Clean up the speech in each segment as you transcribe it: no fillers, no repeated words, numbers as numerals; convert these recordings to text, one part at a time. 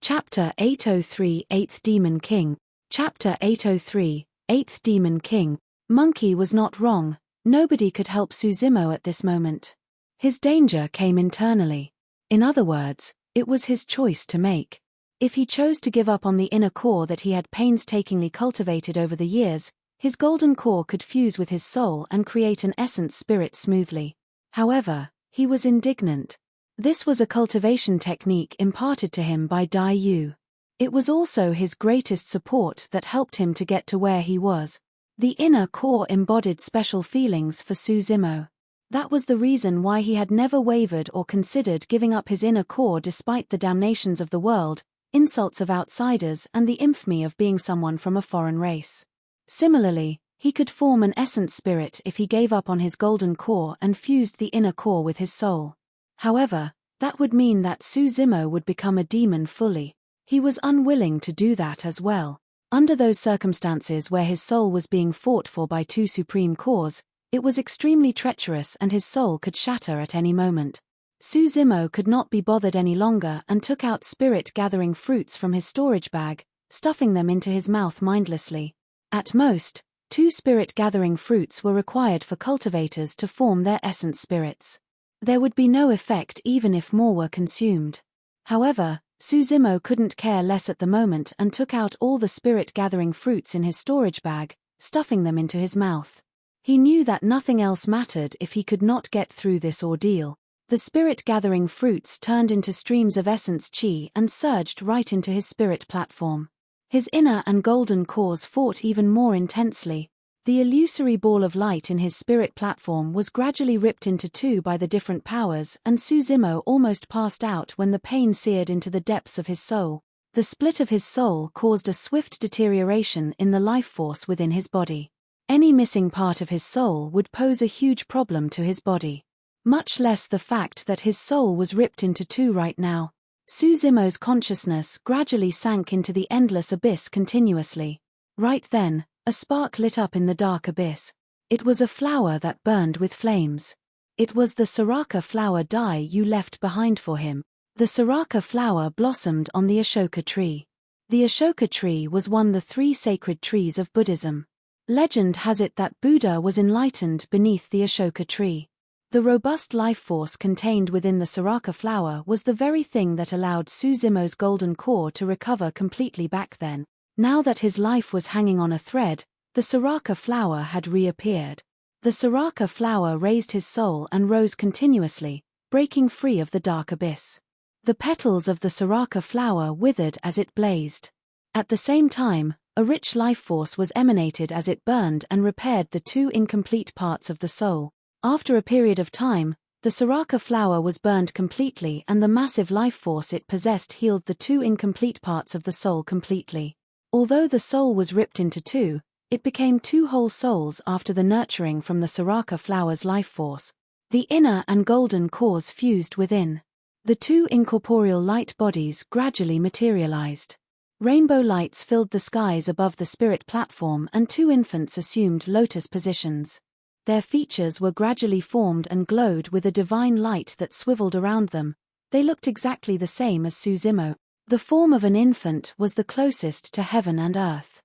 Chapter 803 8th Demon King. Chapter 803 8th Demon King. Monkey was not wrong. Nobody could help Suzimo at this moment. His danger came internally. In other words, it was his choice to make. If he chose to give up on the inner core that he had painstakingly cultivated over the years, his golden core could fuse with his soul and create an essence spirit smoothly. However, he was indignant. This was a cultivation technique imparted to him by Dai Yu. It was also his greatest support that helped him to get to where he was. The inner core embodied special feelings for Suzimo. That was the reason why he had never wavered or considered giving up his inner core despite the damnations of the world, insults of outsiders and the infamy of being someone from a foreign race. Similarly, he could form an essence spirit if he gave up on his golden core and fused the inner core with his soul. However, that would mean that Suzimo would become a demon fully. He was unwilling to do that as well. Under those circumstances where his soul was being fought for by two supreme cores, it was extremely treacherous and his soul could shatter at any moment. Suzimo could not be bothered any longer and took out spirit-gathering fruits from his storage bag, stuffing them into his mouth mindlessly. At most, 2 spirit-gathering fruits were required for cultivators to form their essence spirits. There would be no effect even if more were consumed. However, Suzimo couldn't care less at the moment and took out all the spirit-gathering fruits in his storage bag, stuffing them into his mouth. He knew that nothing else mattered if he could not get through this ordeal. The spirit-gathering fruits turned into streams of essence chi and surged right into his spirit platform. His inner and golden cores fought even more intensely. The illusory ball of light in his spirit platform was gradually ripped into two by the different powers, and Suzimo almost passed out when the pain seared into the depths of his soul. The split of his soul caused a swift deterioration in the life force within his body. Any missing part of his soul would pose a huge problem to his body. Much less the fact that his soul was ripped into two right now. Suzimo's consciousness gradually sank into the endless abyss continuously. Right then, a spark lit up in the dark abyss. It was a flower that burned with flames. It was the Soraka flower Dai Yu left behind for him. The Soraka flower blossomed on the Ashoka tree. The Ashoka tree was one of the 3 sacred trees of Buddhism. Legend has it that Buddha was enlightened beneath the Ashoka tree. The robust life force contained within the Soraka flower was the very thing that allowed Suzimo's golden core to recover completely back then. Now that his life was hanging on a thread, the Soraka flower had reappeared. The Soraka flower raised his soul and rose continuously, breaking free of the dark abyss. The petals of the Soraka flower withered as it blazed. At the same time, a rich life force was emanated as it burned and repaired the 2 incomplete parts of the soul. After a period of time, the Soraka flower was burned completely and the massive life force it possessed healed the 2 incomplete parts of the soul completely. Although the soul was ripped into 2, it became 2 whole souls after the nurturing from the Soraka flower's life force. The inner and golden cores fused within. The 2 incorporeal light bodies gradually materialized. Rainbow lights filled the skies above the spirit platform and 2 infants assumed lotus positions. Their features were gradually formed and glowed with a divine light that swiveled around them. They looked exactly the same as Suzimo. The form of an infant was the closest to heaven and earth.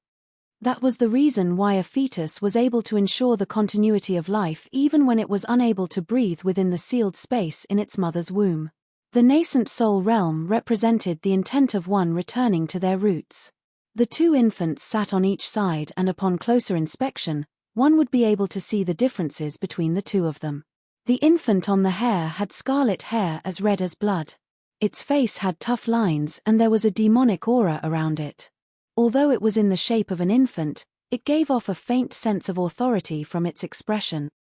That was the reason why a fetus was able to ensure the continuity of life even when it was unable to breathe within the sealed space in its mother's womb. The nascent soul realm represented the intent of one returning to their roots. The 2 infants sat on each side and upon closer inspection, one would be able to see the differences between the 2 of them. The infant on the hair had scarlet hair as red as blood. Its face had tough lines and there was a demonic aura around it. Although it was in the shape of an infant, it gave off a faint sense of authority from its expression.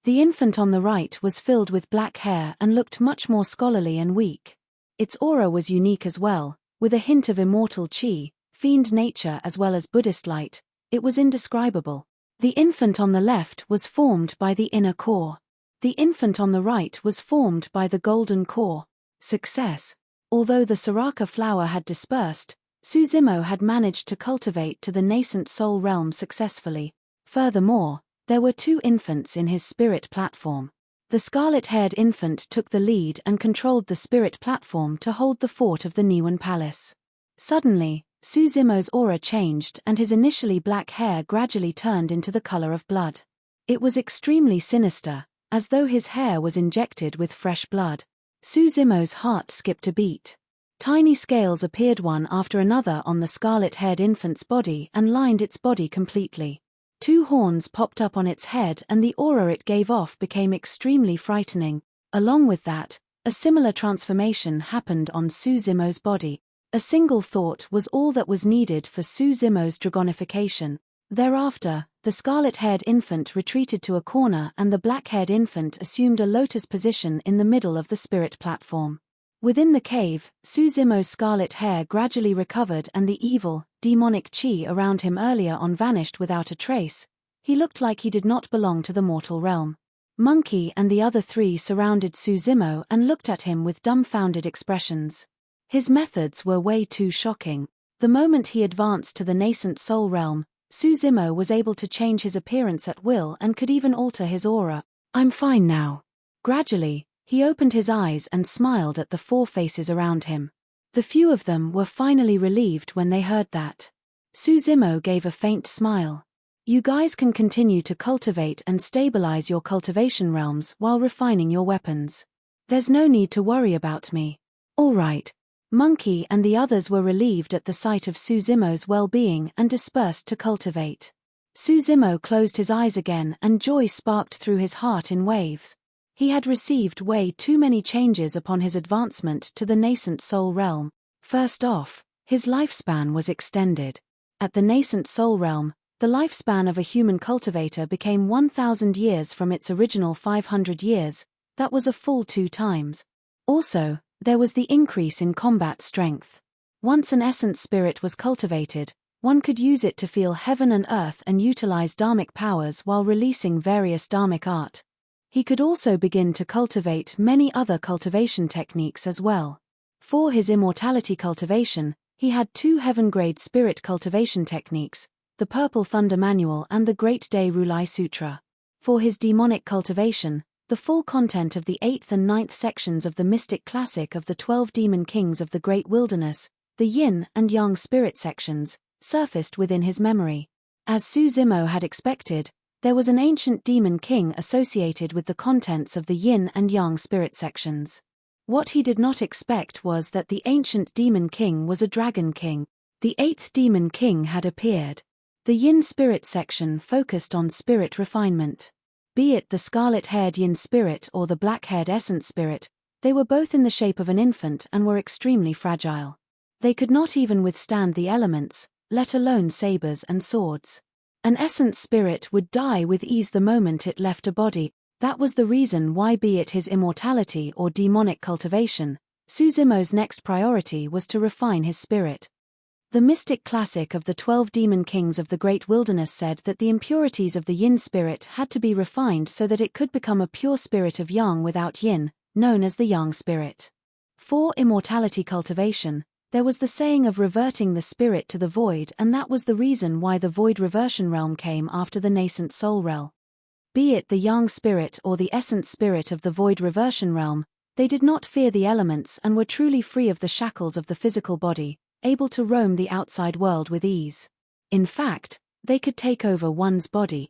The infant on the right was filled with black hair and looked much more scholarly and weak. Its aura was unique as well, with a hint of immortal chi, fiend nature as well as Buddhist light. It was indescribable. The infant on the left was formed by the inner core. The infant on the right was formed by the golden core. Success. Although the Soraka flower had dispersed, Suzimo had managed to cultivate to the nascent soul realm successfully. Furthermore, there were 2 infants in his spirit platform. The scarlet-haired infant took the lead and controlled the spirit platform to hold the fort of the Niwan Palace. Suddenly, Suzimo's aura changed and his initially black hair gradually turned into the color of blood. It was extremely sinister, as though his hair was injected with fresh blood. Suzimo's heart skipped a beat. Tiny scales appeared one after another on the scarlet-haired infant's body and lined its body completely. 2 horns popped up on its head and the aura it gave off became extremely frightening. Along with that, a similar transformation happened on Suzimo's body. A single thought was all that was needed for Suzimo's dragonification. Thereafter, the scarlet-haired infant retreated to a corner and the black-haired infant assumed a lotus position in the middle of the spirit platform. Within the cave, Suzimo's scarlet hair gradually recovered and the evil, demonic chi around him earlier on vanished without a trace. He looked like he did not belong to the mortal realm. Monkey and the other 3 surrounded Suzimo and looked at him with dumbfounded expressions. His methods were way too shocking. The moment he advanced to the nascent soul realm, Suzimo was able to change his appearance at will and could even alter his aura. "I'm fine now." Gradually, he opened his eyes and smiled at the 4 faces around him. The few of them were finally relieved when they heard that. Suzimo gave a faint smile. "You guys can continue to cultivate and stabilize your cultivation realms while refining your weapons. There's no need to worry about me." "All right." Monkey and the others were relieved at the sight of Suzimo's well-being and dispersed to cultivate. Suzimo closed his eyes again and joy sparked through his heart in waves. He had received way too many changes upon his advancement to the nascent soul realm. First off, his lifespan was extended. At the nascent soul realm, the lifespan of a human cultivator became 1,000 years from its original 500 years, that was a full 2 times. Also, there was the increase in combat strength. Once an essence spirit was cultivated, one could use it to feel heaven and earth and utilize dharmic powers while releasing various dharmic art. He could also begin to cultivate many other cultivation techniques as well. For his immortality cultivation, he had 2 heaven-grade spirit cultivation techniques, the Purple Thunder Manual and the Great Day Rulai Sutra. For his demonic cultivation, the full content of the 8th and 9th sections of the mystic classic of the 12 demon kings of the Great Wilderness, the yin and yang spirit sections, surfaced within his memory. As Suzimo had expected, there was an ancient demon king associated with the contents of the yin and yang spirit sections. What he did not expect was that the ancient demon king was a dragon king. The 8th demon king had appeared. The yin spirit section focused on spirit refinement. Be it the scarlet-haired yin spirit or the black-haired essence spirit, they were both in the shape of an infant and were extremely fragile. They could not even withstand the elements, let alone sabers and swords. An essence spirit would die with ease the moment it left a body. That was the reason why, be it his immortality or demonic cultivation, Suzimo's next priority was to refine his spirit. The mystic classic of the 12 demon kings of the Great Wilderness said that the impurities of the yin spirit had to be refined so that it could become a pure spirit of yang without yin, known as the yang spirit. For immortality cultivation, there was the saying of reverting the spirit to the void, and that was the reason why the void reversion realm came after the nascent soul realm. Be it the yang spirit or the essence spirit of the void reversion realm, they did not fear the elements and were truly free of the shackles of the physical body, able to roam the outside world with ease. In fact, they could take over one's body.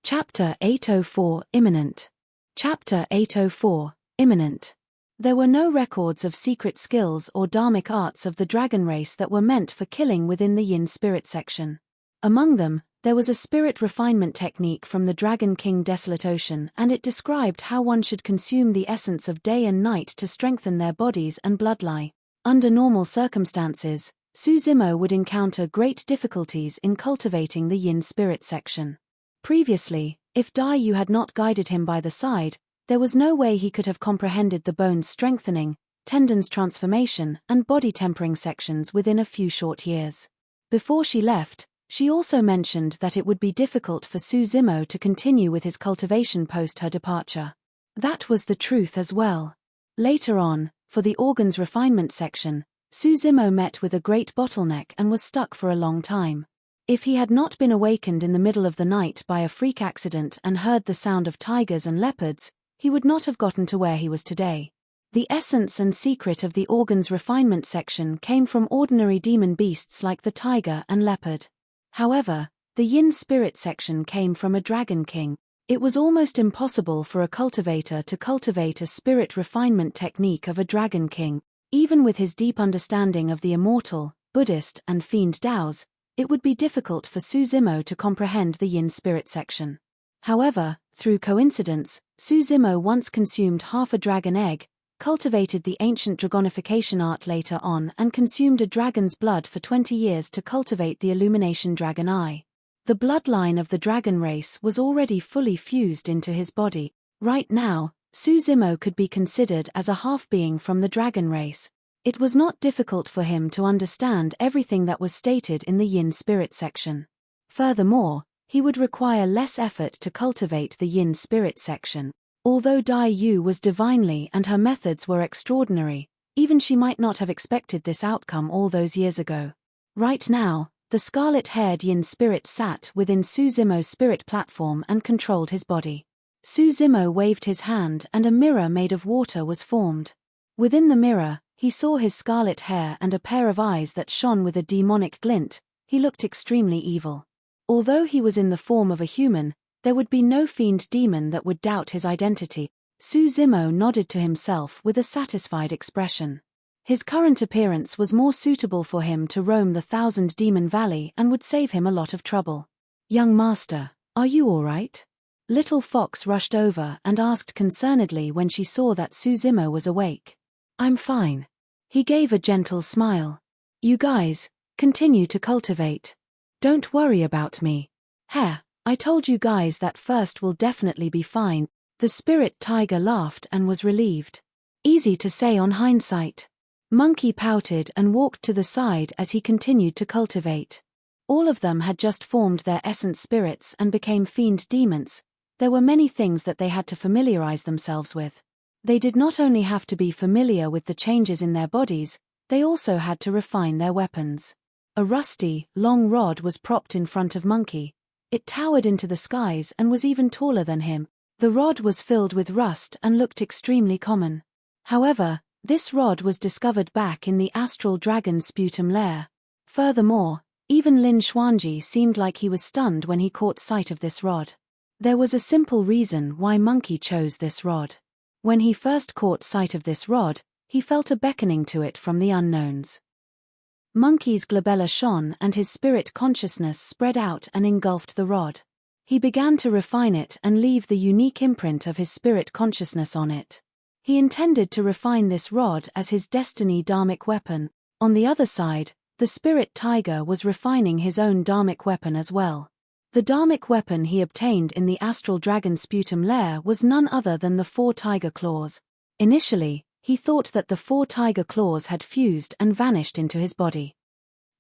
Chapter 804 Imminent. Chapter 804 Imminent. There were no records of secret skills or dharmic arts of the dragon race that were meant for killing within the yin spirit section. Among them, there was a spirit refinement technique from the Dragon King Desolate Ocean, and it described how one should consume the essence of day and night to strengthen their bodies and bloodline. Under normal circumstances, Suzimo would encounter great difficulties in cultivating the yin spirit section. Previously, if Daiyu had not guided him by the side, there was no way he could have comprehended the bones strengthening, tendons transformation, and body tempering sections within a few short years. Before she left, she also mentioned that it would be difficult for Suzimo to continue with his cultivation post her departure. That was the truth as well. Later on, for the organs refinement section, Suzimo met with a great bottleneck and was stuck for a long time. If he had not been awakened in the middle of the night by a freak accident and heard the sound of tigers and leopards, he would not have gotten to where he was today. The essence and secret of the organ's refinement section came from ordinary demon beasts like the tiger and leopard. However, the yin spirit section came from a dragon king. It was almost impossible for a cultivator to cultivate a spirit refinement technique of a dragon king. Even with his deep understanding of the immortal, Buddhist and fiend Taoes, it would be difficult for Su Zimo to comprehend the yin spirit section. However, through coincidence, Su Zimo once consumed half a dragon egg, cultivated the ancient dragonification art later on and consumed a dragon's blood for 20 years to cultivate the illumination dragon eye. The bloodline of the dragon race was already fully fused into his body. Right now, Su Zimo could be considered as a half-being from the dragon race. It was not difficult for him to understand everything that was stated in the yin spirit section. Furthermore, he would require less effort to cultivate the yin spirit section. Although Dai Yu was divinely and her methods were extraordinary, even she might not have expected this outcome all those years ago. Right now, the scarlet-haired yin spirit sat within Su Zimo's spirit platform and controlled his body. Su Zimo waved his hand and a mirror made of water was formed. Within the mirror, he saw his scarlet hair and a pair of eyes that shone with a demonic glint. He looked extremely evil. Although he was in the form of a human, there would be no fiend demon that would doubt his identity. Su Zimo nodded to himself with a satisfied expression. His current appearance was more suitable for him to roam the Thousand Demon Valley and would save him a lot of trouble. "Young master, are you all right?" Little Fox rushed over and asked concernedly when she saw that Su Zimo was awake. "I'm fine." He gave a gentle smile. "You guys, continue to cultivate. Don't worry about me. Heh, I told you guys that first will definitely be fine." The spirit tiger laughed and was relieved. Easy to say on hindsight. Monkey pouted and walked to the side as he continued to cultivate. All of them had just formed their essence spirits and became fiend demons. There were many things that they had to familiarize themselves with. They did not only have to be familiar with the changes in their bodies, they also had to refine their weapons. A rusty, long rod was propped in front of Monkey. It towered into the skies and was even taller than him. The rod was filled with rust and looked extremely common. However, this rod was discovered back in the astral dragon sputum lair. Furthermore, even Lin Xuanji seemed like he was stunned when he caught sight of this rod. There was a simple reason why Monkey chose this rod. When he first caught sight of this rod, he felt a beckoning to it from the unknowns. Monkey's glabella shone and his spirit consciousness spread out and engulfed the rod. He began to refine it and leave the unique imprint of his spirit consciousness on it. He intended to refine this rod as his destiny dharmic weapon. On the other side, the spirit tiger was refining his own dharmic weapon as well. The dharmic weapon he obtained in the astral dragon sputum lair was none other than the 4 tiger claws. Initially, he thought that the 4 tiger claws had fused and vanished into his body.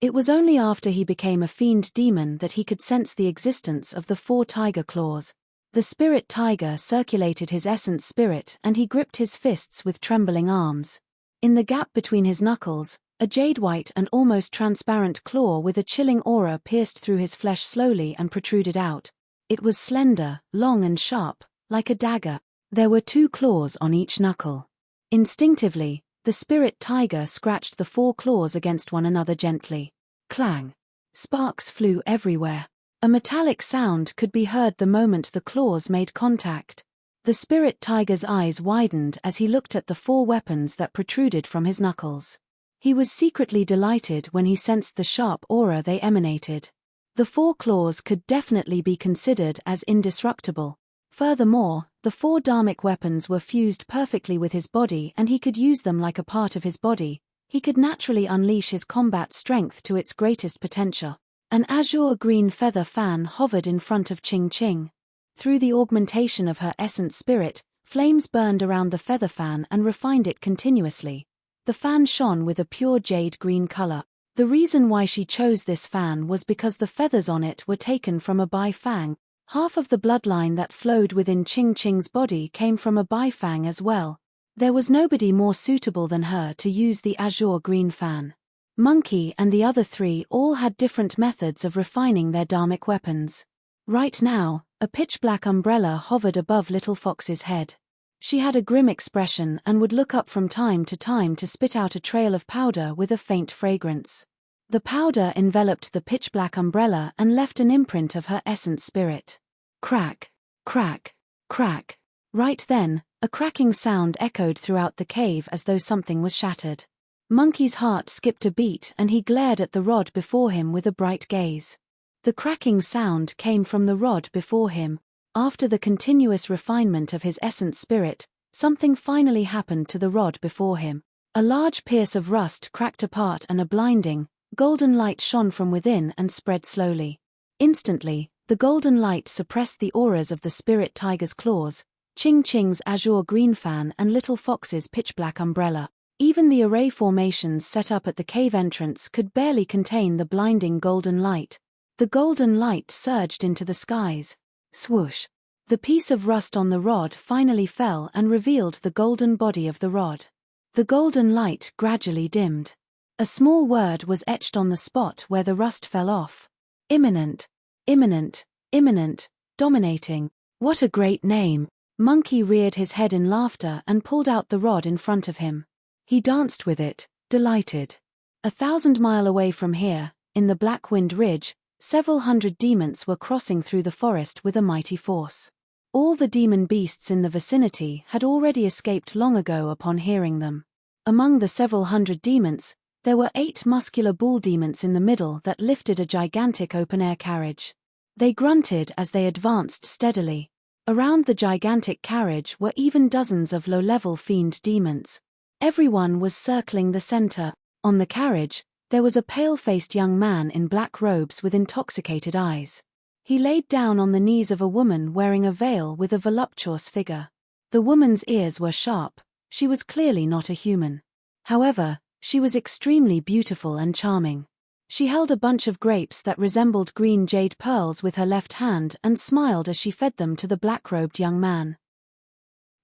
It was only after he became a fiend demon that he could sense the existence of the 4 tiger claws. The spirit tiger circulated his essence spirit and he gripped his fists with trembling arms. In the gap between his knuckles, a jade-white and almost transparent claw with a chilling aura pierced through his flesh slowly and protruded out. It was slender, long and sharp, like a dagger. There were 2 claws on each knuckle. Instinctively, the spirit tiger scratched the 4 claws against one another gently. Clang! Sparks flew everywhere. A metallic sound could be heard the moment the claws made contact. The spirit tiger's eyes widened as he looked at the 4 weapons that protruded from his knuckles. He was secretly delighted when he sensed the sharp aura they emanated. The 4 claws could definitely be considered as indestructible. Furthermore, the 4 dharmic weapons were fused perfectly with his body and he could use them like a part of his body. He could naturally unleash his combat strength to its greatest potential. An azure green feather fan hovered in front of Ching Ching. Through the augmentation of her essence spirit, flames burned around the feather fan and refined it continuously. The fan shone with a pure jade green color. The reason why she chose this fan was because the feathers on it were taken from a Bai Fang. Half of the bloodline that flowed within Ching Ching's body came from a Bai Fang as well. There was nobody more suitable than her to use the azure green fan. Monkey and the other 3 all had different methods of refining their dharmic weapons. Right now, a pitch-black umbrella hovered above Little Fox's head. She had a grim expression and would look up from time to spit out a trail of powder with a faint fragrance. The powder enveloped the pitch-black umbrella and left an imprint of her essence spirit. Crack, crack, crack. Right then, a cracking sound echoed throughout the cave as though something was shattered. Monkey's heart skipped a beat and he glared at the rod before him with a bright gaze. The cracking sound came from the rod before him. After the continuous refinement of his essence spirit, something finally happened to the rod before him. A large piece of rust cracked apart and a blinding, golden light shone from within and spread slowly. Instantly, the golden light suppressed the auras of the spirit tiger's claws, Ching Ching's azure green fan and Little Fox's pitch-black umbrella. Even the array formations set up at the cave entrance could barely contain the blinding golden light. The golden light surged into the skies. Swoosh! The piece of rust on the rod finally fell and revealed the golden body of the rod. The golden light gradually dimmed. A small word was etched on the spot where the rust fell off. Imminent. Imminent. Imminent. Dominating. What a great name! Monkey reared his head in laughter and pulled out the rod in front of him. He danced with it, delighted. 1,000 miles away from here, in the Black Wind Ridge, several hundred demons were crossing through the forest with a mighty force. All the demon beasts in the vicinity had already escaped long ago upon hearing them. Among the several hundred demons, there were 8 muscular bull demons in the middle that lifted a gigantic open-air carriage. They grunted as they advanced steadily. Around the gigantic carriage were even dozens of low-level fiend demons. Everyone was circling the center. On the carriage, there was a pale-faced young man in black robes with intoxicated eyes. He laid down on the knees of a woman wearing a veil with a voluptuous figure. The woman's ears were sharp. She was clearly not a human. However, she was extremely beautiful and charming. She held a bunch of grapes that resembled green jade pearls with her left hand and smiled as she fed them to the black-robed young man.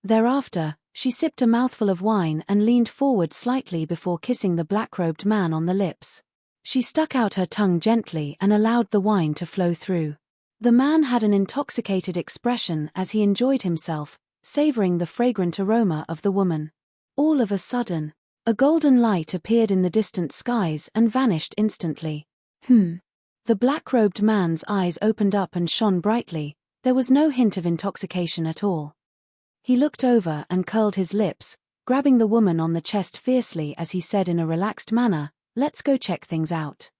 Thereafter, she sipped a mouthful of wine and leaned forward slightly before kissing the black-robed man on the lips. She stuck out her tongue gently and allowed the wine to flow through. The man had an intoxicated expression as he enjoyed himself, savoring the fragrant aroma of the woman. All of a sudden, a golden light appeared in the distant skies and vanished instantly. The black-robed man's eyes opened up and shone brightly. There was no hint of intoxication at all. He looked over and curled his lips, grabbing the woman on the chest fiercely as he said in a relaxed manner, "Let's go check things out."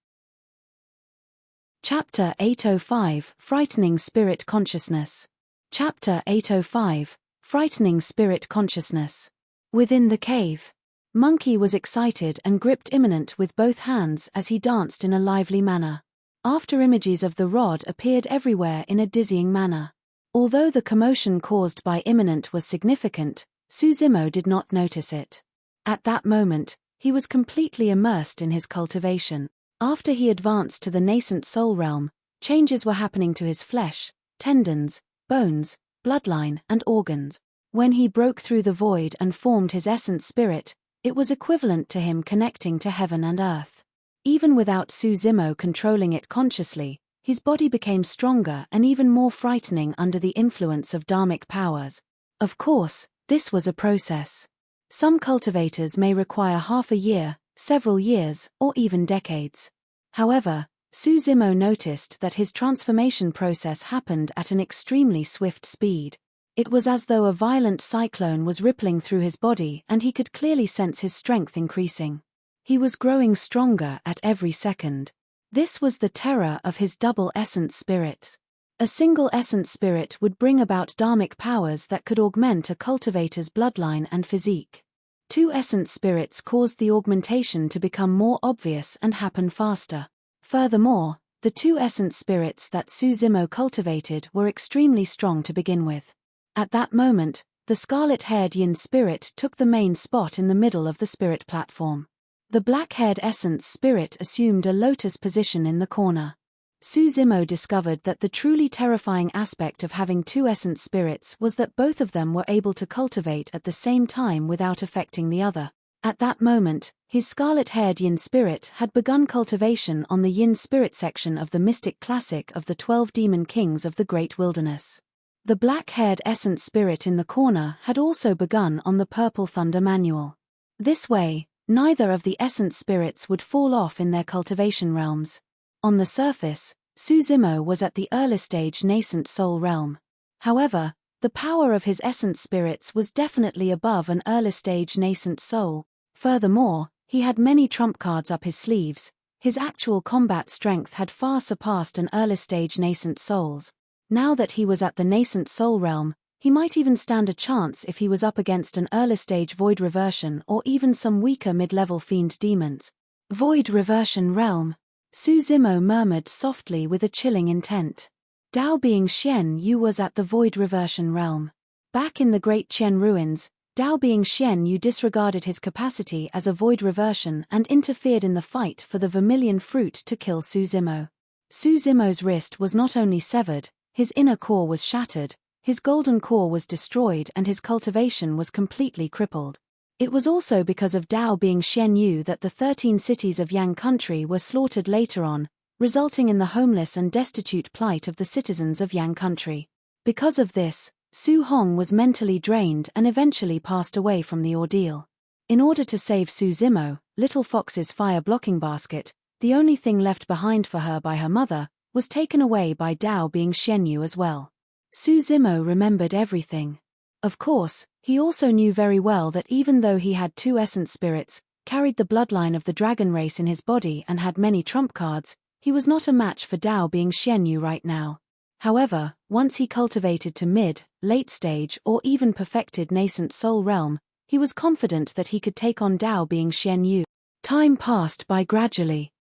Chapter 805, Frightening Spirit Consciousness. Chapter 805, Frightening Spirit Consciousness. Within the cave, Monkey was excited and gripped Imminent with both hands as he danced in a lively manner. After images of the rod appeared everywhere in a dizzying manner. Although the commotion caused by Imminent was significant, Suzimo did not notice it. At that moment, he was completely immersed in his cultivation. After he advanced to the nascent soul realm, changes were happening to his flesh, tendons, bones, bloodline, and organs. When he broke through the void and formed his essence spirit, it was equivalent to him connecting to heaven and earth. Even without Suzimo controlling it consciously, his body became stronger and even more frightening under the influence of dharmic powers. Of course, this was a process. Some cultivators may require half a year, several years, or even decades. However, Suzimo noticed that his transformation process happened at an extremely swift speed. It was as though a violent cyclone was rippling through his body and he could clearly sense his strength increasing. He was growing stronger at every second. This was the terror of his double essence spirit. A single essence spirit would bring about dharmic powers that could augment a cultivator's bloodline and physique. 2 essence spirits caused the augmentation to become more obvious and happen faster. Furthermore, the 2 essence spirits that Suzimo cultivated were extremely strong to begin with. At that moment, the scarlet-haired yin spirit took the main spot in the middle of the spirit platform. The black-haired essence spirit assumed a lotus position in the corner. Suzimo discovered that the truly terrifying aspect of having 2 essence spirits was that both of them were able to cultivate at the same time without affecting the other. At that moment, his scarlet-haired yin spirit had begun cultivation on the yin spirit section of the mystic classic of the 12 demon kings of the Great Wilderness. The black-haired essence spirit in the corner had also begun on the Purple Thunder manual. This way, neither of the essence spirits would fall off in their cultivation realms. On the surface, Suzimo was at the early stage nascent soul realm. However, the power of his essence spirits was definitely above an early stage nascent soul. Furthermore, he had many trump cards up his sleeves. His actual combat strength had far surpassed an early stage nascent soul's. Now that he was at the nascent soul realm, he might even stand a chance if he was up against an early stage void reversion or even some weaker mid-level fiend demons. Void reversion realm. Suzimo murmured softly with a chilling intent. Dao Being Xian Yu was at the void reversion realm. Back in the Great Qian ruins, Dao Being Xian Yu disregarded his capacity as a void reversion and interfered in the fight for the vermilion fruit to kill Suzimo. Suzimo's wrist was not only severed, his inner core was shattered, his golden core was destroyed and his cultivation was completely crippled. It was also because of Dao Being Xian Yu that the 13 cities of Yang country were slaughtered later on, resulting in the homeless and destitute plight of the citizens of Yang country. Because of this, Su Hong was mentally drained and eventually passed away from the ordeal. In order to save Suzimo, Little Fox's fire-blocking basket, the only thing left behind for her by her mother, was taken away by Dao Being Xian Yu as well. Suzimo remembered everything. Of course, he also knew very well that even though he had 2 essence spirits, carried the bloodline of the dragon race in his body and had many trump cards, he was not a match for Dao Being Xian Yu right now. However, once he cultivated to mid, late stage or even perfected nascent soul realm, he was confident that he could take on Dao Being Xian Yu. Time passed by gradually.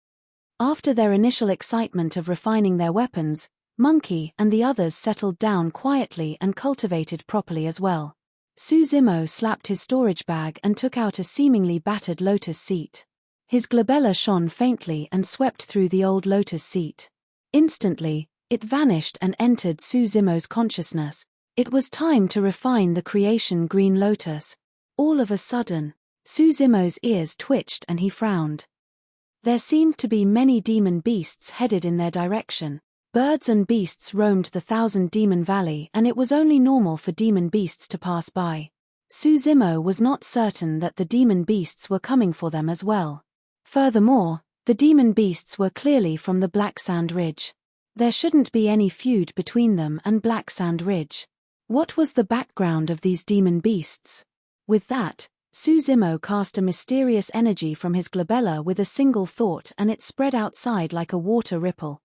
After their initial excitement of refining their weapons, Monkey and the others settled down quietly and cultivated properly as well. Suzimo slapped his storage bag and took out a seemingly battered lotus seat. His glabella shone faintly and swept through the old lotus seat. Instantly, it vanished and entered Suzimo's consciousness. It was time to refine the creation green lotus. All of a sudden, Suzimo's ears twitched and he frowned. There seemed to be many demon beasts headed in their direction. Birds and beasts roamed the 1000 Demon Valley and it was only normal for demon beasts to pass by. Suzimo was not certain that the demon beasts were coming for them as well. Furthermore, the demon beasts were clearly from the Black Sand Ridge. There shouldn't be any feud between them and Black Sand Ridge. What was the background of these demon beasts? With that, Suzimo cast a mysterious energy from his glabella with a single thought and it spread outside like a water ripple.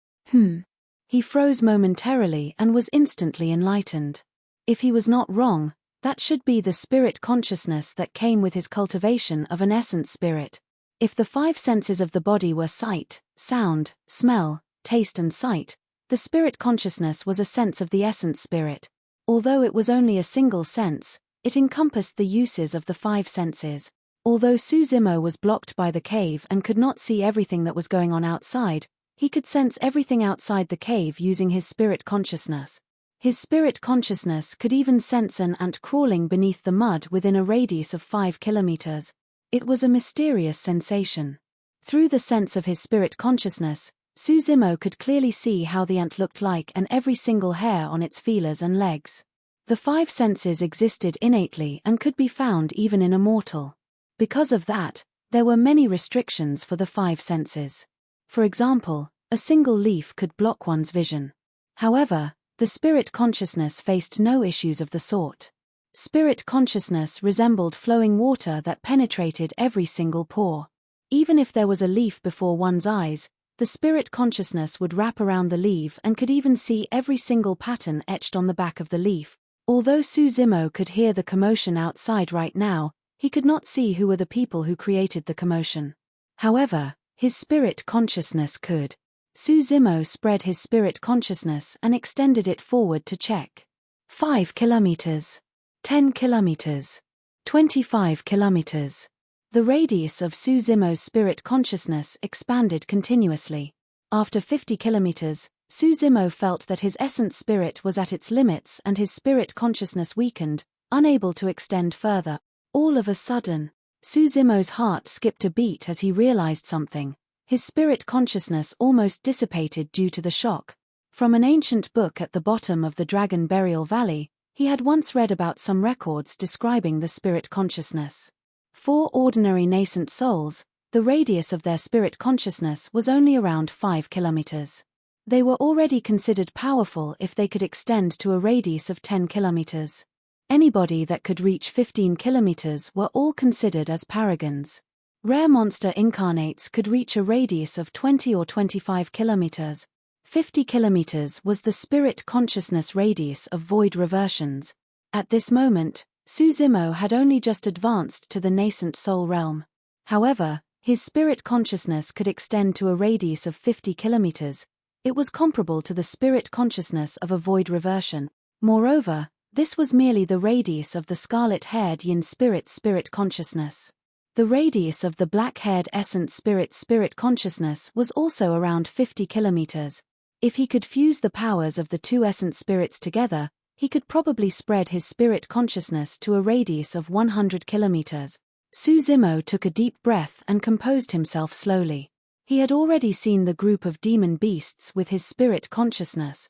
He froze momentarily and was instantly enlightened. If he was not wrong, that should be the spirit consciousness that came with his cultivation of an essence spirit. If the 5 senses of the body were sight, sound, smell, taste and sight, the spirit consciousness was a sense of the essence spirit. Although it was only a single sense, it encompassed the uses of the 5 senses. Although Suzimo was blocked by the cave and could not see everything that was going on outside, he could sense everything outside the cave using his spirit consciousness. His spirit consciousness could even sense an ant crawling beneath the mud within a radius of 5 kilometers. It was a mysterious sensation. Through the sense of his spirit consciousness, Suzimo could clearly see how the ant looked like and every single hair on its feelers and legs. The 5 senses existed innately and could be found even in Immortal. Because of that, there were many restrictions for the 5 senses. For example, a single leaf could block one's vision. However, the spirit consciousness faced no issues of the sort. Spirit consciousness resembled flowing water that penetrated every single pore. Even if there was a leaf before one's eyes, the spirit consciousness would wrap around the leaf and could even see every single pattern etched on the back of the leaf. Although Suzimo could hear the commotion outside right now, he could not see who were the people who created the commotion. However, his spirit consciousness could. Suzimo spread his spirit consciousness and extended it forward to check. 5 kilometers. 10 kilometers. 25 kilometers. The radius of Suzimo's spirit consciousness expanded continuously. After 50 kilometers, Suzimo felt that his essence spirit was at its limits and his spirit consciousness weakened, unable to extend further. All of a sudden, Suzimo's heart skipped a beat as he realized something. His spirit consciousness almost dissipated due to the shock. From an ancient book at the bottom of the Dragon Burial Valley, he had once read about some records describing the spirit consciousness. For ordinary nascent souls, the radius of their spirit consciousness was only around 5 kilometers. They were already considered powerful if they could extend to a radius of 10 kilometers. Anybody that could reach 15 kilometers were all considered as paragons. Rare monster incarnates could reach a radius of 20 or 25 kilometers. 50 kilometers was the spirit consciousness radius of void reversions. At this moment, Suzimo had only just advanced to the nascent soul realm. However, his spirit consciousness could extend to a radius of 50 kilometers. It was comparable to the spirit consciousness of a void reversion. Moreover, this was merely the radius of the scarlet-haired yin spirit consciousness. The radius of the black-haired essence spirit consciousness was also around 50 kilometers. If he could fuse the powers of the two essence spirits together, he could probably spread his spirit consciousness to a radius of 100 kilometers. Suzimo took a deep breath and composed himself slowly. He had already seen the group of demon beasts with his spirit consciousness.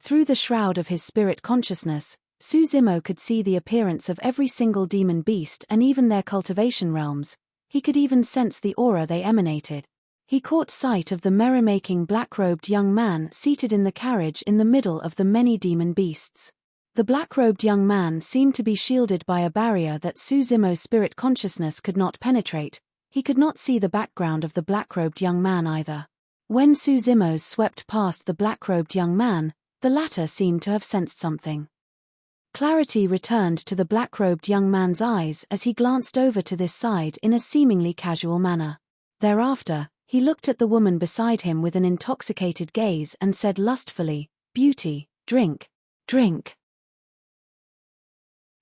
Through the shroud of his spirit consciousness, Suzimo could see the appearance of every single demon beast and even their cultivation realms. He could even sense the aura they emanated. He caught sight of the merrymaking black-robed young man seated in the carriage in the middle of the many demon beasts. The black-robed young man seemed to be shielded by a barrier that Suzimo's spirit consciousness could not penetrate. He could not see the background of the black-robed young man either. When Suzimo swept past the black-robed young man, the latter seemed to have sensed something. Clarity returned to the black-robed young man's eyes as he glanced over to this side in a seemingly casual manner. Thereafter, he looked at the woman beside him with an intoxicated gaze and said lustfully, "Beauty, drink, drink."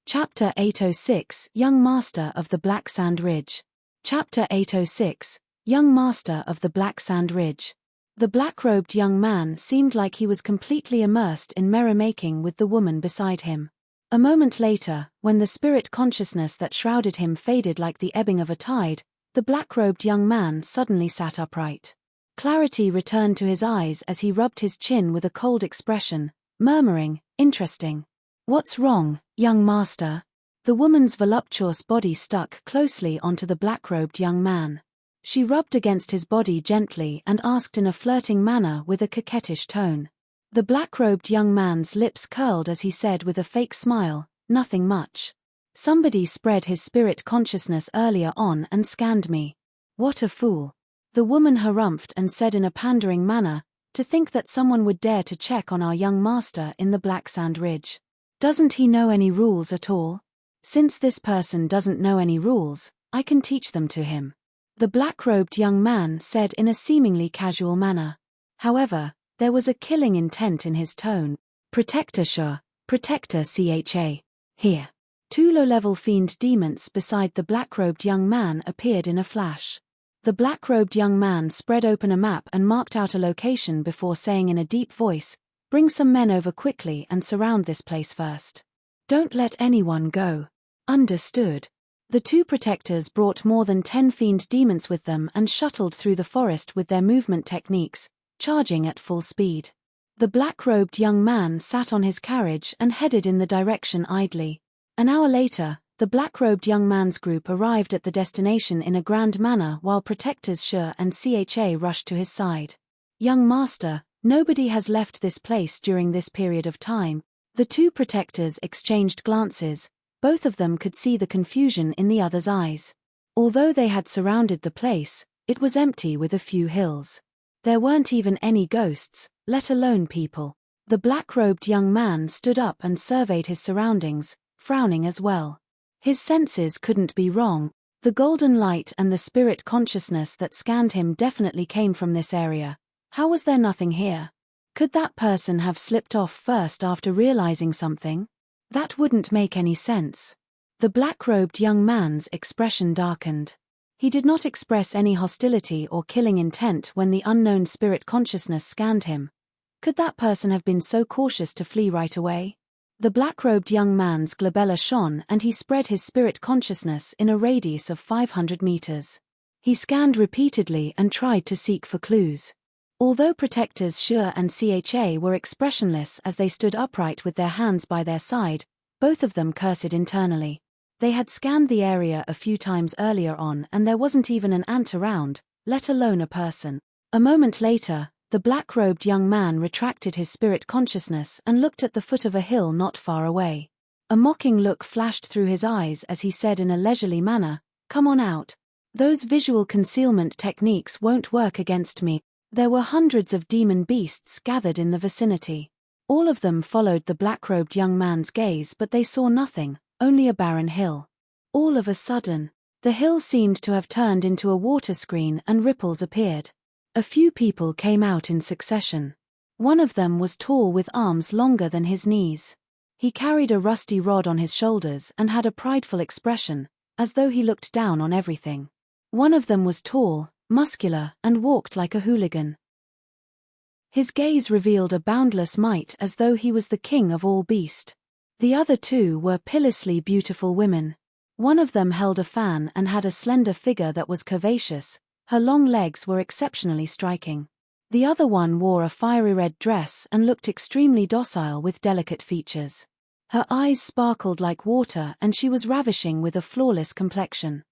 Chapter 806, Young Master of the Black Sand Ridge. Chapter 806, Young Master of the Black Sand Ridge. The black-robed young man seemed like he was completely immersed in merrymaking with the woman beside him. A moment later, when the spirit consciousness that shrouded him faded like the ebbing of a tide, the black-robed young man suddenly sat upright. Clarity returned to his eyes as he rubbed his chin with a cold expression, murmuring, "Interesting. What's wrong, young master?" The woman's voluptuous body stuck closely onto the black-robed young man. She rubbed against his body gently and asked in a flirting manner with a coquettish tone. The black-robed young man's lips curled as he said with a fake smile, "Nothing much. Somebody spread his spirit consciousness earlier on and scanned me. What a fool." The woman harumphed and said in a pandering manner, "To think that someone would dare to check on our young master in the Black Sand Ridge. Doesn't he know any rules at all? Since this person doesn't know any rules, I can teach them to him." The black-robed young man said in a seemingly casual manner. However, there was a killing intent in his tone. "Protector CHA. Here." Two low-level fiend demons beside the black-robed young man appeared in a flash. The black-robed young man spread open a map and marked out a location before saying in a deep voice, "Bring some men over quickly and surround this place first. Don't let anyone go. Understood." The two protectors brought more than 10 fiend demons with them and shuttled through the forest with their movement techniques, charging at full speed. The black-robed young man sat on his carriage and headed in the direction idly. An hour later, the black-robed young man's group arrived at the destination in a grand manner while protectors Shu and CHA rushed to his side. "Young master, nobody has left this place during this period of time." The two protectors exchanged glances. Both of them could see the confusion in the other's eyes. Although they had surrounded the place, it was empty with a few hills. There weren't even any ghosts, let alone people. The black-robed young man stood up and surveyed his surroundings, frowning as well. His senses couldn't be wrong. The golden light and the spirit consciousness that scanned him definitely came from this area. How was there nothing here? Could that person have slipped off first after realizing something? That wouldn't make any sense. The black-robed young man's expression darkened. He did not express any hostility or killing intent when the unknown spirit consciousness scanned him. Could that person have been so cautious to flee right away? The black-robed young man's glabella shone and he spread his spirit consciousness in a radius of 500 meters. He scanned repeatedly and tried to seek for clues. Although Protectors Shur and Cha were expressionless as they stood upright with their hands by their side, both of them cursed internally. They had scanned the area a few times earlier on and there wasn't even an ant around, let alone a person. A moment later, the black-robed young man retracted his spirit consciousness and looked at the foot of a hill not far away. A mocking look flashed through his eyes as he said in a leisurely manner, "Come on out. Those visual concealment techniques won't work against me." There were hundreds of demon beasts gathered in the vicinity. All of them followed the black-robed young man's gaze, but they saw nothing, only a barren hill. All of a sudden, the hill seemed to have turned into a water screen and ripples appeared. A few people came out in succession. One of them was tall with arms longer than his knees. He carried a rusty rod on his shoulders and had a prideful expression, as though he looked down on everything. One of them was tall, muscular, and walked like a hooligan. His gaze revealed a boundless might as though he was the king of all beast. The other two were pitilessly beautiful women. One of them held a fan and had a slender figure that was curvaceous. Her long legs were exceptionally striking. The other one wore a fiery red dress and looked extremely docile with delicate features. Her eyes sparkled like water and she was ravishing with a flawless complexion.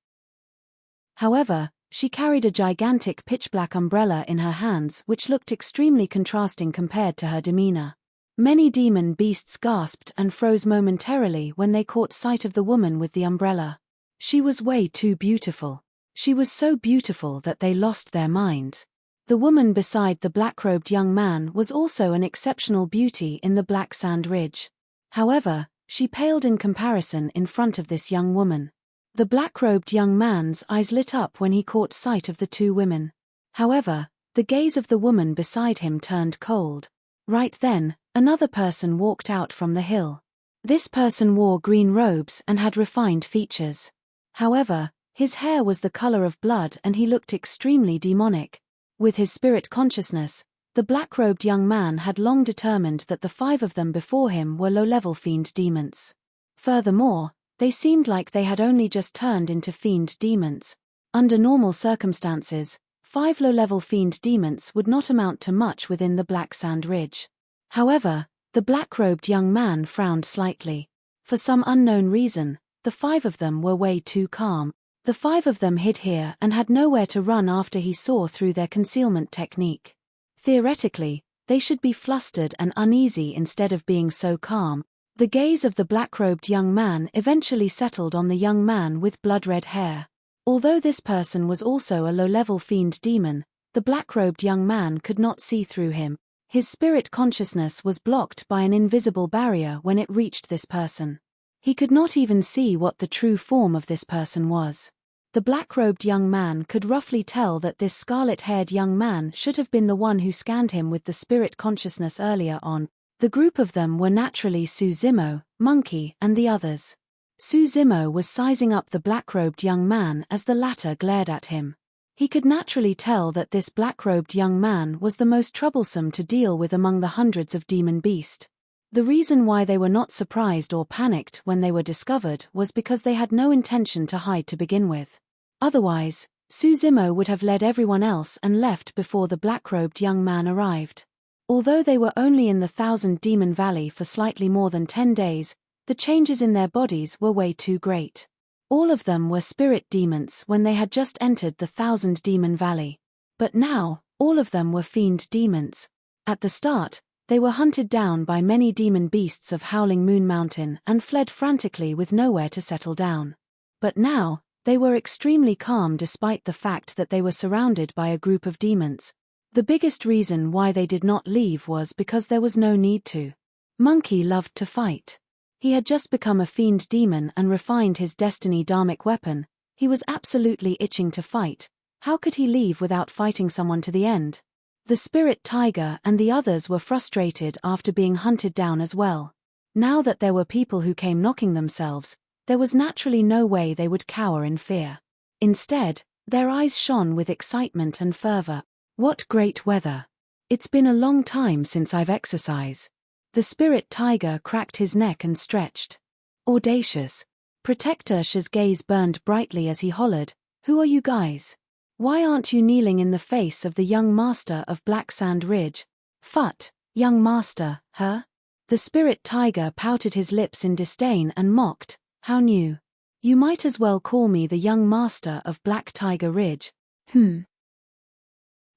However, she carried a gigantic pitch-black umbrella in her hands which looked extremely contrasting compared to her demeanor. Many demon beasts gasped and froze momentarily when they caught sight of the woman with the umbrella. She was way too beautiful. She was so beautiful that they lost their minds. The woman beside the black-robed young man was also an exceptional beauty in the black sand ridge. However, she paled in comparison in front of this young woman. The black-robed young man's eyes lit up when he caught sight of the two women. However, the gaze of the woman beside him turned cold. Right then, another person walked out from the hill. This person wore green robes and had refined features. However, his hair was the color of blood and he looked extremely demonic. With his spirit consciousness, the black-robed young man had long determined that the five of them before him were low-level fiend demons. Furthermore, they seemed like they had only just turned into fiend demons. Under normal circumstances, 5 low-level fiend demons would not amount to much within the Black Sand Ridge. However, the black-robed young man frowned slightly. For some unknown reason, the 5 of them were way too calm. The 5 of them hid here and had nowhere to run after he saw through their concealment technique. Theoretically, they should be flustered and uneasy instead of being so calm. The gaze of the black-robed young man eventually settled on the young man with blood-red hair. Although this person was also a low-level fiend demon, the black-robed young man could not see through him. His spirit consciousness was blocked by an invisible barrier when it reached this person. He could not even see what the true form of this person was. The black-robed young man could roughly tell that this scarlet-haired young man should have been the one who scanned him with the spirit consciousness earlier on. The group of them were naturally Suzimo, Monkey, and the others. Suzimo was sizing up the black-robed young man as the latter glared at him. He could naturally tell that this black-robed young man was the most troublesome to deal with among the hundreds of demon beast. The reason why they were not surprised or panicked when they were discovered was because they had no intention to hide to begin with. Otherwise, Suzimo would have led everyone else and left before the black-robed young man arrived. Although they were only in the Thousand Demon Valley for slightly more than 10 days, the changes in their bodies were way too great. All of them were spirit demons when they had just entered the Thousand Demon Valley. But now, all of them were fiend demons. At the start, they were hunted down by many demon beasts of Howling Moon Mountain and fled frantically with nowhere to settle down. But now, they were extremely calm despite the fact that they were surrounded by a group of demons. The biggest reason why they did not leave was because there was no need to. Monkey loved to fight. He had just become a fiend demon and refined his destiny dharmic weapon. He was absolutely itching to fight. How could he leave without fighting someone to the end? The spirit tiger and the others were frustrated after being hunted down as well. Now that there were people who came knocking themselves, there was naturally no way they would cower in fear. Instead, their eyes shone with excitement and fervor. What great weather! It's been a long time since I've exercised. The spirit tiger cracked his neck and stretched. Audacious. Protector Sh's gaze burned brightly as he hollered, "Who are you guys? Why aren't you kneeling in the face of the young master of Black Sand Ridge? Phut, young master, huh? The spirit tiger pouted his lips in disdain and mocked, how new? You might as well call me the young master of Black Tiger Ridge.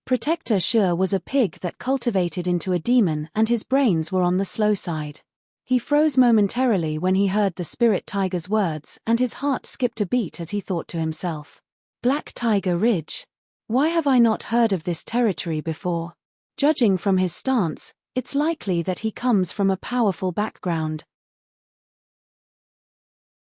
Protector Shur was a pig that cultivated into a demon, and his brains were on the slow side. He froze momentarily when he heard the spirit tiger's words, and his heart skipped a beat as he thought to himself. Black Tiger Ridge. Why have I not heard of this territory before? Judging from his stance, it's likely that he comes from a powerful background.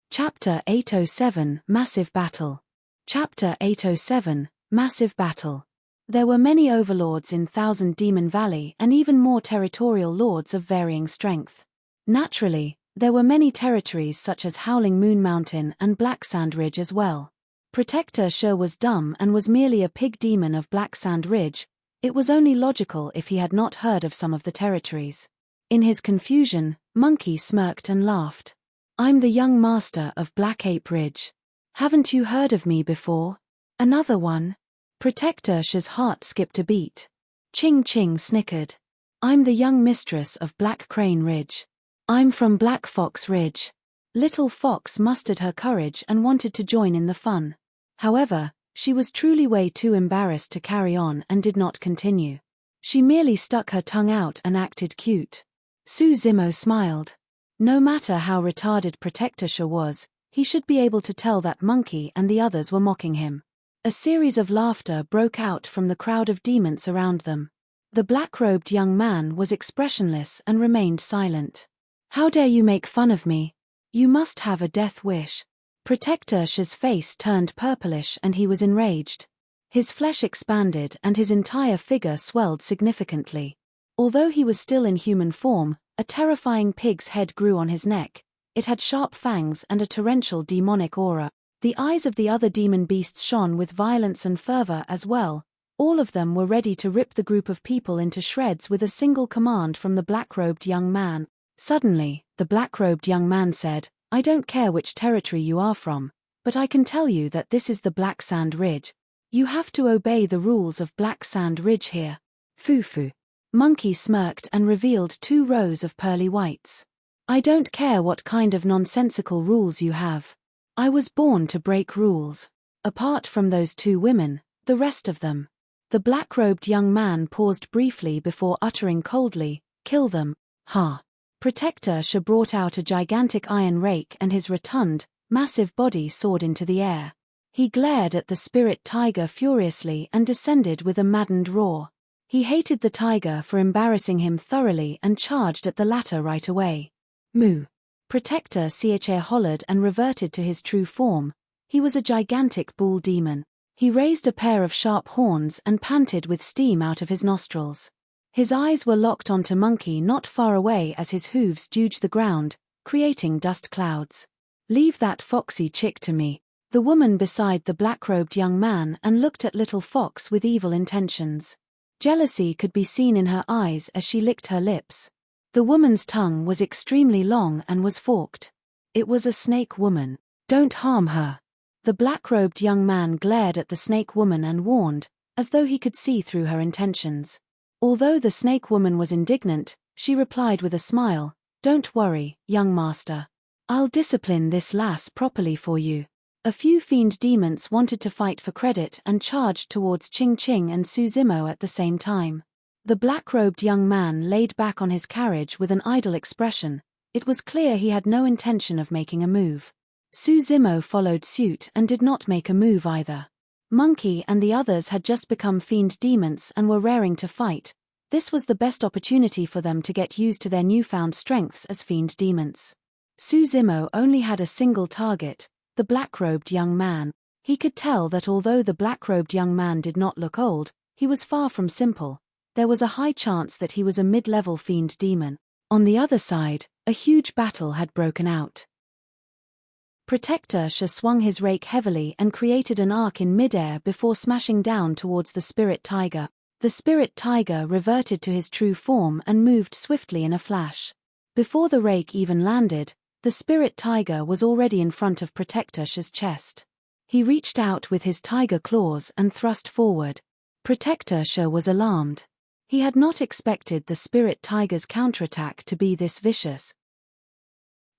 Chapter 807, Massive Battle. Chapter 807, Massive Battle. There were many overlords in Thousand Demon Valley and even more territorial lords of varying strength. Naturally, there were many territories such as Howling Moon Mountain and Black Sand Ridge as well. Protector Shur was dumb and was merely a pig demon of Black Sand Ridge. It was only logical if he had not heard of some of the territories. In his confusion, Monkey smirked and laughed. I'm the young master of Black Ape Ridge. Haven't you heard of me before? Another one? Protector Shur's heart skipped a beat. Ching Ching snickered. I'm the young mistress of Black Crane Ridge. I'm from Black Fox Ridge. Little Fox mustered her courage and wanted to join in the fun. However, she was truly way too embarrassed to carry on and did not continue. She merely stuck her tongue out and acted cute. Suzimo smiled. No matter how retarded Protector Shur was, he should be able to tell that Monkey and the others were mocking him. A series of laughter broke out from the crowd of demons around them. The black-robed young man was expressionless and remained silent. How dare you make fun of me? You must have a death wish. Protector Shur's face turned purplish and he was enraged. His flesh expanded and his entire figure swelled significantly. Although he was still in human form, a terrifying pig's head grew on his neck. It had sharp fangs and a torrential demonic aura. The eyes of the other demon beasts shone with violence and fervor as well. All of them were ready to rip the group of people into shreds with a single command from the black-robed young man. Suddenly, the black-robed young man said, I don't care which territory you are from, but I can tell you that this is the Black Sand Ridge. You have to obey the rules of Black Sand Ridge here. Foo-foo. Monkey smirked and revealed 2 rows of pearly whites. I don't care what kind of nonsensical rules you have. I was born to break rules. Apart from those 2 women, the rest of them. The black-robed young man paused briefly before uttering coldly, kill them. Ha. Protector Shur brought out a gigantic iron rake and his rotund, massive body soared into the air. He glared at the spirit tiger furiously and descended with a maddened roar. He hated the tiger for embarrassing him thoroughly and charged at the latter right away. Moo. Protector Shur hollered and reverted to his true form. He was a gigantic bull demon. He raised a pair of sharp horns and panted with steam out of his nostrils. His eyes were locked onto Monkey not far away as his hooves duged the ground, creating dust clouds. Leave that foxy chick to me. The woman beside the black-robed young man and looked at Little Fox with evil intentions. Jealousy could be seen in her eyes as she licked her lips. The woman's tongue was extremely long and was forked. It was a snake woman. Don't harm her. The black-robed young man glared at the snake woman and warned, as though he could see through her intentions. Although the snake woman was indignant, she replied with a smile, Don't worry, young master. I'll discipline this lass properly for you. A few fiend demons wanted to fight for credit and charged towards Ching Ching and Suzimo at the same time. The black-robed young man laid back on his carriage with an idle expression. It was clear he had no intention of making a move. Suzimo followed suit and did not make a move either. Monkey and the others had just become fiend demons and were raring to fight. This was the best opportunity for them to get used to their newfound strengths as fiend demons. Suzimo only had a single target, the black-robed young man. He could tell that although the black-robed young man did not look old, he was far from simple. There was a high chance that he was a mid-level fiend demon. On the other side, a huge battle had broken out. Protector Shur swung his rake heavily and created an arc in midair before smashing down towards the spirit tiger. The spirit tiger reverted to his true form and moved swiftly in a flash. Before the rake even landed, the spirit tiger was already in front of Protector Shur's chest. He reached out with his tiger claws and thrust forward. Protector Sha was alarmed. He had not expected the spirit tiger's counterattack to be this vicious.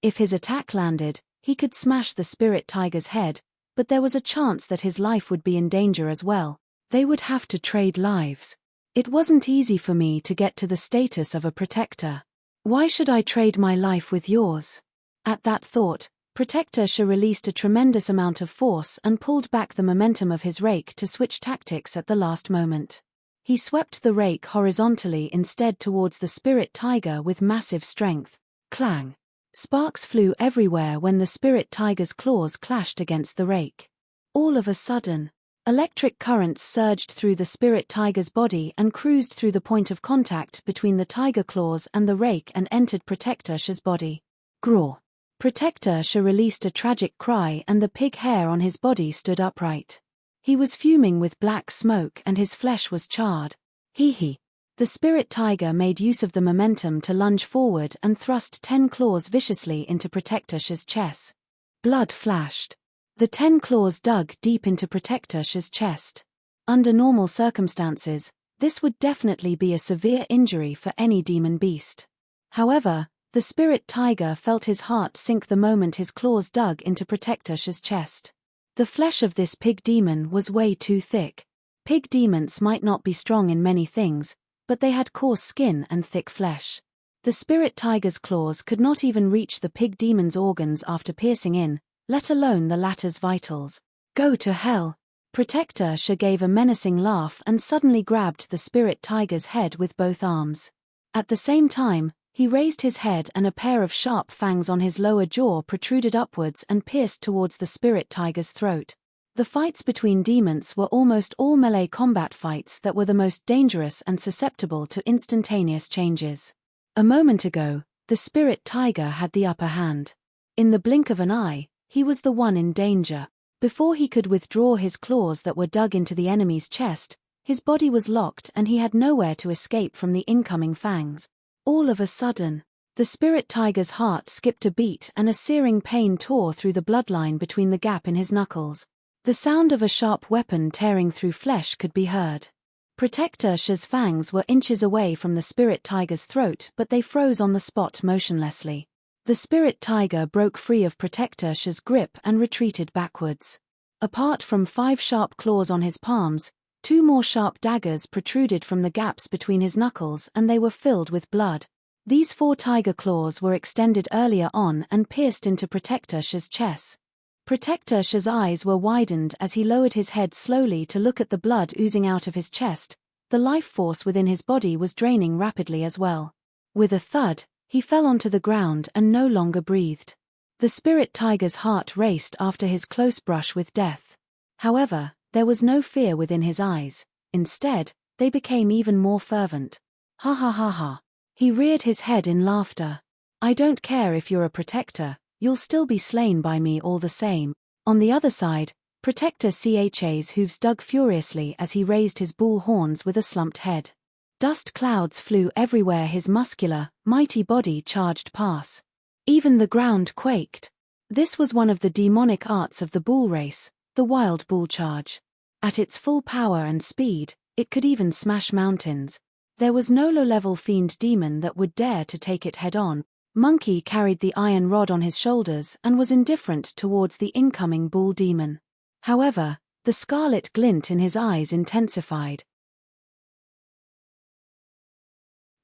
If his attack landed, he could smash the spirit tiger's head, but there was a chance that his life would be in danger as well. They would have to trade lives. It wasn't easy for me to get to the status of a protector. Why should I trade my life with yours? At that thought, Protector Sha released a tremendous amount of force and pulled back the momentum of his rake to switch tactics at the last moment. He swept the rake horizontally instead towards the spirit tiger with massive strength. Clang! Sparks flew everywhere when the spirit tiger's claws clashed against the rake. All of a sudden, electric currents surged through the spirit tiger's body and cruised through the point of contact between the tiger claws and the rake and entered Protector Sha's body. Graw! Protector Sha released a tragic cry and the pig hair on his body stood upright. He was fuming with black smoke and his flesh was charred. Hee. The spirit tiger made use of the momentum to lunge forward and thrust 10 claws viciously into Protector Sha's chest. Blood flashed. The 10 claws dug deep into Protector Sha's chest. Under normal circumstances, this would definitely be a severe injury for any demon beast. However, the spirit tiger felt his heart sink the moment his claws dug into Protector Sha's chest. The flesh of this pig demon was way too thick. Pig demons might not be strong in many things, but they had coarse skin and thick flesh. The spirit tiger's claws could not even reach the pig demon's organs after piercing in, let alone the latter's vitals. Go to hell! Protector Sha gave a menacing laugh and suddenly grabbed the spirit tiger's head with both arms. At the same time, he raised his head and a pair of sharp fangs on his lower jaw protruded upwards and pierced towards the spirit tiger's throat. The fights between demons were almost all melee combat fights that were the most dangerous and susceptible to instantaneous changes. A moment ago, the spirit tiger had the upper hand. In the blink of an eye, he was the one in danger. Before he could withdraw his claws that were dug into the enemy's chest, his body was locked and he had nowhere to escape from the incoming fangs. All of a sudden, the spirit tiger's heart skipped a beat and a searing pain tore through the bloodline between the gap in his knuckles. The sound of a sharp weapon tearing through flesh could be heard. Protector Sha's fangs were inches away from the spirit tiger's throat, but they froze on the spot motionlessly. The spirit tiger broke free of Protector Sha's grip and retreated backwards. Apart from 5 sharp claws on his palms, 2 more sharp daggers protruded from the gaps between his knuckles and they were filled with blood. These 4 tiger claws were extended earlier on and pierced into Protector Sha's chest. Protector Sha's eyes were widened as he lowered his head slowly to look at the blood oozing out of his chest. The life force within his body was draining rapidly as well. With a thud, he fell onto the ground and no longer breathed. The spirit tiger's heart raced after his close brush with death. However, there was no fear within his eyes. Instead, they became even more fervent. Ha ha ha ha. He reared his head in laughter. I don't care if you're a protector, you'll still be slain by me all the same. On the other side, Protector Cha's hooves dug furiously as he raised his bull horns with a slumped head. Dust clouds flew everywhere his muscular, mighty body charged past. Even the ground quaked. This was one of the demonic arts of the bull race, the wild bull charge. At its full power and speed, it could even smash mountains. There was no low-level fiend demon that would dare to take it head-on. Monkey carried the iron rod on his shoulders and was indifferent towards the incoming bull demon. However, the scarlet glint in his eyes intensified.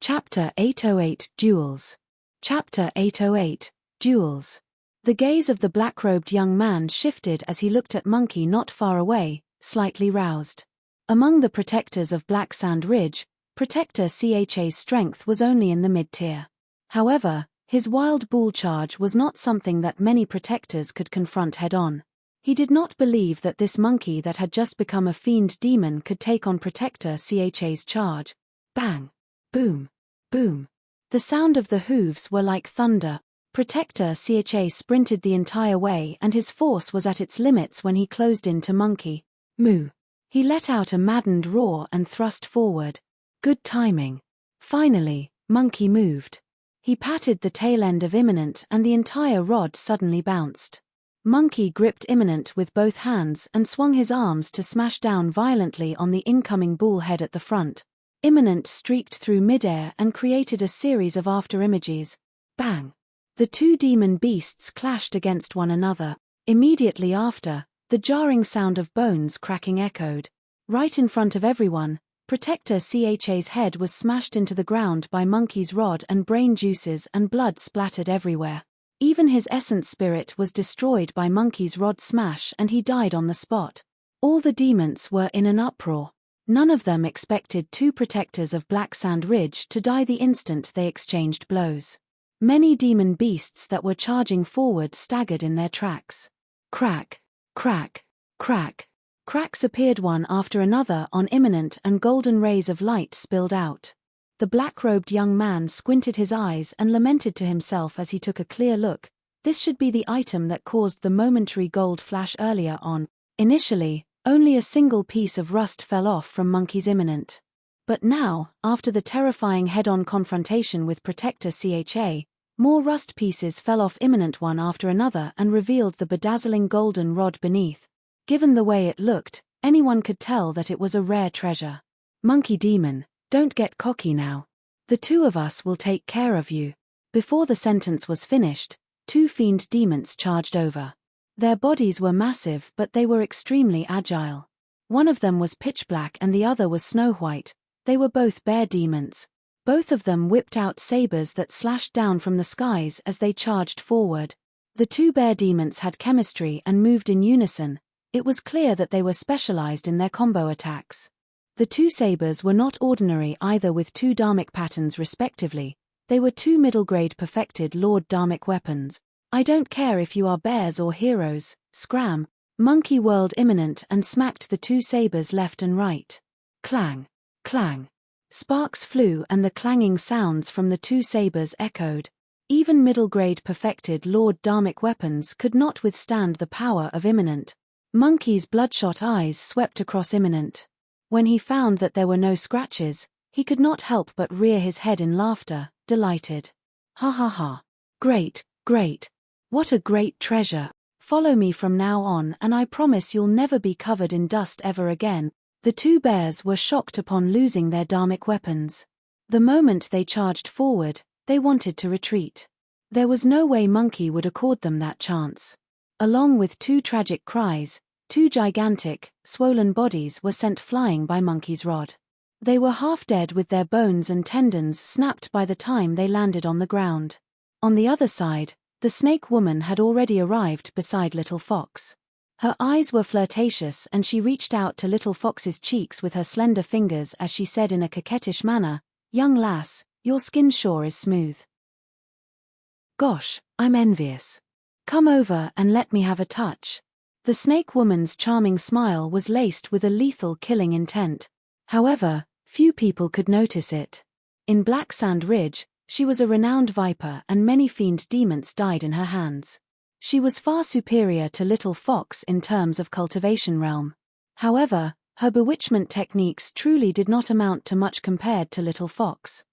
Chapter 808 Duels. Chapter 808 Duels. The gaze of the black-robed young man shifted as he looked at Monkey not far away, slightly roused. Among the protectors of Black Sand Ridge, Protector Cha's strength was only in the mid-tier. However, his wild bull charge was not something that many protectors could confront head-on. He did not believe that this monkey that had just become a fiend demon could take on Protector Cha's charge. Bang! Boom! Boom! The sound of the hooves were like thunder. Protector Cha sprinted the entire way and his force was at its limits when he closed in to Monkey. Moo! He let out a maddened roar and thrust forward. Good timing. Finally, Monkey moved. He patted the tail end of Imminent and the entire rod suddenly bounced. Monkey gripped Imminent with both hands and swung his arms to smash down violently on the incoming bull head at the front. Imminent streaked through midair and created a series of afterimages. Bang! The two demon beasts clashed against one another. Immediately after, the jarring sound of bones cracking echoed. Right in front of everyone, Protector CHA's head was smashed into the ground by Monkey's rod and brain juices, and blood splattered everywhere. Even his essence spirit was destroyed by Monkey's rod smash, and he died on the spot. All the demons were in an uproar. None of them expected two protectors of Black Sand Ridge to die the instant they exchanged blows. Many demon beasts that were charging forward staggered in their tracks. Crack, crack, crack. Cracks appeared one after another on Imminent, and golden rays of light spilled out. The black-robed young man squinted his eyes and lamented to himself as he took a clear look. This should be the item that caused the momentary gold flash earlier on. Initially, only a single piece of rust fell off from Monkey's Imminent. But now, after the terrifying head-on confrontation with Protector CHA, more rust pieces fell off Imminent one after another and revealed the bedazzling golden rod beneath. Given the way it looked, anyone could tell that it was a rare treasure. Monkey Demon, don't get cocky now. The two of us will take care of you. Before the sentence was finished, two fiend demons charged over. Their bodies were massive, but they were extremely agile. One of them was pitch black and the other was snow white. They were both bear demons. Both of them whipped out sabers that slashed down from the skies as they charged forward. The two bear demons had chemistry and moved in unison. It was clear that they were specialized in their combo attacks. The two sabers were not ordinary either, with two dharmic patterns respectively. They were two middle-grade perfected Lord Dharmic weapons. I don't care if you are bears or heroes, scram. Monkey whirled Imminent and smacked the two sabers left and right. Clang, clang. Sparks flew and the clanging sounds from the two sabers echoed. Even middle-grade perfected Lord Dharmic weapons could not withstand the power of Imminent. Monkey's bloodshot eyes swept across Imminent. When he found that there were no scratches, he could not help but rear his head in laughter, delighted. Ha ha ha. Great, great. What a great treasure. Follow me from now on and I promise you'll never be covered in dust ever again. The two bears were shocked upon losing their dharmic weapons. The moment they charged forward, they wanted to retreat. There was no way Monkey would accord them that chance. Along with two tragic cries, two gigantic, swollen bodies were sent flying by Monkey's rod. They were half dead with their bones and tendons snapped by the time they landed on the ground. On the other side, the snake woman had already arrived beside Little Fox. Her eyes were flirtatious and she reached out to Little Fox's cheeks with her slender fingers as she said in a coquettish manner, "Young lass, your skin sure is smooth. Gosh, I'm envious. Come over and let me have a touch." The snake woman's charming smile was laced with a lethal killing intent. However, few people could notice it. In Black Sand Ridge, she was a renowned viper and many fiend demons died in her hands. She was far superior to Little Fox in terms of cultivation realm. However, her bewitchment techniques truly did not amount to much compared to Little Fox.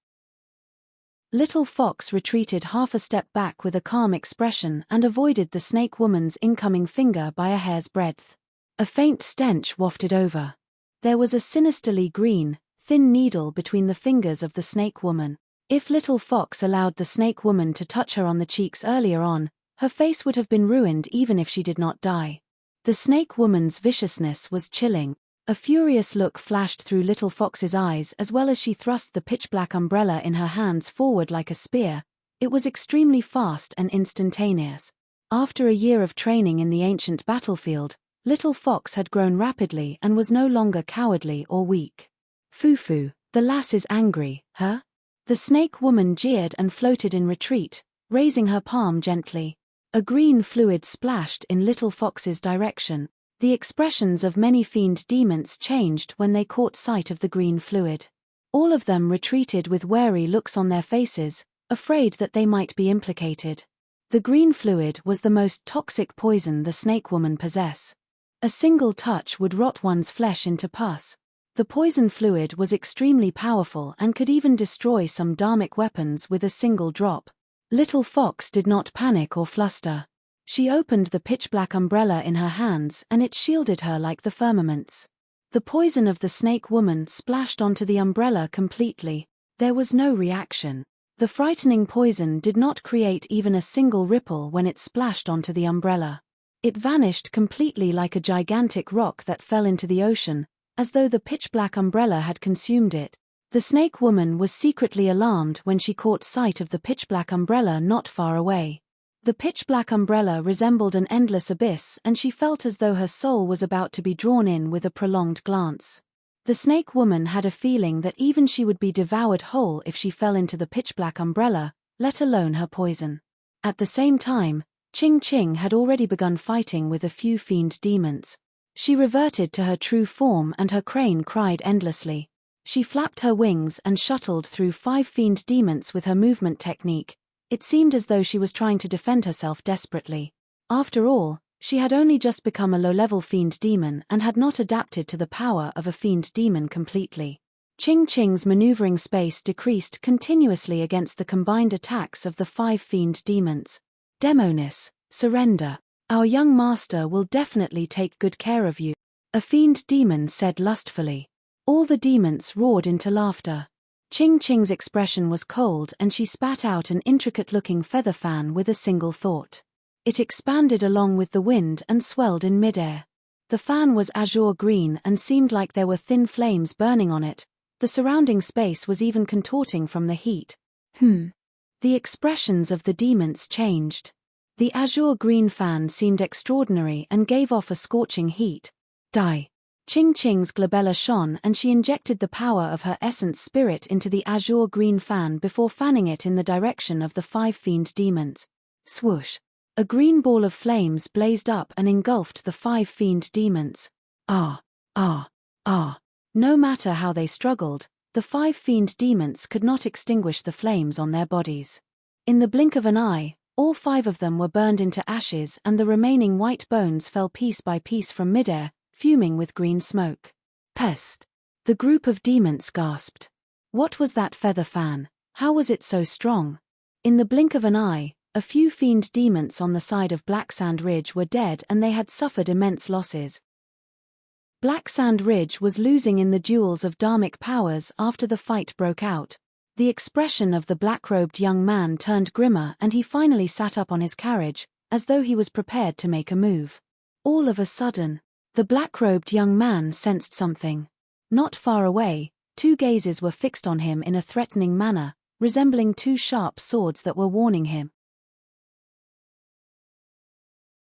Little Fox retreated half a step back with a calm expression and avoided the snake woman's incoming finger by a hair's breadth. A faint stench wafted over. There was a sinisterly green, thin needle between the fingers of the snake woman. If Little Fox allowed the snake woman to touch her on the cheeks earlier on, her face would have been ruined even if she did not die. The snake woman's viciousness was chilling. A furious look flashed through Little Fox's eyes as well as she thrust the pitch-black umbrella in her hands forward like a spear. It was extremely fast and instantaneous. After a year of training in the ancient battlefield, Little Fox had grown rapidly and was no longer cowardly or weak. "Foo-foo, the lass is angry, huh?" The snake woman jeered and floated in retreat, raising her palm gently. A green fluid splashed in Little Fox's direction. The expressions of many fiend demons changed when they caught sight of the green fluid. All of them retreated with wary looks on their faces, afraid that they might be implicated. The green fluid was the most toxic poison the snake woman possessed. A single touch would rot one's flesh into pus. The poison fluid was extremely powerful and could even destroy some dharmic weapons with a single drop. Little Fox did not panic or fluster. She opened the pitch-black umbrella in her hands and it shielded her like the firmaments. The poison of the snake woman splashed onto the umbrella completely. There was no reaction. The frightening poison did not create even a single ripple when it splashed onto the umbrella. It vanished completely like a gigantic rock that fell into the ocean, as though the pitch-black umbrella had consumed it. The snake woman was secretly alarmed when she caught sight of the pitch-black umbrella not far away. The pitch-black umbrella resembled an endless abyss and she felt as though her soul was about to be drawn in with a prolonged glance. The snake woman had a feeling that even she would be devoured whole if she fell into the pitch-black umbrella, let alone her poison. At the same time, Ching Ching had already begun fighting with a few fiend demons. She reverted to her true form and her crane cried endlessly. She flapped her wings and shuttled through 5 fiend demons with her movement technique. It seemed as though she was trying to defend herself desperately. After all, she had only just become a low-level fiend demon and had not adapted to the power of a fiend demon completely. Ching Ching's maneuvering space decreased continuously against the combined attacks of the 5 fiend demons. Demonis, surrender. Our young master will definitely take good care of you, a fiend demon said lustfully. All the demons roared into laughter. Ching Ching's expression was cold and she spat out an intricate-looking feather fan with a single thought. It expanded along with the wind and swelled in midair. The fan was azure green and seemed like there were thin flames burning on it. The surrounding space was even contorting from the heat. The expressions of the demons changed. The azure green fan seemed extraordinary and gave off a scorching heat. Die. Ching Ching's glabella shone and she injected the power of her essence spirit into the azure green fan before fanning it in the direction of the 5 fiend demons. Swoosh. A green ball of flames blazed up and engulfed the 5 fiend demons. No matter how they struggled, the 5 fiend demons could not extinguish the flames on their bodies. In the blink of an eye, all 5 of them were burned into ashes and the remaining white bones fell piece by piece from midair, fuming with green smoke. Pest! The group of demons gasped. What was that feather fan? How was it so strong? In the blink of an eye, a few fiend demons on the side of Black Sand Ridge were dead and they had suffered immense losses. Black Sand Ridge was losing in the duels of dharmic powers after the fight broke out. The expression of the black-robed young man turned grimmer and he finally sat up on his carriage, as though he was prepared to make a move. All of a sudden, the black-robed young man sensed something. Not far away, 2 gazes were fixed on him in a threatening manner, resembling 2 sharp swords that were warning him.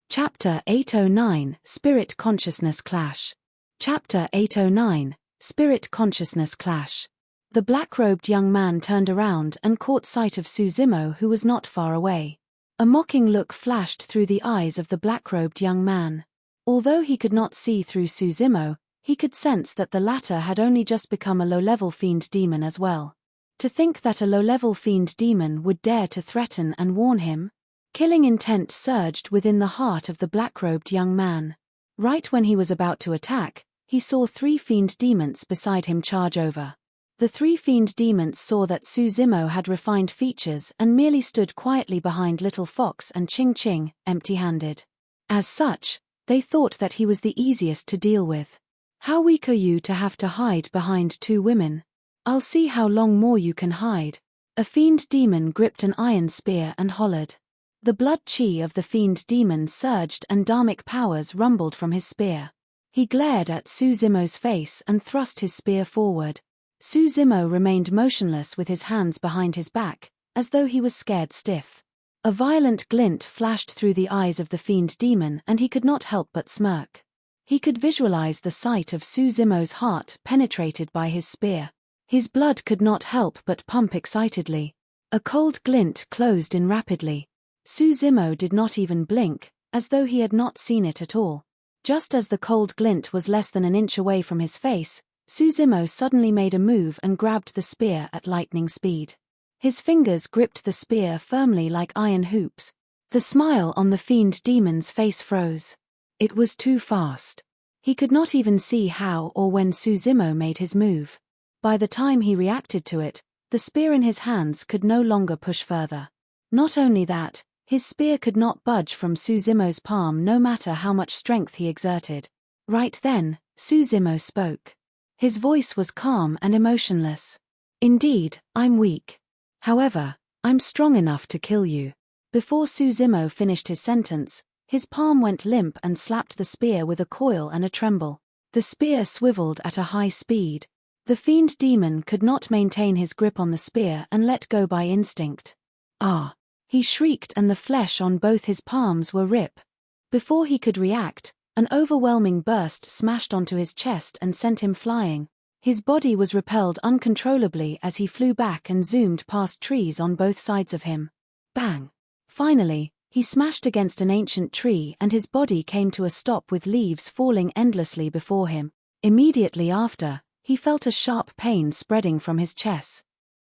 Chapter 809 Spirit Consciousness Clash. Chapter 809 Spirit Consciousness Clash. The black-robed young man turned around and caught sight of Suzimo, who was not far away. A mocking look flashed through the eyes of the black-robed young man. Although he could not see through Suzimo, he could sense that the latter had only just become a low-level fiend demon as well. To think that a low-level fiend demon would dare to threaten and warn him? Killing intent surged within the heart of the black-robed young man. Right when he was about to attack, he saw 3 fiend demons beside him charge over. The 3 fiend demons saw that Suzimo had refined features and merely stood quietly behind Little Fox and Ching Ching, empty-handed. As such, they thought that he was the easiest to deal with. How weak are you to have to hide behind 2 women? I'll see how long more you can hide. A fiend demon gripped an iron spear and hollered. The blood chi of the fiend demon surged and dharmic powers rumbled from his spear. He glared at Suzimo's face and thrust his spear forward. Suzimo remained motionless with his hands behind his back, as though he was scared stiff. A violent glint flashed through the eyes of the fiend demon and he could not help but smirk. He could visualize the sight of Suzimo's heart penetrated by his spear. His blood could not help but pump excitedly. A cold glint closed in rapidly. Suzimo did not even blink, as though he had not seen it at all. Just as the cold glint was less than an inch away from his face, Suzimo suddenly made a move and grabbed the spear at lightning speed. His fingers gripped the spear firmly like iron hoops. The smile on the fiend demon's face froze. It was too fast. He could not even see how or when Suzimo made his move. By the time he reacted to it, the spear in his hands could no longer push further. Not only that, His spear could not budge from Suzimo's palm no matter how much strength he exerted. Right then, Suzimo spoke. His voice was calm and emotionless. Indeed, I'm weak. However, I'm strong enough to kill you. Before Suzimo finished his sentence, his palm went limp and slapped the spear with a coil and a tremble. The spear swiveled at a high speed. The fiend demon could not maintain his grip on the spear and let go by instinct. Ah! He shrieked and the flesh on both his palms were ripped. Before he could react, an overwhelming burst smashed onto his chest and sent him flying. His body was repelled uncontrollably as he flew back and zoomed past trees on both sides of him. Bang! Finally, he smashed against an ancient tree and his body came to a stop with leaves falling endlessly before him. Immediately after, he felt a sharp pain spreading from his chest.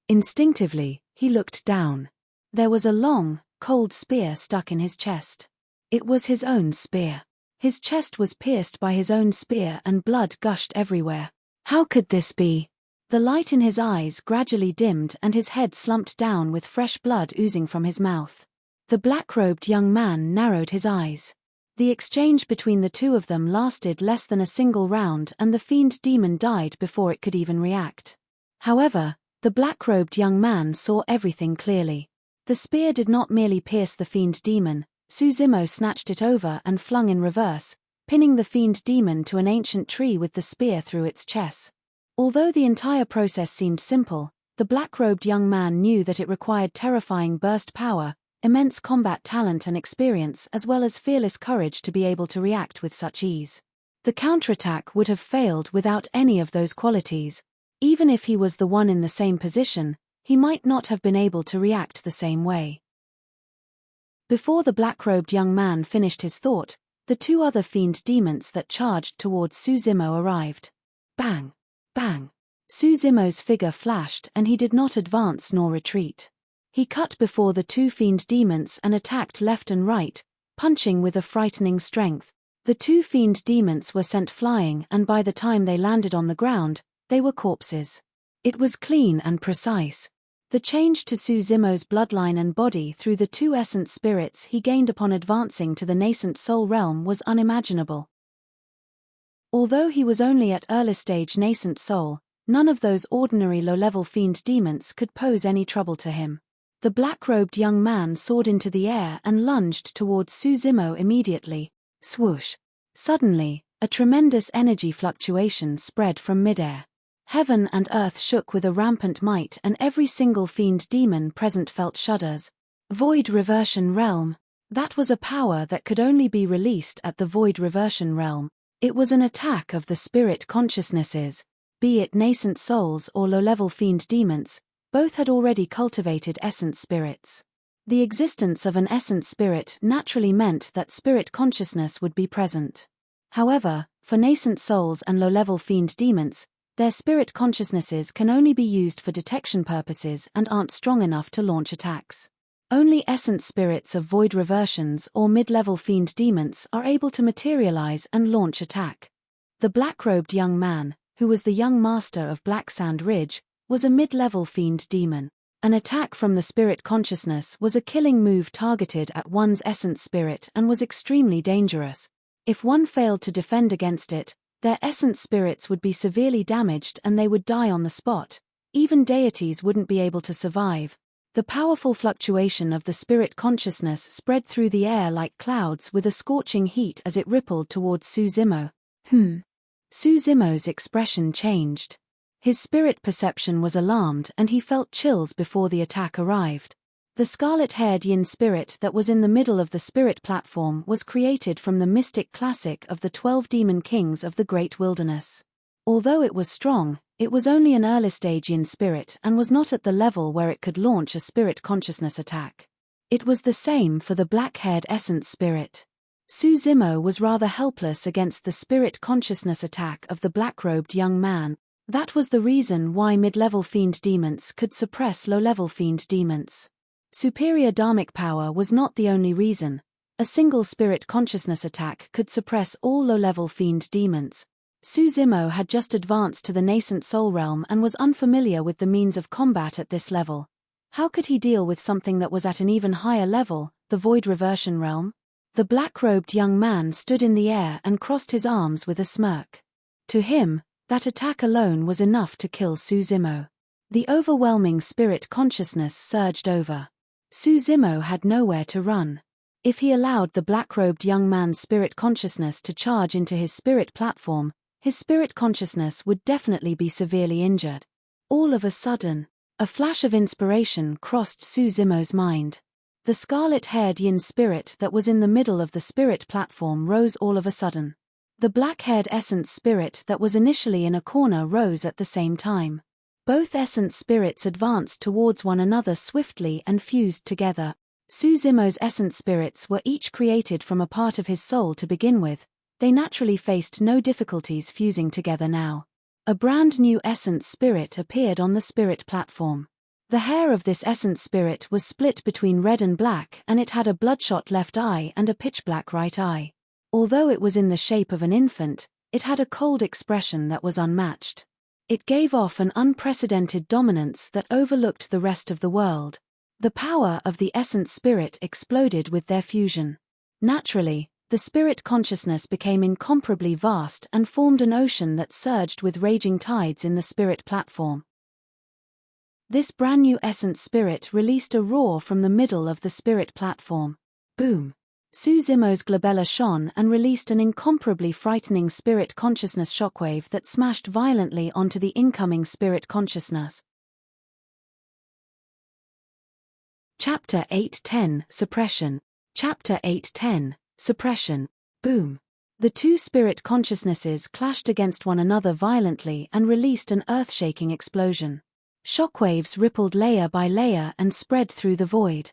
Instinctively, he looked down. There was a long, cold spear stuck in his chest. It was his own spear. His chest was pierced by his own spear and blood gushed everywhere. How could this be? The light in his eyes gradually dimmed and his head slumped down with fresh blood oozing from his mouth. The black-robed young man narrowed his eyes. The exchange between the two of them lasted less than a single round and the fiend demon died before it could even react. However, the black-robed young man saw everything clearly. The spear did not merely pierce the fiend demon, Suzimo snatched it over and flung in reverse, pinning the fiend demon to an ancient tree with the spear through its chest. Although the entire process seemed simple, the black-robed young man knew that it required terrifying burst power, immense combat talent and experience as well as fearless courage to be able to react with such ease. The counterattack would have failed without any of those qualities. Even if he was the one in the same position, he might not have been able to react the same way. Before the black-robed young man finished his thought, the two other fiend demons that charged towards Suzimo arrived. Bang! Bang! Suzimo's figure flashed and he did not advance nor retreat. He cut before the two fiend demons and attacked left and right, punching with a frightening strength. The two fiend demons were sent flying and by the time they landed on the ground, they were corpses. It was clean and precise. The change to Suzimo's bloodline and body through the two essence spirits he gained upon advancing to the nascent soul realm was unimaginable. Although he was only at early stage nascent soul, none of those ordinary low-level fiend demons could pose any trouble to him. The black-robed young man soared into the air and lunged towards Suzimo immediately. Swoosh! Suddenly, a tremendous energy fluctuation spread from midair. Heaven and earth shook with a rampant might and every single fiend demon present felt shudders. Void Reversion Realm. That was a power that could only be released at the Void Reversion Realm. It was an attack of the spirit consciousnesses, be it nascent souls or low-level fiend demons, both had already cultivated essence spirits. The existence of an essence spirit naturally meant that spirit consciousness would be present. However, for nascent souls and low-level fiend demons, their spirit consciousnesses can only be used for detection purposes and aren't strong enough to launch attacks. Only essence spirits of void reversions or mid-level fiend demons are able to materialize and launch attack. The black-robed young man, who was the young master of Black Sand Ridge, was a mid-level fiend demon. An attack from the spirit consciousness was a killing move targeted at one's essence spirit and was extremely dangerous. If one failed to defend against it, their essence spirits would be severely damaged and they would die on the spot. Even deities wouldn't be able to survive. The powerful fluctuation of the spirit consciousness spread through the air like clouds with a scorching heat as it rippled towards Suzimo. Suzimo's expression changed. His spirit perception was alarmed and he felt chills before the attack arrived. The scarlet-haired yin spirit that was in the middle of the spirit platform was created from the mystic classic of the 12 demon kings of the great wilderness. Although it was strong, it was only an early-stage yin spirit and was not at the level where it could launch a spirit consciousness attack. It was the same for the black-haired essence spirit. Suzimo was rather helpless against the spirit consciousness attack of the black-robed young man. That was the reason why mid-level fiend demons could suppress low-level fiend demons. Superior dharmic power was not the only reason. A single spirit consciousness attack could suppress all low-level fiend demons. Suzimo had just advanced to the nascent soul realm and was unfamiliar with the means of combat at this level. How could he deal with something that was at an even higher level, the void reversion realm? The black-robed young man stood in the air and crossed his arms with a smirk. To him, that attack alone was enough to kill Suzimo. The overwhelming spirit consciousness surged over. Suzimo had nowhere to run. If he allowed the black-robed young man's spirit consciousness to charge into his spirit platform, his spirit consciousness would definitely be severely injured. All of a sudden, a flash of inspiration crossed Suzimo's mind. The scarlet-haired yin spirit that was in the middle of the spirit platform rose all of a sudden. The black-haired essence spirit that was initially in a corner rose at the same time. Both essence spirits advanced towards one another swiftly and fused together. Suzimo's essence spirits were each created from a part of his soul to begin with. They naturally faced no difficulties fusing together now. A brand new essence spirit appeared on the spirit platform. The hair of this essence spirit was split between red and black, and it had a bloodshot left eye and a pitch-black right eye. Although it was in the shape of an infant, it had a cold expression that was unmatched. It gave off an unprecedented dominance that overlooked the rest of the world. The power of the essence spirit exploded with their fusion. Naturally, the spirit consciousness became incomparably vast and formed an ocean that surged with raging tides in the spirit platform. This brand new essence spirit released a roar from the middle of the spirit platform. Boom! Suzimo's glabella shone and released an incomparably frightening spirit consciousness shockwave that smashed violently onto the incoming spirit consciousness. Chapter 8:10 Suppression. Chapter 8:10 Suppression. Boom! The two spirit consciousnesses clashed against one another violently and released an earth-shaking explosion. Shockwaves rippled layer by layer and spread through the void.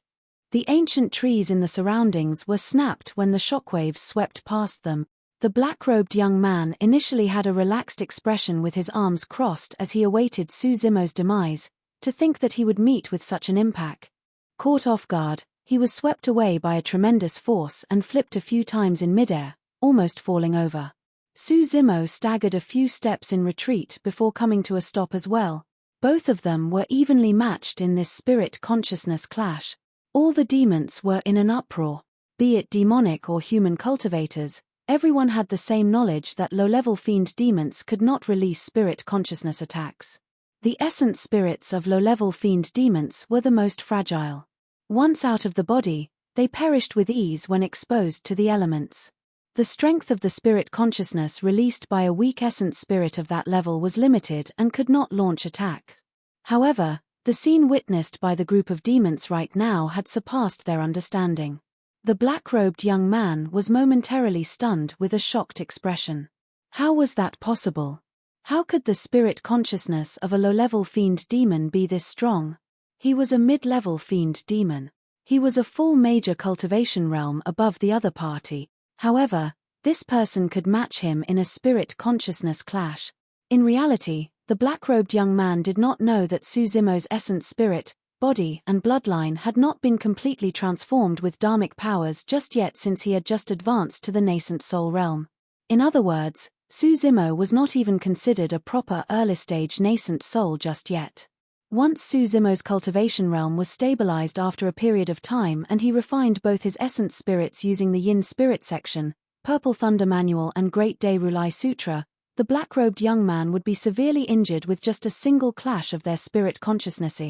The ancient trees in the surroundings were snapped when the shockwaves swept past them. The black-robed young man initially had a relaxed expression with his arms crossed as he awaited Suzimo's demise. To think that he would meet with such an impact. Caught off guard, he was swept away by a tremendous force and flipped a few times in midair, almost falling over. Suzimo staggered a few steps in retreat before coming to a stop as well. Both of them were evenly matched in this spirit consciousness clash. All the demons were in an uproar. Be it demonic or human cultivators, everyone had the same knowledge that low-level fiend demons could not release spirit consciousness attacks. The essence spirits of low-level fiend demons were the most fragile. Once out of the body, they perished with ease when exposed to the elements. The strength of the spirit consciousness released by a weak essence spirit of that level was limited and could not launch attacks. However, the scene witnessed by the group of demons right now had surpassed their understanding. The black-robed young man was momentarily stunned with a shocked expression. How was that possible? How could the spirit consciousness of a low-level fiend demon be this strong? He was a mid-level fiend demon. He was a full major cultivation realm above the other party. However, this person could match him in a spirit consciousness clash. In reality, the black-robed young man did not know that Suzimo's essence spirit, body and bloodline had not been completely transformed with dharmic powers just yet, since he had just advanced to the nascent soul realm. In other words, Suzimo was not even considered a proper early-stage nascent soul just yet. Once Suzimo's cultivation realm was stabilized after a period of time and he refined both his essence spirits using the Yin Spirit section, Purple Thunder Manual and Great Day Rulai Sutra, the black-robed young man would be severely injured with just a single clash of their spirit consciousness.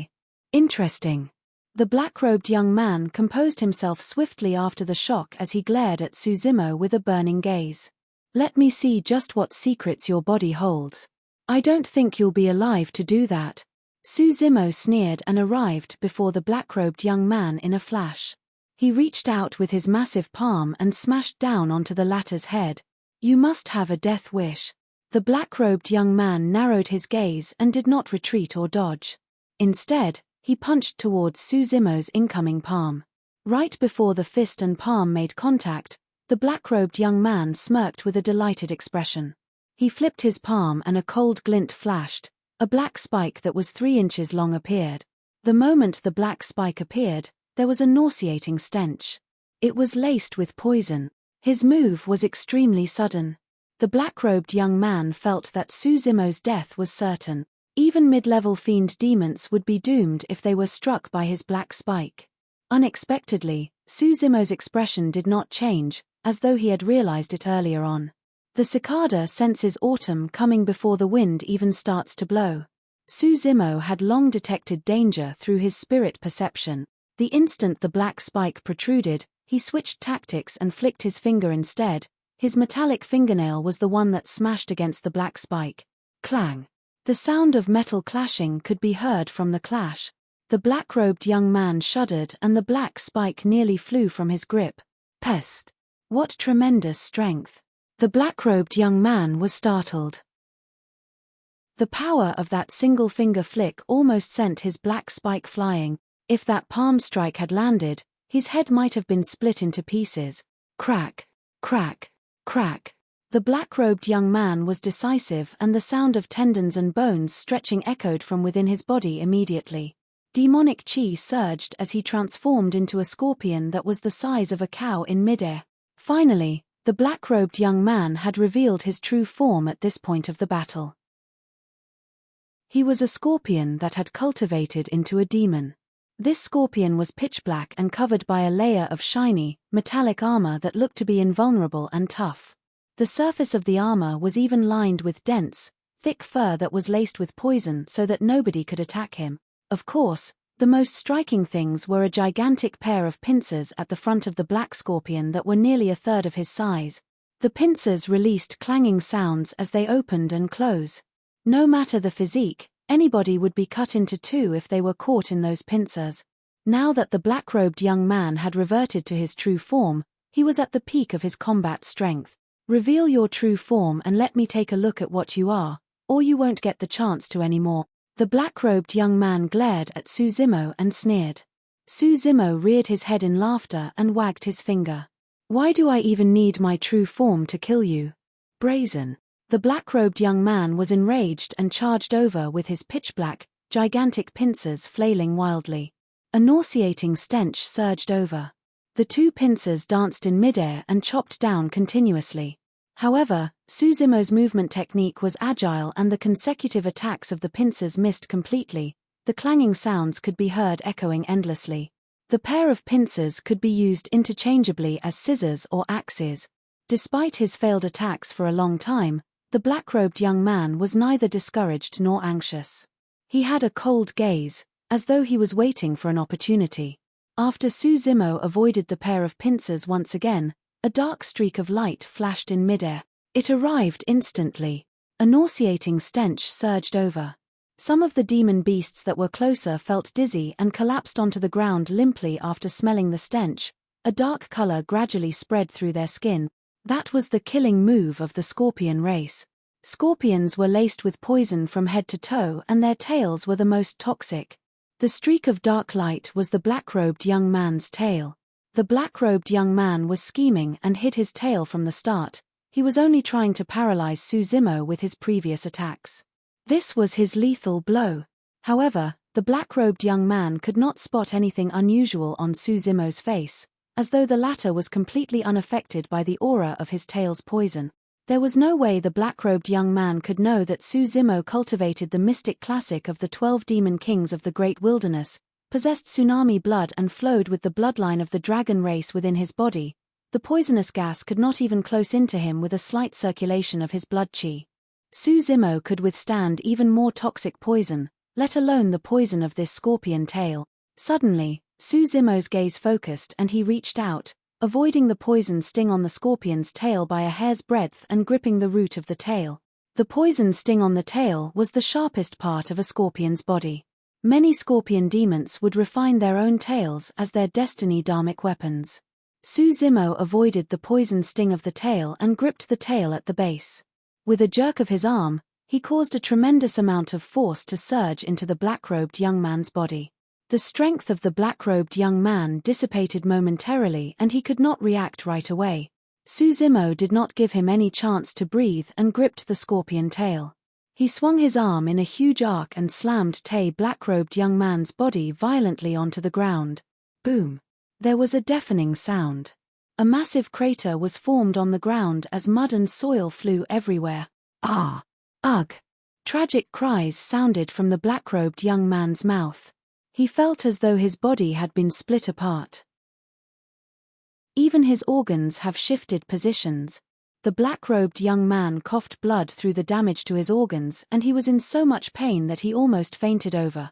Interesting. The black-robed young man composed himself swiftly after the shock as he glared at Suzimo with a burning gaze. Let me see just what secrets your body holds. I don't think you'll be alive to do that. Suzimo sneered and arrived before the black-robed young man in a flash. He reached out with his massive palm and smashed down onto the latter's head. You must have a death wish. The black-robed young man narrowed his gaze and did not retreat or dodge. Instead, he punched towards Suzimo's incoming palm. Right before the fist and palm made contact, the black-robed young man smirked with a delighted expression. He flipped his palm and a cold glint flashed. A black spike that was 3 inches long appeared. The moment the black spike appeared, there was a nauseating stench. It was laced with poison. His move was extremely sudden. The black-robed young man felt that Suzimo's death was certain. Even mid-level fiend demons would be doomed if they were struck by his black spike. Unexpectedly, Suzimo's expression did not change, as though he had realized it earlier on. The cicada senses autumn coming before the wind even starts to blow. Suzimo had long detected danger through his spirit perception. The instant the black spike protruded, he switched tactics and flicked his finger instead. His metallic fingernail was the one that smashed against the black spike. Clang! The sound of metal clashing could be heard from the clash. The black-robed young man shuddered and the black spike nearly flew from his grip. Pest! What tremendous strength! The black-robed young man was startled. The power of that single finger flick almost sent his black spike flying. If that palm strike had landed, his head might have been split into pieces. Crack! Crack! Crack! The black-robed young man was decisive and the sound of tendons and bones stretching echoed from within his body immediately. Demonic chi surged as he transformed into a scorpion that was the size of a cow in midair. Finally, the black-robed young man had revealed his true form at this point of the battle. He was a scorpion that had cultivated into a demon. This scorpion was pitch black and covered by a layer of shiny, metallic armor that looked to be invulnerable and tough. The surface of the armor was even lined with dense, thick fur that was laced with poison so that nobody could attack him. Of course, the most striking things were a gigantic pair of pincers at the front of the black scorpion that were nearly a third of his size. The pincers released clanging sounds as they opened and closed. No matter the physique, anybody would be cut into two if they were caught in those pincers. Now that the black-robed young man had reverted to his true form, he was at the peak of his combat strength. Reveal your true form and let me take a look at what you are, or you won't get the chance to anymore. The black-robed young man glared at Suzimo and sneered. Suzimo reared his head in laughter and wagged his finger. Why do I even need my true form to kill you? Brazen. The black-robed young man was enraged and charged over with his pitch-black, gigantic pincers flailing wildly. A nauseating stench surged over. The two pincers danced in midair and chopped down continuously. However, Suzimo's movement technique was agile and the consecutive attacks of the pincers missed completely. The clanging sounds could be heard echoing endlessly. The pair of pincers could be used interchangeably as scissors or axes. Despite his failed attacks for a long time, the black-robed young man was neither discouraged nor anxious. He had a cold gaze, as though he was waiting for an opportunity. After Suzimo avoided the pair of pincers once again, a dark streak of light flashed in midair. It arrived instantly. A nauseating stench surged over. Some of the demon beasts that were closer felt dizzy and collapsed onto the ground limply after smelling the stench. A dark color gradually spread through their skin. That was the killing move of the scorpion race. Scorpions were laced with poison from head to toe and their tails were the most toxic. The streak of dark light was the black-robed young man's tail. The black-robed young man was scheming and hid his tail from the start. He was only trying to paralyze Suzimo with his previous attacks. This was his lethal blow. However, the black-robed young man could not spot anything unusual on Suzimo's face, as though the latter was completely unaffected by the aura of his tail's poison. There was no way the black-robed young man could know that Suzimo cultivated the mystic classic of the 12 demon kings of the great wilderness, possessed tsunami blood and flowed with the bloodline of the dragon race within his body. The poisonous gas could not even close into him with a slight circulation of his blood chi. Suzimo could withstand even more toxic poison, let alone the poison of this scorpion tail. Suddenly, Suzimo's gaze focused and he reached out, avoiding the poison sting on the scorpion's tail by a hair's breadth and gripping the root of the tail. The poison sting on the tail was the sharpest part of a scorpion's body. Many scorpion demons would refine their own tails as their destiny dharmic weapons. Suzimo avoided the poison sting of the tail and gripped the tail at the base. With a jerk of his arm, he caused a tremendous amount of force to surge into the black-robed young man's body. The strength of the black-robed young man dissipated momentarily and he could not react right away. Suzimo did not give him any chance to breathe and gripped the scorpion tail. He swung his arm in a huge arc and slammed the black-robed young man's body violently onto the ground. Boom! There was a deafening sound. A massive crater was formed on the ground as mud and soil flew everywhere. Ah! Ugh! Tragic cries sounded from the black-robed young man's mouth. He felt as though his body had been split apart. Even his organs have shifted positions. The black-robed young man coughed blood through the damage to his organs, and he was in so much pain that he almost fainted over.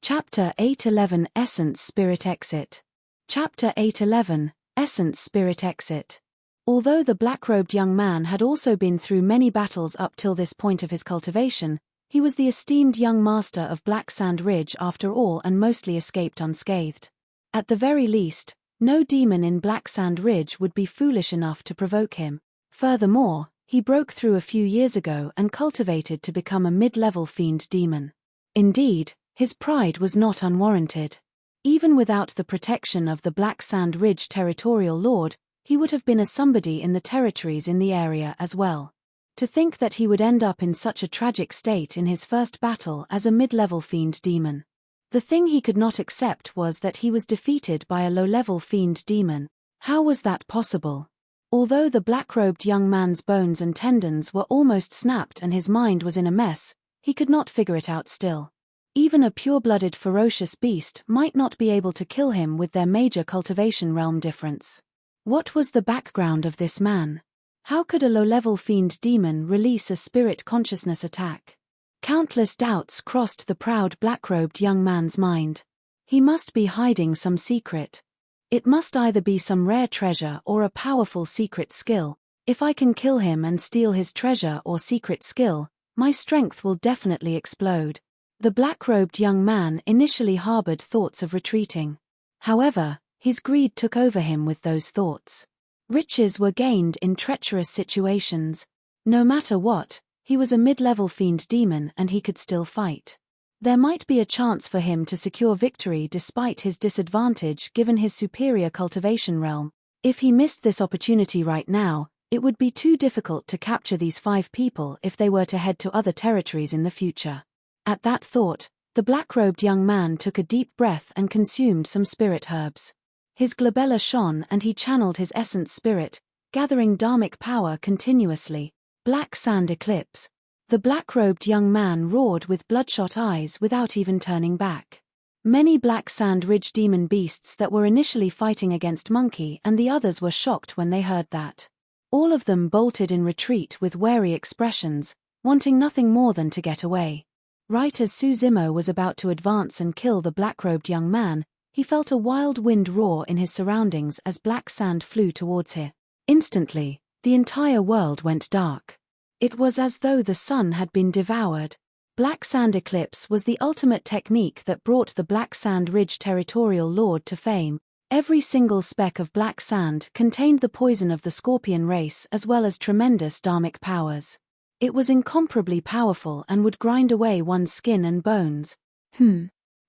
Chapter 8:11 Essence Spirit Exit. Chapter 8:11 Essence Spirit Exit. Although the black-robed young man had also been through many battles up till this point of his cultivation, he was the esteemed young master of Black Sand Ridge after all and mostly escaped unscathed. At the very least, no demon in Black Sand Ridge would be foolish enough to provoke him. Furthermore, he broke through a few years ago and cultivated to become a mid-level fiend demon. Indeed, his pride was not unwarranted. Even without the protection of the Black Sand Ridge territorial lord, he would have been a somebody in the territories in the area as well. To think that he would end up in such a tragic state in his first battle as a mid-level fiend demon. The thing he could not accept was that he was defeated by a low-level fiend demon. How was that possible? Although the black-robed young man's bones and tendons were almost snapped and his mind was in a mess, he could not figure it out still. Even a pure-blooded ferocious beast might not be able to kill him with their major cultivation realm difference. What was the background of this man? How could a low-level fiend demon release a spirit consciousness attack? Countless doubts crossed the proud black-robed young man's mind. He must be hiding some secret. It must either be some rare treasure or a powerful secret skill. If I can kill him and steal his treasure or secret skill, my strength will definitely explode. The black-robed young man initially harbored thoughts of retreating. However, his greed took over him with those thoughts. Riches were gained in treacherous situations. No matter what, he was a mid-level fiend demon and he could still fight. There might be a chance for him to secure victory despite his disadvantage given his superior cultivation realm. If he missed this opportunity right now, it would be too difficult to capture these 5 people if they were to head to other territories in the future. At that thought, the black-robed young man took a deep breath and consumed some spirit herbs. His glabella shone and he channeled his essence spirit, gathering dharmic power continuously. Black Sand Eclipse. The black-robed young man roared with bloodshot eyes without even turning back. Many Black Sand Ridge demon beasts that were initially fighting against Monkey and the others were shocked when they heard that. All of them bolted in retreat with wary expressions, wanting nothing more than to get away. Right as Suzimo was about to advance and kill the black-robed young man, he felt a wild wind roar in his surroundings as black sand flew towards him. Instantly, the entire world went dark. It was as though the sun had been devoured. Black Sand Eclipse was the ultimate technique that brought the Black Sand Ridge territorial lord to fame. Every single speck of black sand contained the poison of the scorpion race as well as tremendous dharmic powers. It was incomparably powerful and would grind away one's skin and bones.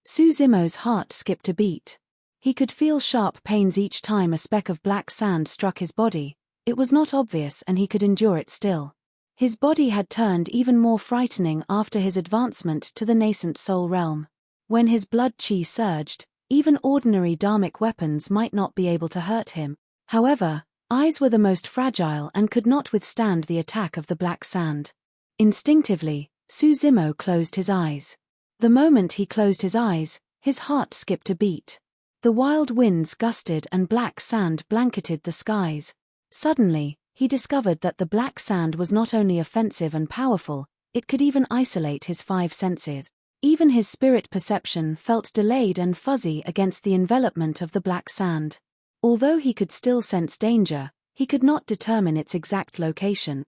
Suzimo's heart skipped a beat. He could feel sharp pains each time a speck of black sand struck his body. It was not obvious and he could endure it still. His body had turned even more frightening after his advancement to the nascent soul realm. When his blood chi surged, even ordinary dharmic weapons might not be able to hurt him. However, eyes were the most fragile and could not withstand the attack of the black sand. Instinctively, Suzimo closed his eyes. The moment he closed his eyes, his heart skipped a beat. The wild winds gusted and black sand blanketed the skies. Suddenly, he discovered that the black sand was not only offensive and powerful, it could even isolate his 5 senses. Even his spirit perception felt delayed and fuzzy against the envelopment of the black sand. Although he could still sense danger, he could not determine its exact location.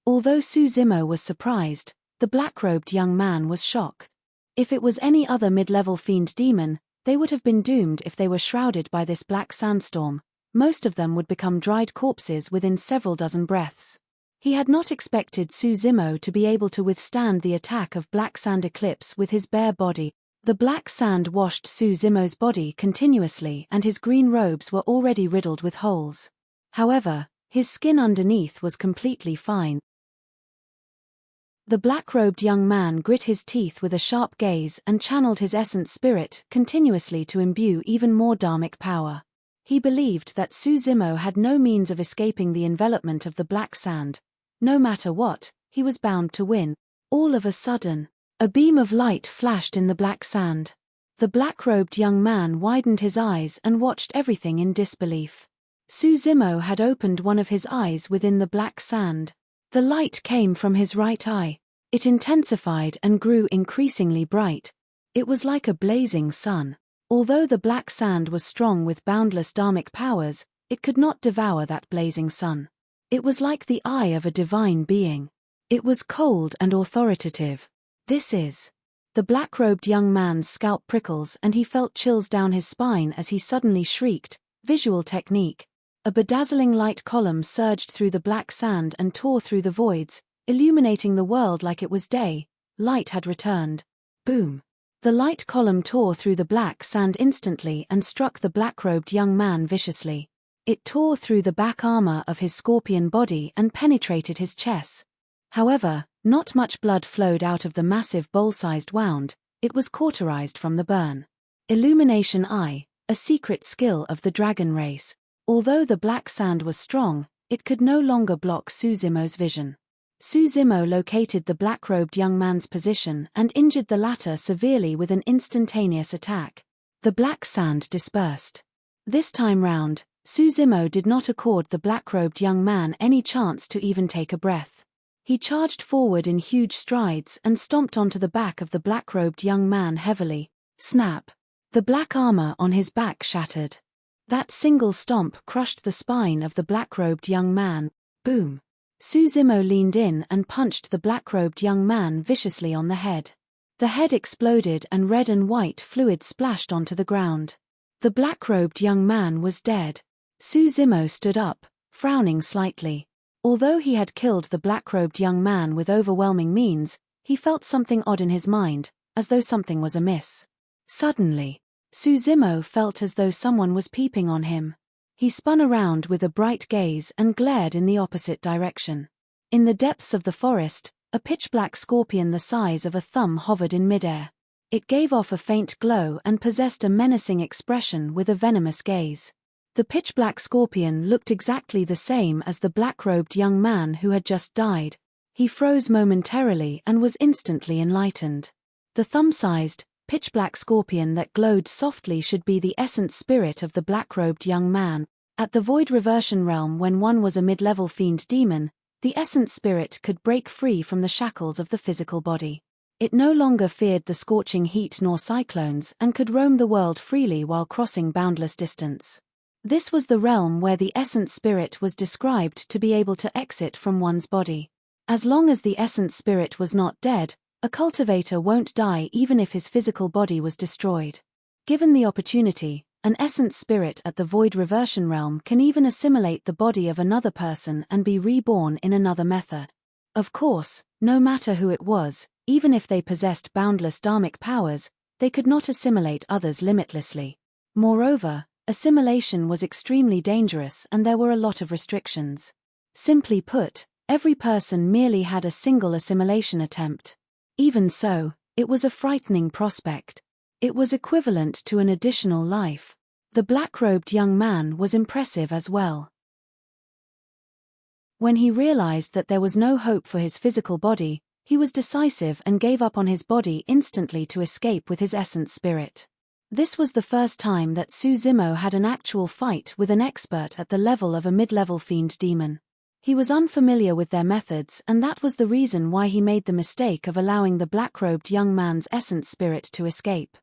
Although Suzimo was surprised, the black-robed young man was shocked. If it was any other mid-level fiend demon, they would have been doomed if they were shrouded by this black sandstorm. Most of them would become dried corpses within several dozen breaths. He had not expected Suzimo to be able to withstand the attack of Black Sand Eclipse with his bare body. The black sand washed Suzimo's body continuously and his green robes were already riddled with holes. However, his skin underneath was completely fine. The black-robed young man grit his teeth with a sharp gaze and channeled his essence spirit continuously to imbue even more dharmic power. He believed that Suzimo had no means of escaping the envelopment of the black sand. No matter what, he was bound to win. All of a sudden, a beam of light flashed in the black sand. The black-robed young man widened his eyes and watched everything in disbelief. Suzimo had opened one of his eyes within the black sand. The light came from his right eye. It intensified and grew increasingly bright. It was like a blazing sun. Although the black sand was strong with boundless dharmic powers, it could not devour that blazing sun. It was like the eye of a divine being. It was cold and authoritative. This is. The black-robed young man's scalp prickles and he felt chills down his spine as he suddenly shrieked, "Visual technique." A bedazzling light column surged through the black sand and tore through the voids, illuminating the world like it was day. Light had returned. Boom! The light column tore through the black sand instantly and struck the black-robed young man viciously. It tore through the back armor of his scorpion body and penetrated his chest. However, not much blood flowed out of the massive bowl-sized wound. It was cauterized from the burn. Illumination Eye, a secret skill of the dragon race. Although the black sand was strong, it could no longer block Suzimo's vision. Suzimo located the black-robed young man's position and injured the latter severely with an instantaneous attack. The black sand dispersed. This time round, Suzimo did not accord the black-robed young man any chance to even take a breath. He charged forward in huge strides and stomped onto the back of the black-robed young man heavily. Snap! The black armor on his back shattered. That single stomp crushed the spine of the black-robed young man. Boom! Suzimo leaned in and punched the black-robed young man viciously on the head. The head exploded and red and white fluid splashed onto the ground. The black-robed young man was dead. Suzimo stood up, frowning slightly. Although he had killed the black-robed young man with overwhelming means, he felt something odd in his mind, as though something was amiss. Suddenly, Suzimo felt as though someone was peeping on him. He spun around with a bright gaze and glared in the opposite direction. In the depths of the forest, a pitch-black scorpion the size of a thumb hovered in midair. It gave off a faint glow and possessed a menacing expression with a venomous gaze. The pitch-black scorpion looked exactly the same as the black-robed young man who had just died. He froze momentarily and was instantly enlightened. The thumb-sized, pitch-black scorpion that glowed softly should be the essence spirit of the black-robed young man. At the Void Reversion Realm, when one was a mid-level fiend demon, the essence spirit could break free from the shackles of the physical body. It no longer feared the scorching heat nor cyclones and could roam the world freely while crossing boundless distance. This was the realm where the essence spirit was described to be able to exit from one's body. As long as the essence spirit was not dead, a cultivator won't die even if his physical body was destroyed. Given the opportunity, an essence spirit at the Void Reversion Realm can even assimilate the body of another person and be reborn in another method. Of course, no matter who it was, even if they possessed boundless dharmic powers, they could not assimilate others limitlessly. Moreover, assimilation was extremely dangerous and there were a lot of restrictions. Simply put, every person merely had a single assimilation attempt. Even so, it was a frightening prospect. It was equivalent to an additional life. The black-robed young man was impressive as well. When he realized that there was no hope for his physical body, he was decisive and gave up on his body instantly to escape with his essence spirit. This was the first time that Suzimo had an actual fight with an expert at the level of a mid-level fiend demon. He was unfamiliar with their methods, and that was the reason why he made the mistake of allowing the black-robed young man's essence spirit to escape.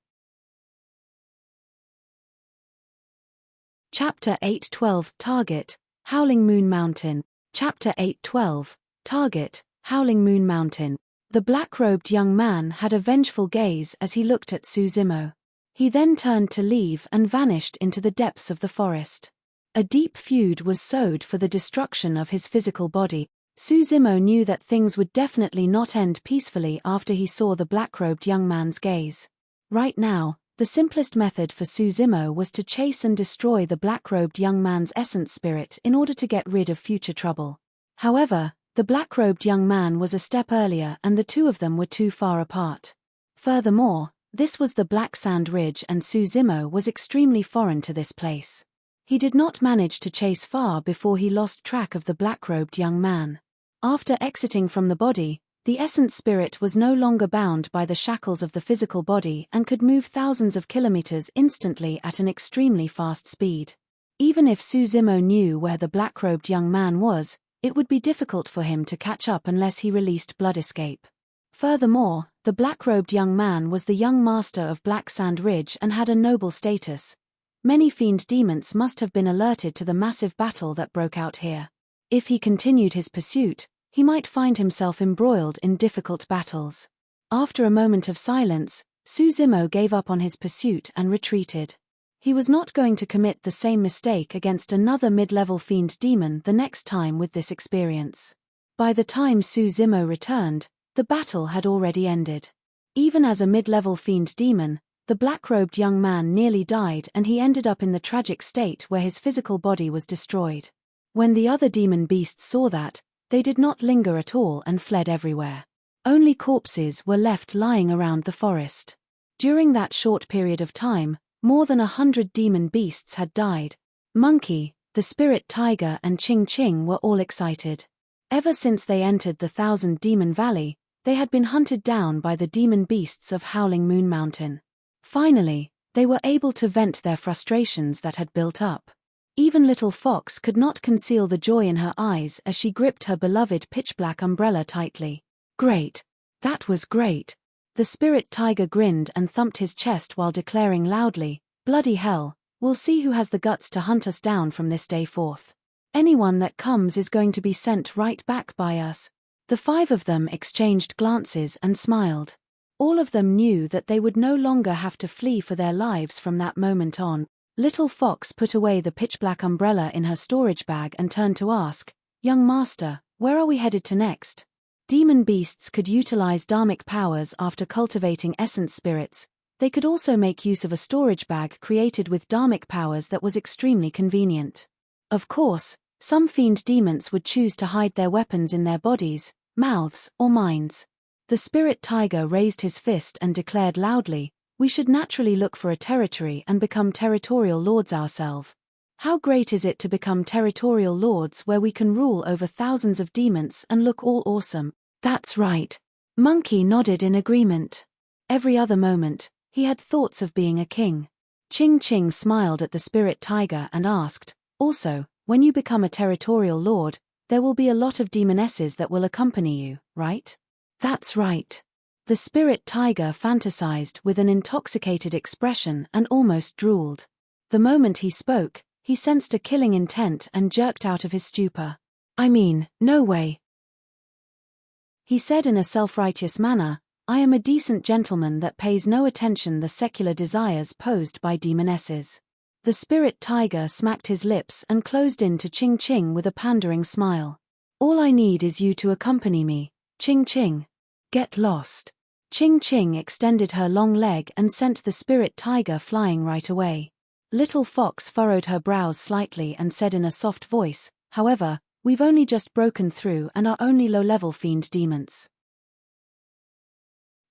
Chapter 8:12 Target, Howling Moon Mountain. Chapter 8:12 Target, Howling Moon Mountain. The black-robed young man had a vengeful gaze as he looked at Suzimo. He then turned to leave and vanished into the depths of the forest. A deep feud was sowed for the destruction of his physical body. Suzimo knew that things would definitely not end peacefully after he saw the black-robed young man's gaze. Right now, the simplest method for Suzimo was to chase and destroy the black-robed young man's essence spirit in order to get rid of future trouble. However, the black-robed young man was a step earlier and the two of them were too far apart. Furthermore, this was the Black Sand Ridge and Suzimo was extremely foreign to this place. He did not manage to chase far before he lost track of the black-robed young man. After exiting from the body, the essence spirit was no longer bound by the shackles of the physical body and could move thousands of kilometers instantly at an extremely fast speed. Even if Suzimo knew where the black-robed young man was, it would be difficult for him to catch up unless he released blood escape. Furthermore, the black-robed young man was the young master of Black Sand Ridge and had a noble status. Many fiend demons must have been alerted to the massive battle that broke out here. If he continued his pursuit, he might find himself embroiled in difficult battles. After a moment of silence, Suzimo gave up on his pursuit and retreated. He was not going to commit the same mistake against another mid-level fiend demon the next time with this experience. By the time Suzimo returned, the battle had already ended. Even as a mid-level fiend demon, the black-robed young man nearly died and he ended up in the tragic state where his physical body was destroyed. When the other demon beasts saw that, they did not linger at all and fled everywhere. Only corpses were left lying around the forest. During that short period of time, more than 100 demon beasts had died. Monkey, the spirit tiger and Ching Ching were all excited. Ever since they entered the Thousand Demon Valley, they had been hunted down by the demon beasts of Howling Moon Mountain. Finally, they were able to vent their frustrations that had built up. Even Little Fox could not conceal the joy in her eyes as she gripped her beloved pitch-black umbrella tightly. Great! That was great! The spirit tiger grinned and thumped his chest while declaring loudly, "Bloody hell, we'll see who has the guts to hunt us down from this day forth. Anyone that comes is going to be sent right back by us." The 5 of them exchanged glances and smiled. All of them knew that they would no longer have to flee for their lives from that moment on. Little Fox put away the pitch-black umbrella in her storage bag and turned to ask, "Young master, where are we headed to next?" Demon beasts could utilize dharmic powers after cultivating essence spirits. They could also make use of a storage bag created with dharmic powers that was extremely convenient. Of course, some fiend demons would choose to hide their weapons in their bodies, mouths, or minds. The spirit tiger raised his fist and declared loudly, "We should naturally look for a territory and become territorial lords ourselves. How great is it to become territorial lords where we can rule over thousands of demons and look all awesome?" "That's right." Monkey nodded in agreement. Every other moment, he had thoughts of being a king. Ching Ching smiled at the spirit tiger and asked, "Also, when you become a territorial lord, there will be a lot of demonesses that will accompany you, right?" "That's right." The spirit tiger fantasized with an intoxicated expression and almost drooled. The moment he spoke, he sensed a killing intent and jerked out of his stupor. "I mean, no way." He said in a self-righteous manner, "I am a decent gentleman that pays no attention the secular desires posed by demonesses." The spirit tiger smacked his lips and closed in to Ching Ching with a pandering smile. "All I need is you to accompany me, Ching Ching. Get lost." Ching Ching extended her long leg and sent the spirit tiger flying right away. Little Fox furrowed her brows slightly and said in a soft voice, "However, we've only just broken through and are only low-level fiend demons.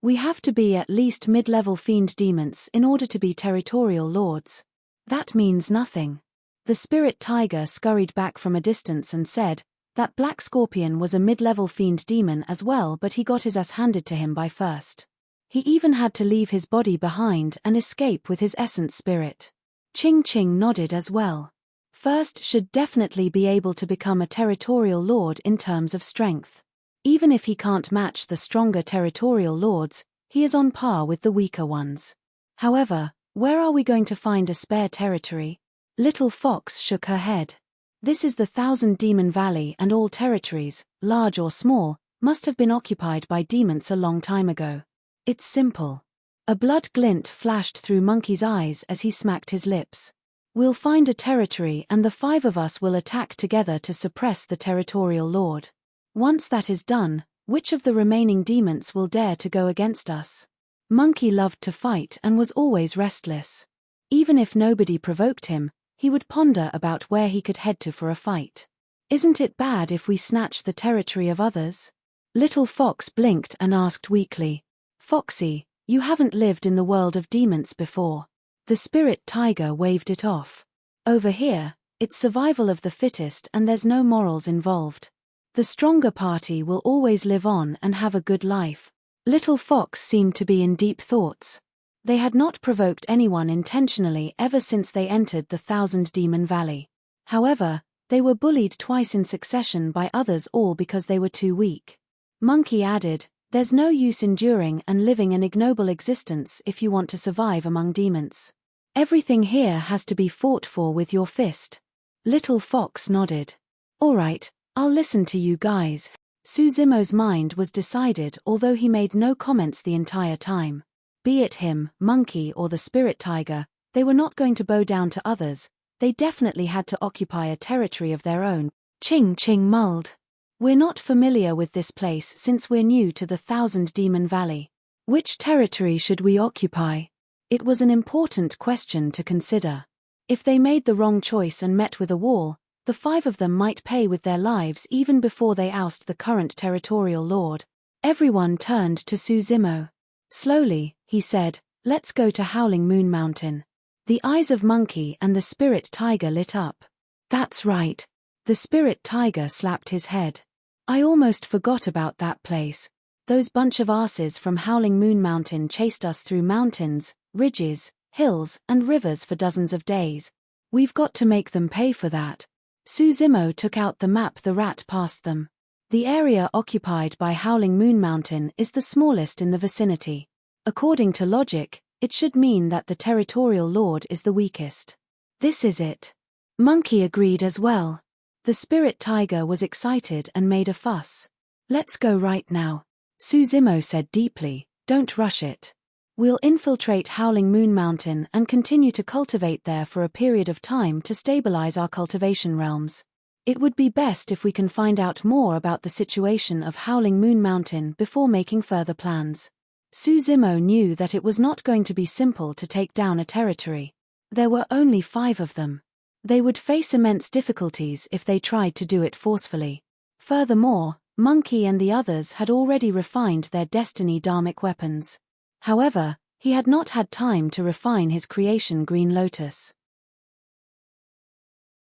We have to be at least mid-level fiend demons in order to be territorial lords." "That means nothing." The spirit tiger scurried back from a distance and said, "That black scorpion was a mid-level fiend demon as well, but he got his ass handed to him by first. He even had to leave his body behind and escape with his essence spirit." Ching Ching nodded as well. First should definitely be able to become a territorial lord in terms of strength. Even if he can't match the stronger territorial lords, he is on par with the weaker ones. However, where are we going to find a spare territory? Little Fox shook her head. This is the Thousand Demon Valley and all territories, large or small, must have been occupied by demons a long time ago. It's simple. A blood glint flashed through Monkey's eyes as he smacked his lips. "We'll find a territory and the 5 of us will attack together to suppress the territorial lord. Once that is done, which of the remaining demons will dare to go against us?" Monkey loved to fight and was always restless. Even if nobody provoked him, he would ponder about where he could head to for a fight. "Isn't it bad if we snatch the territory of others?" Little Fox blinked and asked weakly, "Foxy, you haven't lived in the world of demons before." The spirit tiger waved it off. Over here, it's survival of the fittest and there's no morals involved. The stronger party will always live on and have a good life. Little Fox seemed to be in deep thoughts. They had not provoked anyone intentionally ever since they entered the Thousand Demon Valley. However, they were bullied twice in succession by others, all because they were too weak. Monkey added, "There's no use enduring and living an ignoble existence if you want to survive among demons. Everything here has to be fought for with your fist." Little Fox nodded. "All right, I'll listen to you guys." Suzimo's mind was decided, although he made no comments the entire time. Be it him, Monkey, or the spirit tiger, they were not going to bow down to others. They definitely had to occupy a territory of their own. Ching Ching mulled. "We're not familiar with this place since we're new to the Thousand Demon Valley. Which territory should we occupy?" It was an important question to consider. If they made the wrong choice and met with a wall, the 5 of them might pay with their lives even before they oust the current territorial lord. Everyone turned to Suzimo. Slowly, he said, "Let's go to Howling Moon Mountain." The eyes of Monkey and the spirit tiger lit up. "That's right." The spirit tiger slapped his head. "I almost forgot about that place. Those bunch of asses from Howling Moon Mountain chased us through mountains, ridges, hills, and rivers for dozens of days. We've got to make them pay for that." Suzimo took out the map the rat passed them. The area occupied by Howling Moon Mountain is the smallest in the vicinity. According to logic, it should mean that the territorial lord is the weakest. This is it. Monkey agreed as well. The spirit tiger was excited and made a fuss. "Let's go right now." Suzimo said deeply, "Don't rush it. We'll infiltrate Howling Moon Mountain and continue to cultivate there for a period of time to stabilize our cultivation realms. It would be best if we can find out more about the situation of Howling Moon Mountain before making further plans." Suzimo knew that it was not going to be simple to take down a territory. There were only 5 of them. They would face immense difficulties if they tried to do it forcefully. Furthermore, Monkey and the others had already refined their destiny dharmic weapons. However, he had not had time to refine his creation Green Lotus.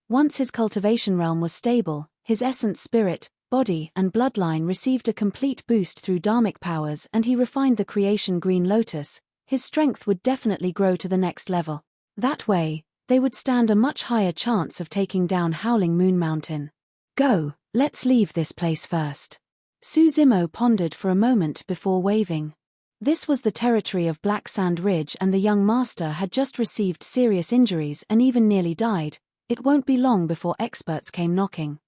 Once his cultivation realm was stable, his essence, spirit, body, and bloodline received a complete boost through dharmic powers, and he refined the creation Green Lotus. His strength would definitely grow to the next level. That way, they would stand a much higher chance of taking down Howling Moon Mountain. "Go, let's leave this place first." Suzimo pondered for a moment before waving. This was the territory of Black Sand Ridge, and the young master had just received serious injuries and even nearly died. It won't be long before experts came knocking.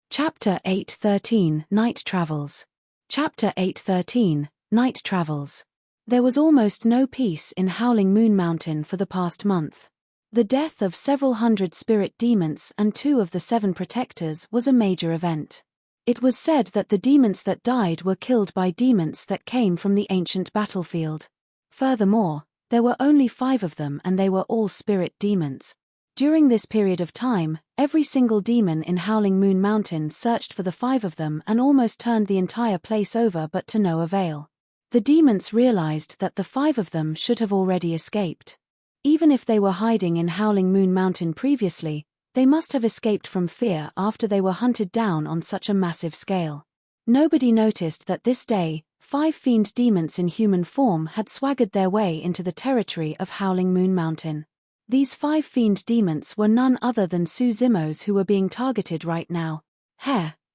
Chapter 8:13 Night Travels. Chapter 8:13 Night Travels. There was almost no peace in Howling Moon Mountain for the past month. The death of several hundred spirit demons and 2 of the 7 protectors was a major event. It was said that the demons that died were killed by demons that came from the ancient battlefield. Furthermore, there were only 5 of them and they were all spirit demons. During this period of time, every single demon in Howling Moon Mountain searched for the 5 of them and almost turned the entire place over, but to no avail. The demons realized that the 5 of them should have already escaped. Even if they were hiding in Howling Moon Mountain previously, they must have escaped from fear after they were hunted down on such a massive scale. Nobody noticed that this day, 5 fiend demons in human form had swaggered their way into the territory of Howling Moon Mountain. These 5 fiend demons were none other than Suzimo's who were being targeted right now.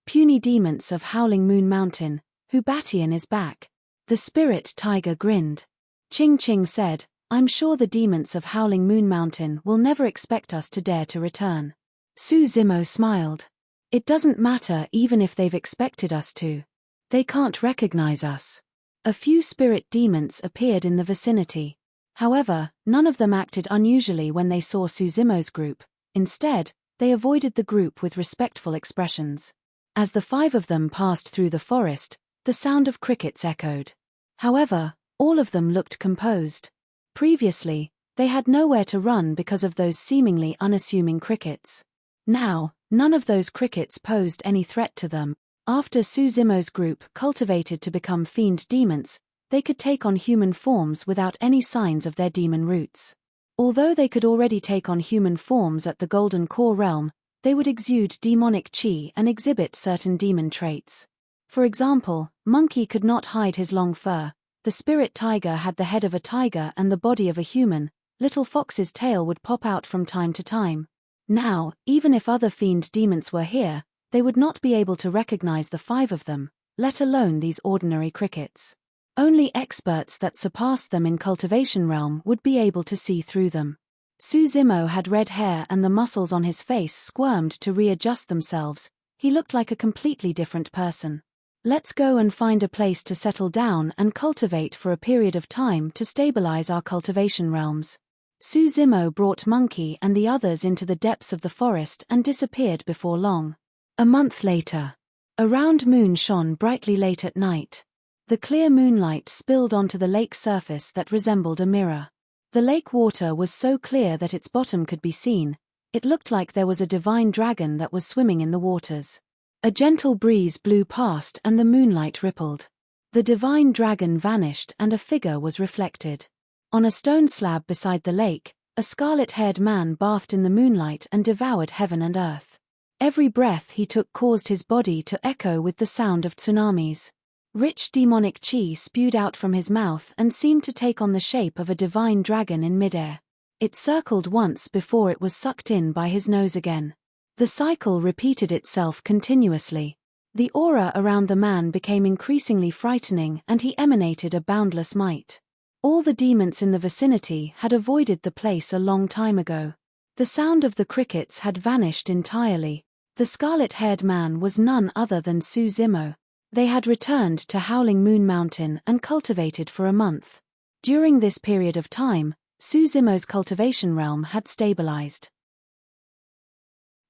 Puny demons of Howling Moon Mountain, Hubatian is back. The spirit tiger grinned. Ching Ching said, "I'm sure the demons of Howling Moon Mountain will never expect us to dare to return." Suzimo smiled. "It doesn't matter even if they've expected us to. They can't recognize us." A few spirit demons appeared in the vicinity. However, none of them acted unusually when they saw Suzimo's group. Instead, they avoided the group with respectful expressions. As the 5 of them passed through the forest, the sound of crickets echoed. However, all of them looked composed. Previously, they had nowhere to run because of those seemingly unassuming crickets. Now, none of those crickets posed any threat to them. After Suzimo's group cultivated to become fiend demons, they could take on human forms without any signs of their demon roots. Although they could already take on human forms at the Golden Core realm, they would exude demonic chi and exhibit certain demon traits. For example, Monkey could not hide his long fur, the spirit tiger had the head of a tiger and the body of a human, Little Fox's tail would pop out from time to time. Now, even if other fiend demons were here, they would not be able to recognize the 5 of them, let alone these ordinary crickets. Only experts that surpassed them in cultivation realm would be able to see through them. Suzimo had red hair and the muscles on his face squirmed to readjust themselves. He looked like a completely different person. Let's go and find a place to settle down and cultivate for a period of time to stabilize our cultivation realms. Suzimo brought Monkey and the others into the depths of the forest and disappeared before long. A month later. A round moon shone brightly late at night. The clear moonlight spilled onto the lake surface that resembled a mirror. The lake water was so clear that its bottom could be seen. It looked like there was a divine dragon that was swimming in the waters. A gentle breeze blew past and the moonlight rippled. The divine dragon vanished and a figure was reflected. On a stone slab beside the lake, a scarlet-haired man bathed in the moonlight and devoured heaven and earth. Every breath he took caused his body to echo with the sound of tsunamis. Rich demonic chi spewed out from his mouth and seemed to take on the shape of a divine dragon in midair. It circled once before it was sucked in by his nose again. The cycle repeated itself continuously. The aura around the man became increasingly frightening and he emanated a boundless might. All the demons in the vicinity had avoided the place a long time ago. The sound of the crickets had vanished entirely. The scarlet-haired man was none other than Suzimo. They had returned to Howling Moon Mountain and cultivated for a month. During this period of time, Suzimo's cultivation realm had stabilized.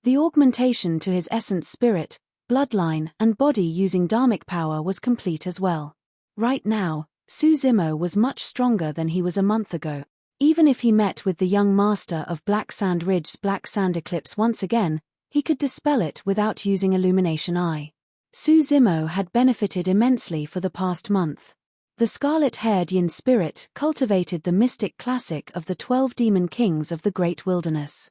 The augmentation to his essence spirit, bloodline, and body using dharmic power was complete as well. Right now, Suzimo was much stronger than he was a month ago. Even if he met with the young master of Black Sand Ridge's Black Sand Eclipse once again, he could dispel it without using Illumination Eye. Suzimo had benefited immensely for the past month. The scarlet-haired yin spirit cultivated the mystic classic of the 12 demon kings of the Great Wilderness.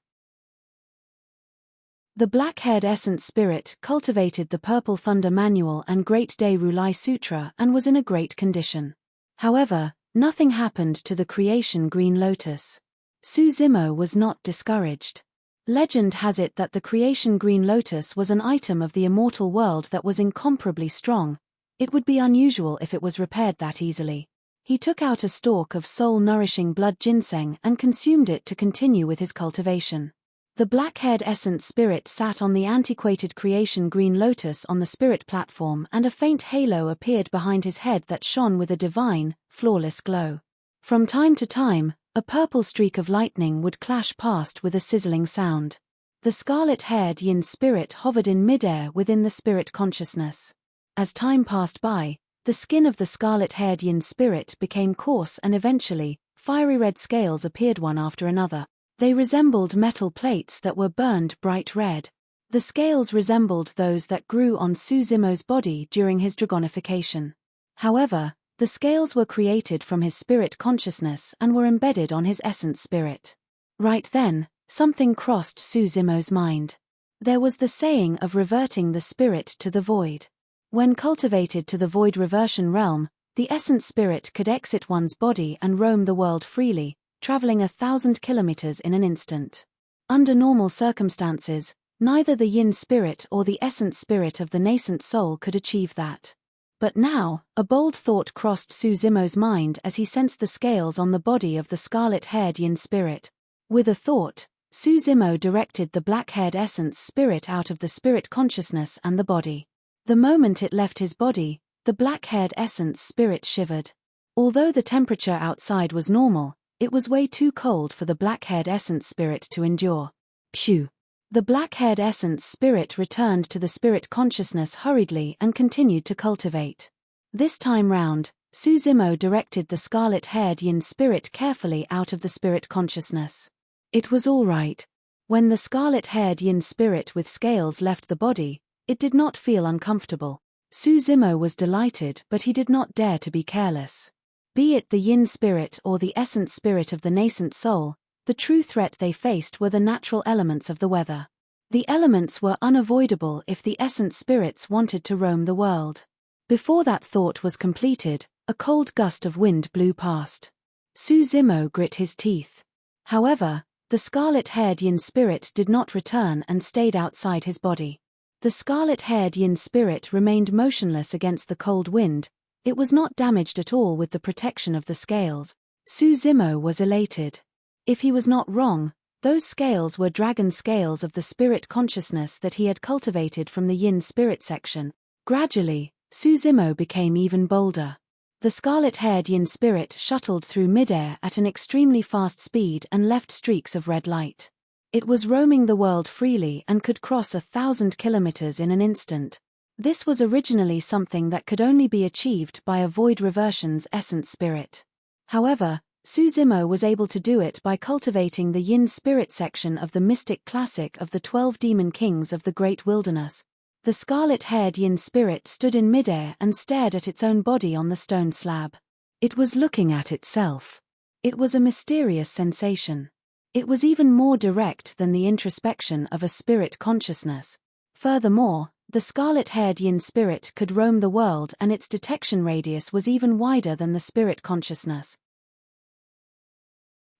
The black-haired essence spirit cultivated the Purple Thunder Manual and Great Day Rulai Sutra and was in a great condition. However, nothing happened to the creation Green Lotus. Suzimo was not discouraged. Legend has it that the creation Green Lotus was an item of the immortal world that was incomparably strong. It would be unusual if it was repaired that easily. He took out a stalk of soul-nourishing blood ginseng and consumed it to continue with his cultivation. The black-haired essence spirit sat on the antiquated creation Green Lotus on the spirit platform and a faint halo appeared behind his head that shone with a divine, flawless glow. From time to time, a purple streak of lightning would clash past with a sizzling sound. The scarlet-haired yin spirit hovered in midair within the spirit consciousness. As time passed by, the skin of the scarlet-haired yin spirit became coarse and eventually, fiery red scales appeared one after another. They resembled metal plates that were burned bright red. The scales resembled those that grew on Suzimo's body during his dragonification. However, the scales were created from his spirit consciousness and were embedded on his essence spirit. Right then, something crossed Suzimo's mind. There was the saying of reverting the spirit to the void. When cultivated to the void reversion realm, the essence spirit could exit one's body and roam the world freely, traveling 1,000 kilometers in an instant. Under normal circumstances, neither the yin spirit or the essence spirit of the nascent soul could achieve that. But now, a bold thought crossed Suzimo's mind as he sensed the scales on the body of the scarlet-haired yin spirit. With a thought, Suzimo directed the black-haired essence spirit out of the spirit consciousness and the body. The moment it left his body, the black-haired essence spirit shivered. Although the temperature outside was normal, it was way too cold for the black-haired essence spirit to endure. Phew! The black-haired essence spirit returned to the spirit consciousness hurriedly and continued to cultivate. This time round, Suzimo directed the scarlet-haired yin spirit carefully out of the spirit consciousness. It was all right. When the scarlet-haired yin spirit with scales left the body, it did not feel uncomfortable. Suzimo was delighted, but he did not dare to be careless. Be it the yin spirit or the essence spirit of the nascent soul, the true threat they faced were the natural elements of the weather. The elements were unavoidable if the essence spirits wanted to roam the world. Before that thought was completed, a cold gust of wind blew past. Su Zimo grit his teeth. However, the scarlet-haired yin spirit did not return and stayed outside his body. The scarlet-haired yin spirit remained motionless against the cold wind. It was not damaged at all with the protection of the scales. Su Zimo was elated. If he was not wrong, those scales were dragon scales of the spirit consciousness that he had cultivated from the yin spirit section. Gradually, Su Zimo became even bolder. The scarlet-haired yin spirit shuttled through midair at an extremely fast speed and left streaks of red light. It was roaming the world freely and could cross 1,000 kilometers in an instant. This was originally something that could only be achieved by a void reversion's essence spirit. However, Su Zimo was able to do it by cultivating the yin spirit section of the mystic classic of the 12 demon kings of the great wilderness. The scarlet-haired yin spirit stood in midair and stared at its own body on the stone slab. It was looking at itself. It was a mysterious sensation. It was even more direct than the introspection of a spirit consciousness. Furthermore, the scarlet-haired yin spirit could roam the world and its detection radius was even wider than the spirit consciousness.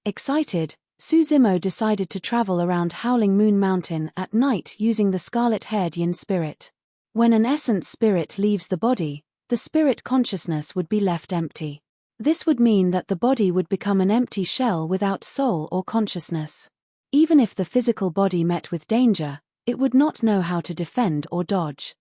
Excited, Su Zimo decided to travel around Howling Moon Mountain at night using the scarlet-haired yin spirit. When an essence spirit leaves the body, the spirit consciousness would be left empty. This would mean that the body would become an empty shell without soul or consciousness. Even if the physical body met with danger, it would not know how to defend or dodge.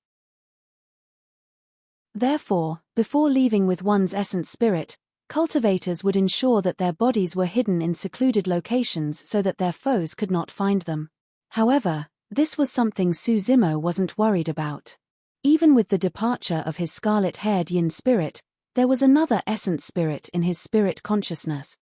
Therefore, before leaving with one's essence spirit, cultivators would ensure that their bodies were hidden in secluded locations so that their foes could not find them. However, this was something Su Zimo wasn't worried about. Even with the departure of his scarlet-haired yin spirit, there was another essence spirit in his spirit consciousness.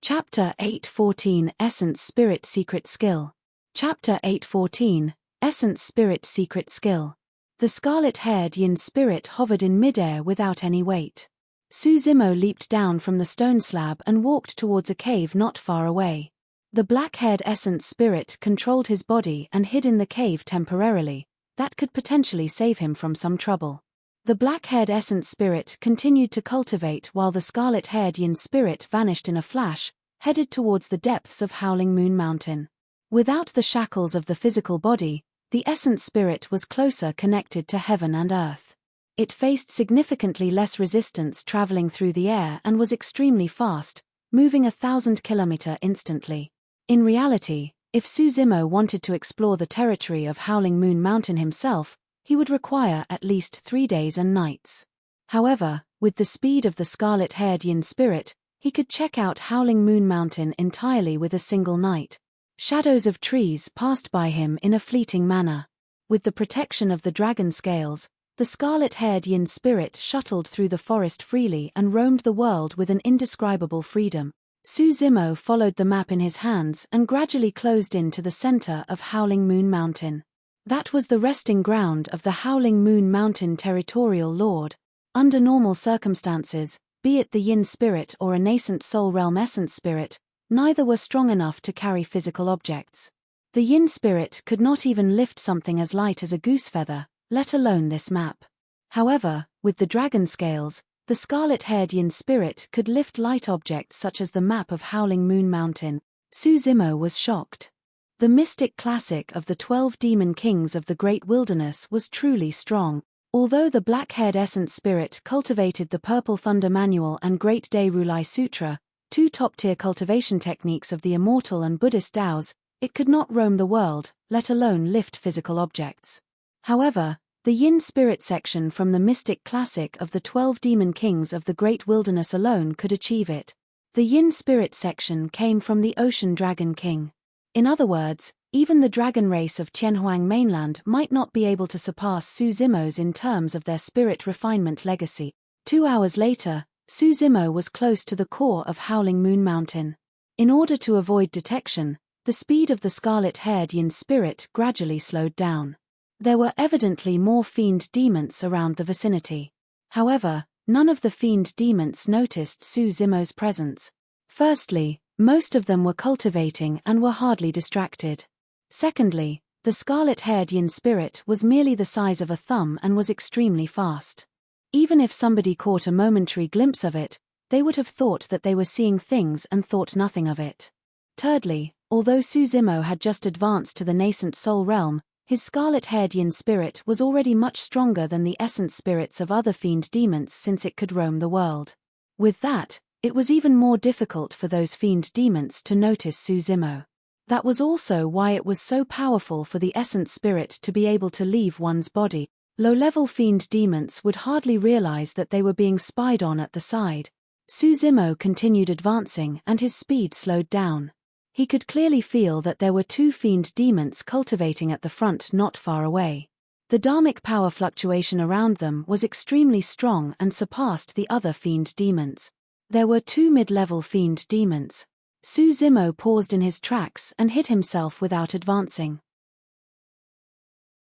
Chapter 8:14 Essence Spirit Secret Skill. Chapter 8:14 Essence Spirit Secret Skill. The scarlet-haired yin spirit hovered in midair without any weight. Su Zimo leaped down from the stone slab and walked towards a cave not far away. The black-haired essence spirit controlled his body and hid in the cave temporarily. That could potentially save him from some trouble. The black-haired essence spirit continued to cultivate while the scarlet-haired yin spirit vanished in a flash, headed towards the depths of Howling Moon Mountain. Without the shackles of the physical body, the essence spirit was closer connected to heaven and earth. It faced significantly less resistance traveling through the air and was extremely fast, moving 1,000 kilometers instantly. In reality, if Su Zimo wanted to explore the territory of Howling Moon Mountain himself, he would require at least 3 days and nights. However, with the speed of the scarlet-haired yin spirit, he could check out Howling Moon Mountain entirely with a single night. Shadows of trees passed by him in a fleeting manner. With the protection of the dragon scales, the scarlet-haired yin spirit shuttled through the forest freely and roamed the world with an indescribable freedom. Su Zimo followed the map in his hands and gradually closed in to the center of Howling Moon Mountain. That was the resting ground of the Howling Moon Mountain Territorial Lord. Under normal circumstances, be it the yin spirit or a nascent soul realm essence spirit, neither were strong enough to carry physical objects. The yin spirit could not even lift something as light as a goose feather, let alone this map. However, with the dragon scales, the scarlet-haired yin spirit could lift light objects such as the map of Howling Moon Mountain. Su Zimo was shocked. The mystic classic of the 12 demon kings of the great wilderness was truly strong. Although the black-haired essence spirit cultivated the Purple Thunder Manual and Great Day Rulai Sutra, 2 top-tier cultivation techniques of the Immortal and Buddhist Taoes, it could not roam the world, let alone lift physical objects. However, the yin spirit section from the mystic classic of the 12 demon kings of the great wilderness alone could achieve it. The yin spirit section came from the Ocean Dragon King. In other words, even the dragon race of Tianhuang mainland might not be able to surpass Su Zimo's in terms of their spirit refinement legacy. 2 hours later, Su Zimo was close to the core of Howling Moon Mountain. In order to avoid detection, the speed of the scarlet-haired yin spirit gradually slowed down. There were evidently more fiend demons around the vicinity. However, none of the fiend demons noticed Suzimo's presence. Firstly, most of them were cultivating and were hardly distracted. Secondly, the scarlet-haired yin spirit was merely the size of a thumb and was extremely fast. Even if somebody caught a momentary glimpse of it, they would have thought that they were seeing things and thought nothing of it. Thirdly, although Suzimo had just advanced to the nascent soul realm, his scarlet-haired yin spirit was already much stronger than the essence spirits of other fiend demons since it could roam the world. With that, it was even more difficult for those fiend demons to notice Suzimo. That was also why it was so powerful for the essence spirit to be able to leave one's body. Low-level fiend demons would hardly realize that they were being spied on at the side. Suzimo continued advancing and his speed slowed down. He could clearly feel that there were two fiend demons cultivating at the front not far away. The dharmic power fluctuation around them was extremely strong and surpassed the other fiend demons. There were two mid-level fiend demons. Suzimo paused in his tracks and hid himself without advancing.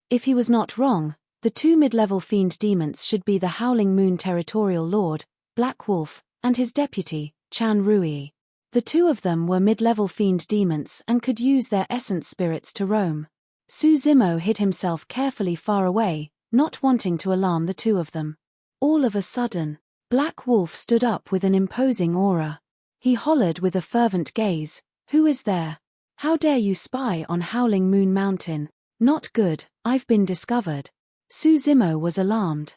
If he was not wrong, the two mid-level fiend demons should be the Howling Moon Territorial Lord, Black Wolf, and his deputy, Chan Rui. The two of them were mid-level fiend demons and could use their essence spirits to roam. Suzimo hid himself carefully far away, not wanting to alarm the two of them. All of a sudden, Black Wolf stood up with an imposing aura. He hollered with a fervent gaze, "Who is there? How dare you spy on Howling Moon Mountain? Not good, I've been discovered." Suzimo was alarmed.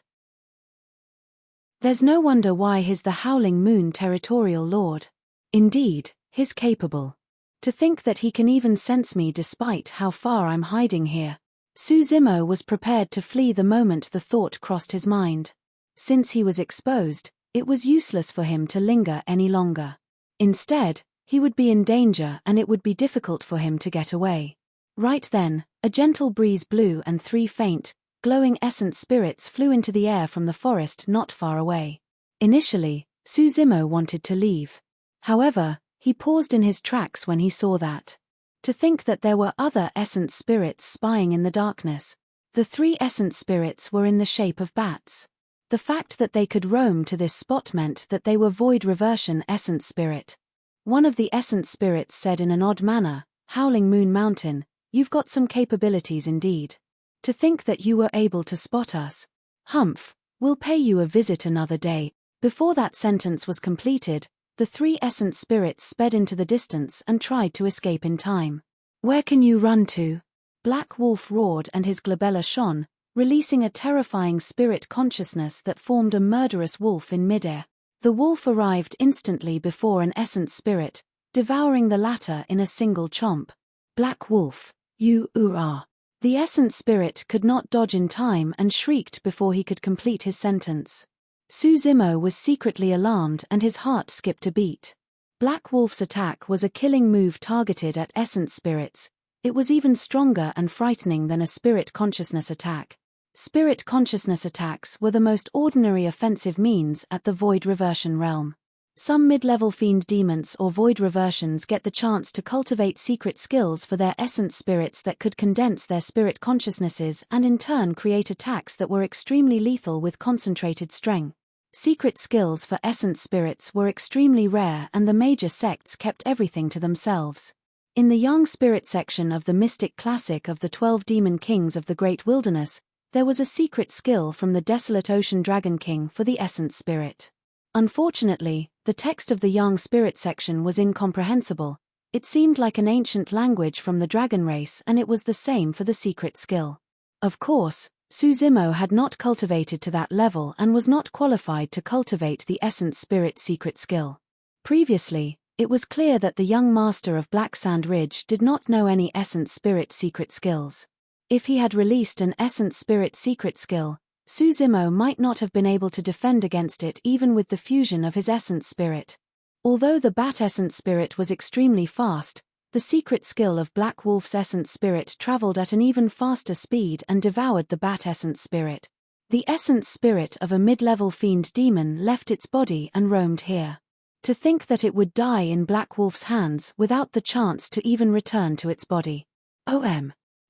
There's no wonder why he's the Howling Moon Territorial Lord. Indeed, he's capable. To think that he can even sense me despite how far I'm hiding here. Suzimo was prepared to flee the moment the thought crossed his mind. Since he was exposed, it was useless for him to linger any longer. Instead, he would be in danger and it would be difficult for him to get away. Right then, a gentle breeze blew and three faint, glowing essence spirits flew into the air from the forest not far away. Initially, Suzimo wanted to leave. However, he paused in his tracks when he saw that. To think that there were other essence spirits spying in the darkness. The three essence spirits were in the shape of bats. The fact that they could roam to this spot meant that they were void reversion essence spirit. One of the essence spirits said in an odd manner, "Howling Moon Mountain, you've got some capabilities indeed. To think that you were able to spot us. Humph, we'll pay you a visit another day." Before that sentence was completed, the three essence spirits sped into the distance and tried to escape in time. "Where can you run to?" Black Wolf roared and his glabella shone, releasing a terrifying spirit consciousness that formed a murderous wolf in midair. The wolf arrived instantly before an essence spirit, devouring the latter in a single chomp. "Black Wolf, you are." The essence spirit could not dodge in time and shrieked before he could complete his sentence. Suzimo was secretly alarmed and his heart skipped a beat. Black Wolf's attack was a killing move targeted at essence spirits. It was even stronger and frightening than a spirit consciousness attack. Spirit consciousness attacks were the most ordinary offensive means at the void reversion realm. Some mid-level fiend demons or void reversions get the chance to cultivate secret skills for their essence spirits that could condense their spirit consciousnesses and in turn create attacks that were extremely lethal with concentrated strength. Secret skills for essence spirits were extremely rare and the major sects kept everything to themselves. In the young spirit section of the Mystic Classic of the 12 Demon Kings of the Great Wilderness, there was a secret skill from the Desolate Ocean Dragon King for the essence spirit. Unfortunately, the text of the young spirit section was incomprehensible. It seemed like an ancient language from the dragon race and it was the same for the secret skill. Of course, Suzimo had not cultivated to that level and was not qualified to cultivate the essence spirit secret skill. Previously, it was clear that the young master of Black Sand Ridge did not know any essence spirit secret skills. If he had released an essence spirit secret skill, Suzimo might not have been able to defend against it even with the fusion of his essence spirit. Although the bat essence spirit was extremely fast, the secret skill of Black Wolf's essence spirit traveled at an even faster speed and devoured the bat essence spirit. The essence spirit of a mid-level fiend demon left its body and roamed here. To think that it would die in Black Wolf's hands without the chance to even return to its body.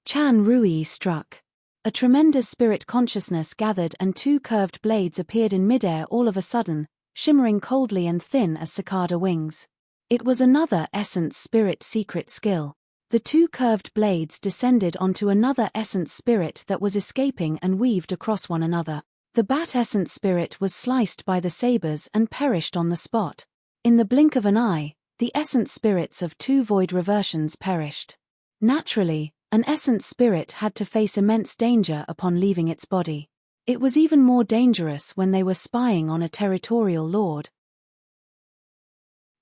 Chan Rui struck. A tremendous spirit consciousness gathered and two curved blades appeared in midair all of a sudden, shimmering coldly and thin as cicada wings. It was another essence spirit secret skill. The two curved blades descended onto another essence spirit that was escaping and weaved across one another. The bat essence spirit was sliced by the sabers and perished on the spot. In the blink of an eye, the essence spirits of two void reversions perished. Naturally, an essence spirit had to face immense danger upon leaving its body. It was even more dangerous when they were spying on a territorial lord.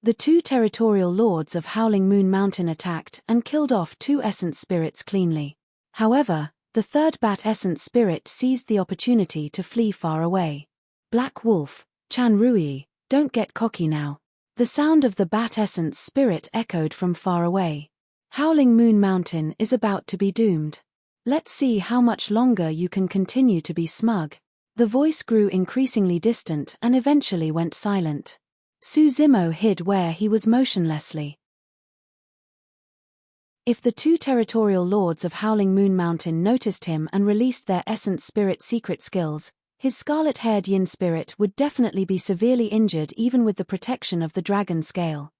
The two territorial lords of Howling Moon Mountain attacked and killed off two essence spirits cleanly. However, the third bat essence spirit seized the opportunity to flee far away. Black Wolf, Chan Rui, don't get cocky now. The sound of the bat essence spirit echoed from far away. Howling Moon Mountain is about to be doomed. Let's see how much longer you can continue to be smug. The voice grew increasingly distant and eventually went silent. Suzimo hid where he was motionlessly. If the two territorial lords of Howling Moon Mountain noticed him and released their essence spirit secret skills, his scarlet-haired yin spirit would definitely be severely injured even with the protection of the dragon scale.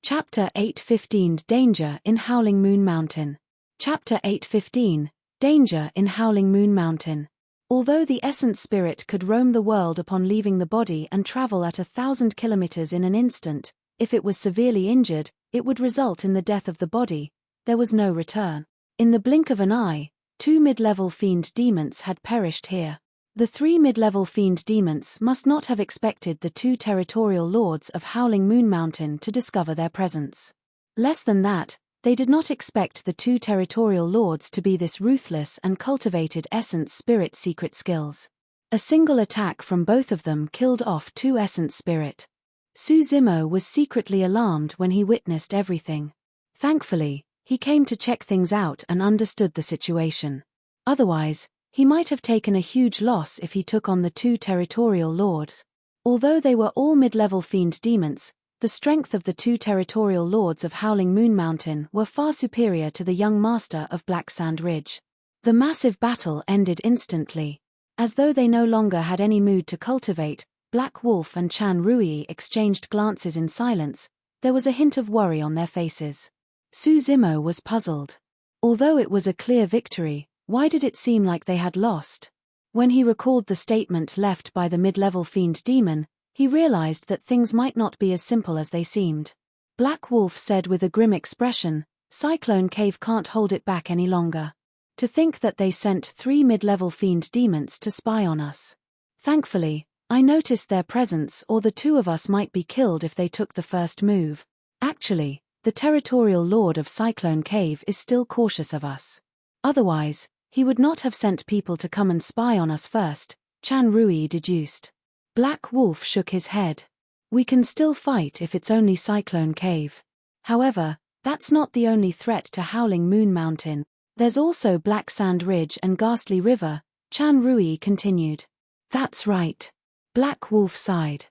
Chapter 8:15 Danger in Howling Moon Mountain. Chapter 8:15 Danger in Howling Moon Mountain. Although the essence spirit could roam the world upon leaving the body and travel at 1,000 kilometers in an instant, if it was severely injured, it would result in the death of the body. There was no return. In the blink of an eye, two mid-level fiend demons had perished here. The three mid-level fiend demons must not have expected the two territorial lords of Howling Moon Mountain to discover their presence. Less than that, they did not expect the two territorial lords to be this ruthless and cultivated essence spirit secret skills. A single attack from both of them killed off two essence spirit. Suzimo was secretly alarmed when he witnessed everything. Thankfully, he came to check things out and understood the situation. Otherwise, he might have taken a huge loss if he took on the two territorial lords. Although they were all mid-level fiend demons, the strength of the two territorial lords of Howling Moon Mountain were far superior to the young master of Black Sand Ridge. The massive battle ended instantly. As though they no longer had any mood to cultivate, Black Wolf and Chan Rui exchanged glances in silence. There was a hint of worry on their faces. Suzimo was puzzled. Although it was a clear victory, why did it seem like they had lost? When he recalled the statement left by the mid-level fiend demon, he realized that things might not be as simple as they seemed. Black Wolf said with a grim expression, "Cyclone Cave can't hold it back any longer. To think that they sent 3 mid-level fiend demons to spy on us. Thankfully, I noticed their presence, or the two of us might be killed if they took the first move. Actually, the territorial lord of Cyclone Cave is still cautious of us. Otherwise, he would not have sent people to come and spy on us first," Chan Rui deduced. Black Wolf shook his head. "We can still fight if it's only Cyclone Cave. However, that's not the only threat to Howling Moon Mountain. There's also Black Sand Ridge and Ghastly River," Chan Rui continued. "That's right." Black Wolf sighed.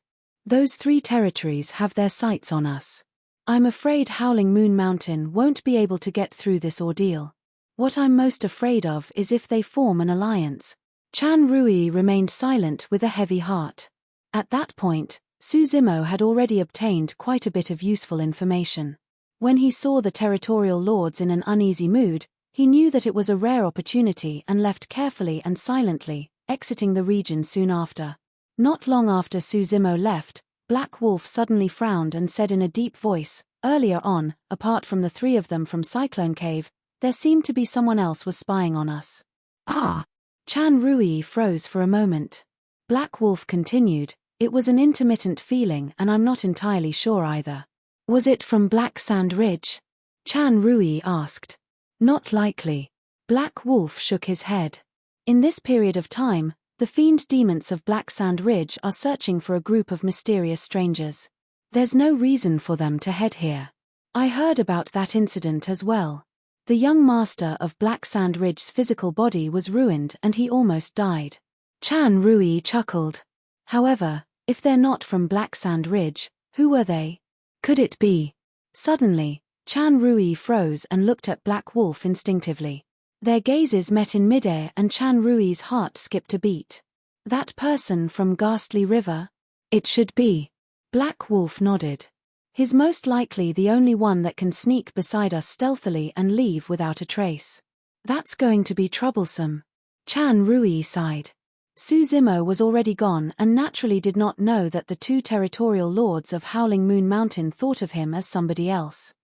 "Those 3 territories have their sights on us. I'm afraid Howling Moon Mountain won't be able to get through this ordeal. What I'm most afraid of is if they form an alliance." Chan Rui remained silent with a heavy heart. At that point, Suzimo had already obtained quite a bit of useful information. When he saw the territorial lords in an uneasy mood, he knew that it was a rare opportunity and left carefully and silently, exiting the region soon after. Not long after Suzimo left, Black Wolf suddenly frowned and said in a deep voice, "Earlier on, apart from the 3 of them from Cyclone Cave, there seemed to be someone else was spying on us." "Ah!" Chan Rui froze for a moment. Black Wolf continued, "It was an intermittent feeling and I'm not entirely sure either." "Was it from Black Sand Ridge?" Chan Rui asked. "Not likely." Black Wolf shook his head. "In this period of time, the fiend demons of Black Sand Ridge are searching for a group of mysterious strangers. There's no reason for them to head here. I heard about that incident as well. The young master of Black Sand Ridge's physical body was ruined and he almost died." Chan Rui chuckled. "However, if they're not from Black Sand Ridge, who were they? Could it be?" Suddenly, Chan Rui froze and looked at Black Wolf instinctively. Their gazes met in midair and Chan Rui's heart skipped a beat. That person from Ghastly River? It should be. Black Wolf nodded. He's most likely the only one that can sneak beside us stealthily and leave without a trace. That's going to be troublesome. Chan Rui sighed. Suzimo was already gone and naturally did not know that the two territorial lords of Howling Moon Mountain thought of him as somebody else.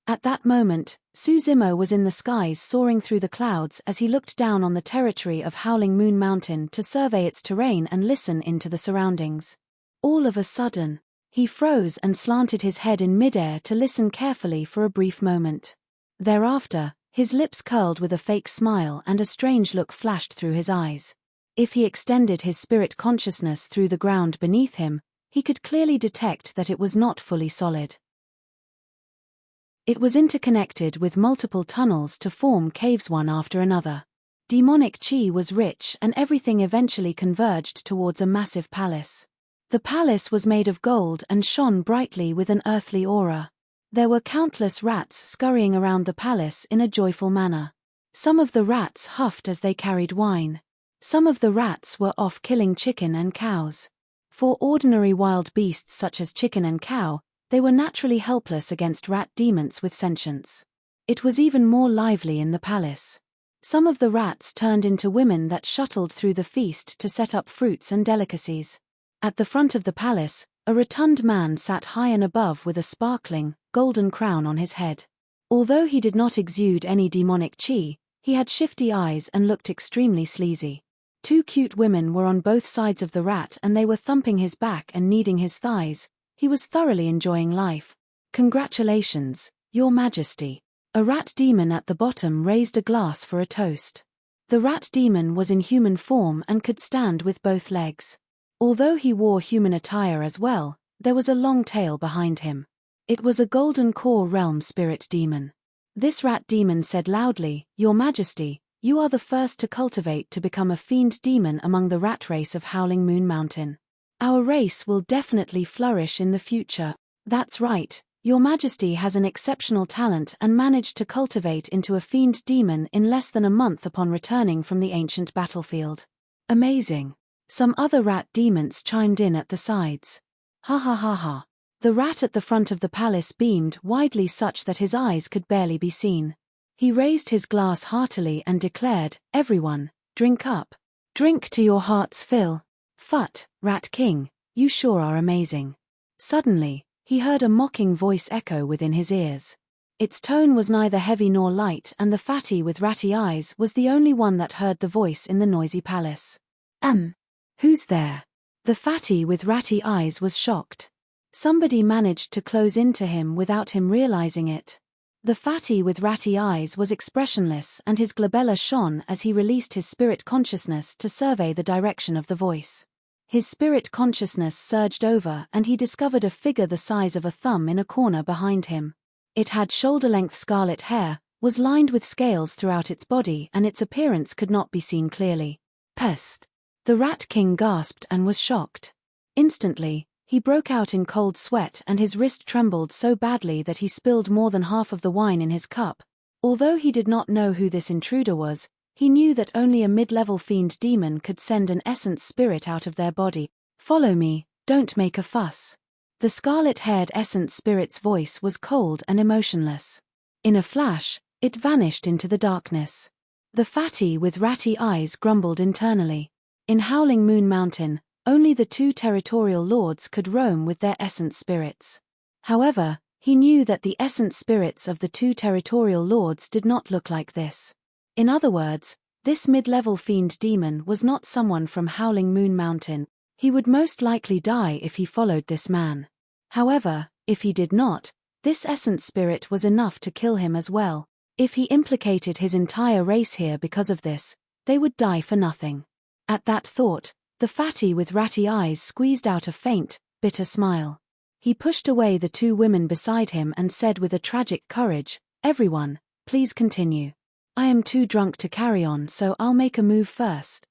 At that moment, Suzimo was in the skies soaring through the clouds as he looked down on the territory of Howling Moon Mountain to survey its terrain and listen into the surroundings. All of a sudden, he froze and slanted his head in midair to listen carefully for a brief moment. Thereafter, his lips curled with a fake smile and a strange look flashed through his eyes. If he extended his spirit consciousness through the ground beneath him, he could clearly detect that it was not fully solid. It was interconnected with multiple tunnels to form caves one after another. Demonic chi was rich and everything eventually converged towards a massive palace. The palace was made of gold and shone brightly with an earthly aura. There were countless rats scurrying around the palace in a joyful manner. Some of the rats huffed as they carried wine. Some of the rats were off killing chicken and cows. For ordinary wild beasts such as chicken and cow, they were naturally helpless against rat demons with sentience. It was even more lively in the palace. Some of the rats turned into women that shuttled through the feast to set up fruits and delicacies. At the front of the palace, a rotund man sat high and above with a sparkling, golden crown on his head. Although he did not exude any demonic chi, he had shifty eyes and looked extremely sleazy. Two cute women were on both sides of the rat and they were thumping his back and kneading his thighs. He was thoroughly enjoying life. "Congratulations, Your Majesty." A rat demon at the bottom raised a glass for a toast. The rat demon was in human form and could stand with both legs. Although he wore human attire as well, there was a long tail behind him. It was a golden core realm spirit demon. This rat demon said loudly, "Your Majesty, you are the first to cultivate to become a fiend demon among the rat race of Howling Moon Mountain. Our race will definitely flourish in the future." "That's right, Your Majesty has an exceptional talent and managed to cultivate into a fiend demon in less than a month upon returning from the ancient battlefield." "Amazing." Some other rat demons chimed in at the sides. "Ha ha ha ha." The rat at the front of the palace beamed widely such that his eyes could barely be seen. He raised his glass heartily and declared, "Everyone, drink up. Drink to your heart's fill. Phut, Rat King, you sure are amazing." Suddenly, he heard a mocking voice echo within his ears. Its tone was neither heavy nor light and the fatty with ratty eyes was the only one that heard the voice in the noisy palace. Who's there?" The fatty with ratty eyes was shocked. Somebody managed to close into him without him realizing it. The fatty with ratty eyes was expressionless and his glabella shone as he released his spirit consciousness to survey the direction of the voice. His spirit consciousness surged over and he discovered a figure the size of a thumb in a corner behind him. It had shoulder-length scarlet hair, was lined with scales throughout its body and its appearance could not be seen clearly. "Pest!" The Rat King gasped and was shocked. Instantly, he broke out in cold sweat and his wrist trembled so badly that he spilled more than half of the wine in his cup. Although he did not know who this intruder was, he knew that only a mid-level fiend demon could send an essence spirit out of their body. "Follow me, don't make a fuss." The scarlet-haired essence spirit's voice was cold and emotionless. In a flash, it vanished into the darkness. The fatty with ratty eyes grumbled internally. In Howling Moon Mountain, only the two territorial lords could roam with their essence spirits. However, he knew that the essence spirits of the two territorial lords did not look like this. In other words, this mid-level fiend demon was not someone from Howling Moon Mountain. He would most likely die if he followed this man. However, if he did not, this essence spirit was enough to kill him as well. If he implicated his entire race here because of this, they would die for nothing. At that thought, the fatty with ratty eyes squeezed out a faint, bitter smile. He pushed away the two women beside him and said with a tragic courage, "Everyone, please continue. I am too drunk to carry on, so I'll make a move first."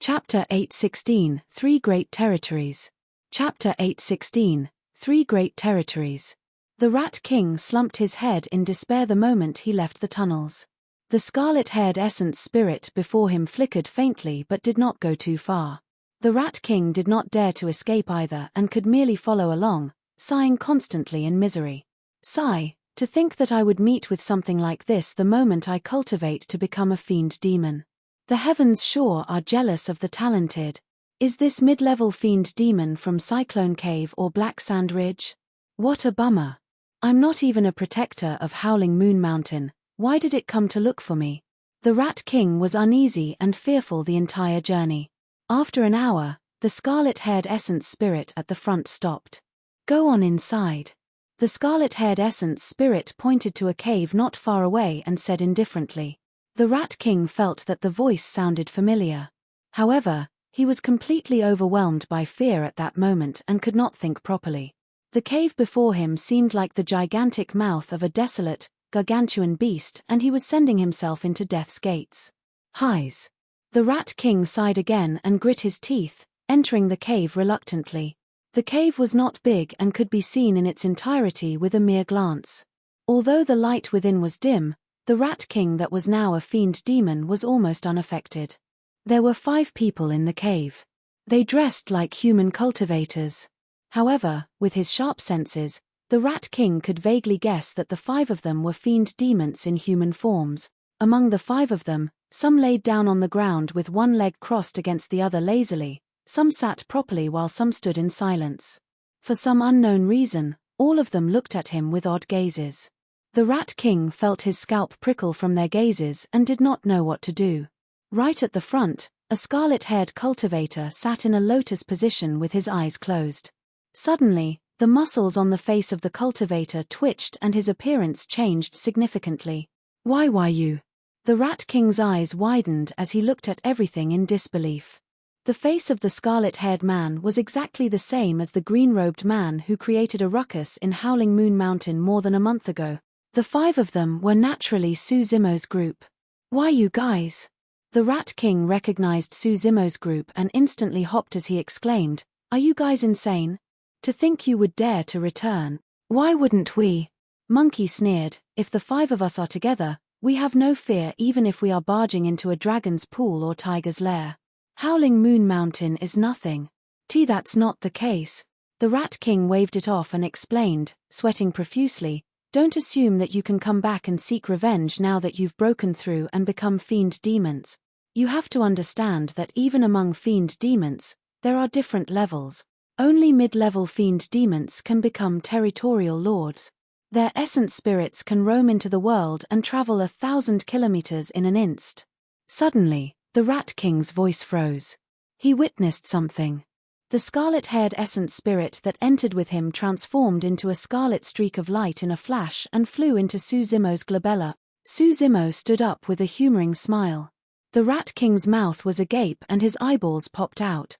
Chapter 8:16 Three Great Territories. Chapter 8:16, Three Great Territories. The Rat King slumped his head in despair the moment he left the tunnels. The scarlet-haired essence spirit before him flickered faintly but did not go too far. The Rat King did not dare to escape either and could merely follow along, sighing constantly in misery. Sigh, to think that I would meet with something like this the moment I cultivate to become a fiend demon. The heavens sure are jealous of the talented. Is this mid-level fiend demon from Cyclone Cave or Black Sand Ridge? What a bummer. I'm not even a protector of Howling Moon Mountain, why did it come to look for me? The Rat King was uneasy and fearful the entire journey. After an hour, the scarlet-haired essence spirit at the front stopped. Go on inside. The scarlet-haired essence spirit pointed to a cave not far away and said indifferently. The Rat King felt that the voice sounded familiar. However, he was completely overwhelmed by fear at that moment and could not think properly. The cave before him seemed like the gigantic mouth of a desolate, gargantuan beast, and he was sending himself into death's gates. Highs. The Rat King sighed again and grit his teeth, entering the cave reluctantly. The cave was not big and could be seen in its entirety with a mere glance. Although the light within was dim, the Rat King that was now a fiend demon was almost unaffected. There were 5 people in the cave. They dressed like human cultivators. However, with his sharp senses, the Rat King could vaguely guess that the 5 of them were fiend demons in human forms. Among the 5 of them, some laid down on the ground with one leg crossed against the other lazily, some sat properly while some stood in silence. For some unknown reason, all of them looked at him with odd gazes. The Rat King felt his scalp prickle from their gazes and did not know what to do. Right at the front, a scarlet-haired cultivator sat in a lotus position with his eyes closed. Suddenly, the muscles on the face of the cultivator twitched and his appearance changed significantly. Why you? The Rat King's eyes widened as he looked at everything in disbelief. The face of the scarlet-haired man was exactly the same as the green-robed man who created a ruckus in Howling Moon Mountain more than a month ago. The 5 of them were naturally Suzimo's group. Why you guys? The Rat King recognized Suzimo's group and instantly hopped as he exclaimed, "Are you guys insane? To think you would dare to return. Why wouldn't we?" Monkey sneered, "If the 5 of us are together, we have no fear even if we are barging into a dragon's pool or tiger's lair. Howling Moon Mountain is nothing." That's not the case. The Rat King waved it off and explained, sweating profusely, "Don't assume that you can come back and seek revenge now that you've broken through and become fiend demons. You have to understand that even among fiend demons, there are different levels. Only mid-level fiend demons can become territorial lords. Their essence spirits can roam into the world and travel 1,000 kilometers in an instant." Suddenly, the Rat King's voice froze. He witnessed something. The scarlet-haired essence spirit that entered with him transformed into a scarlet streak of light in a flash and flew into Suzimo's glabella. Suzimo stood up with a humoring smile. The Rat King's mouth was agape and his eyeballs popped out.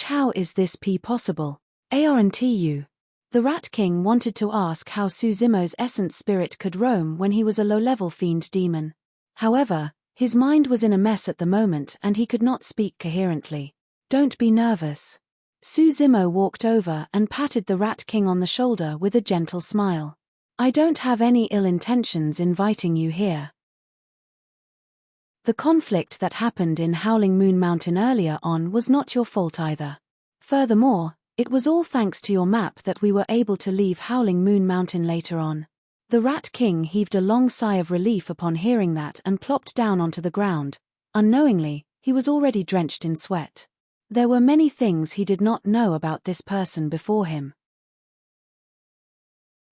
How is this possible? Aren't you? The Rat King wanted to ask how Suzimo's essence spirit could roam when he was a low-level fiend demon. However, his mind was in a mess at the moment and he could not speak coherently. "Don't be nervous." Suzimo walked over and patted the Rat King on the shoulder with a gentle smile. "I don't have any ill intentions inviting you here. The conflict that happened in Howling Moon Mountain earlier on was not your fault either. Furthermore, it was all thanks to your map that we were able to leave Howling Moon Mountain later on." The Rat King heaved a long sigh of relief upon hearing that and plopped down onto the ground. Unknowingly, he was already drenched in sweat. There were many things he did not know about this person before him.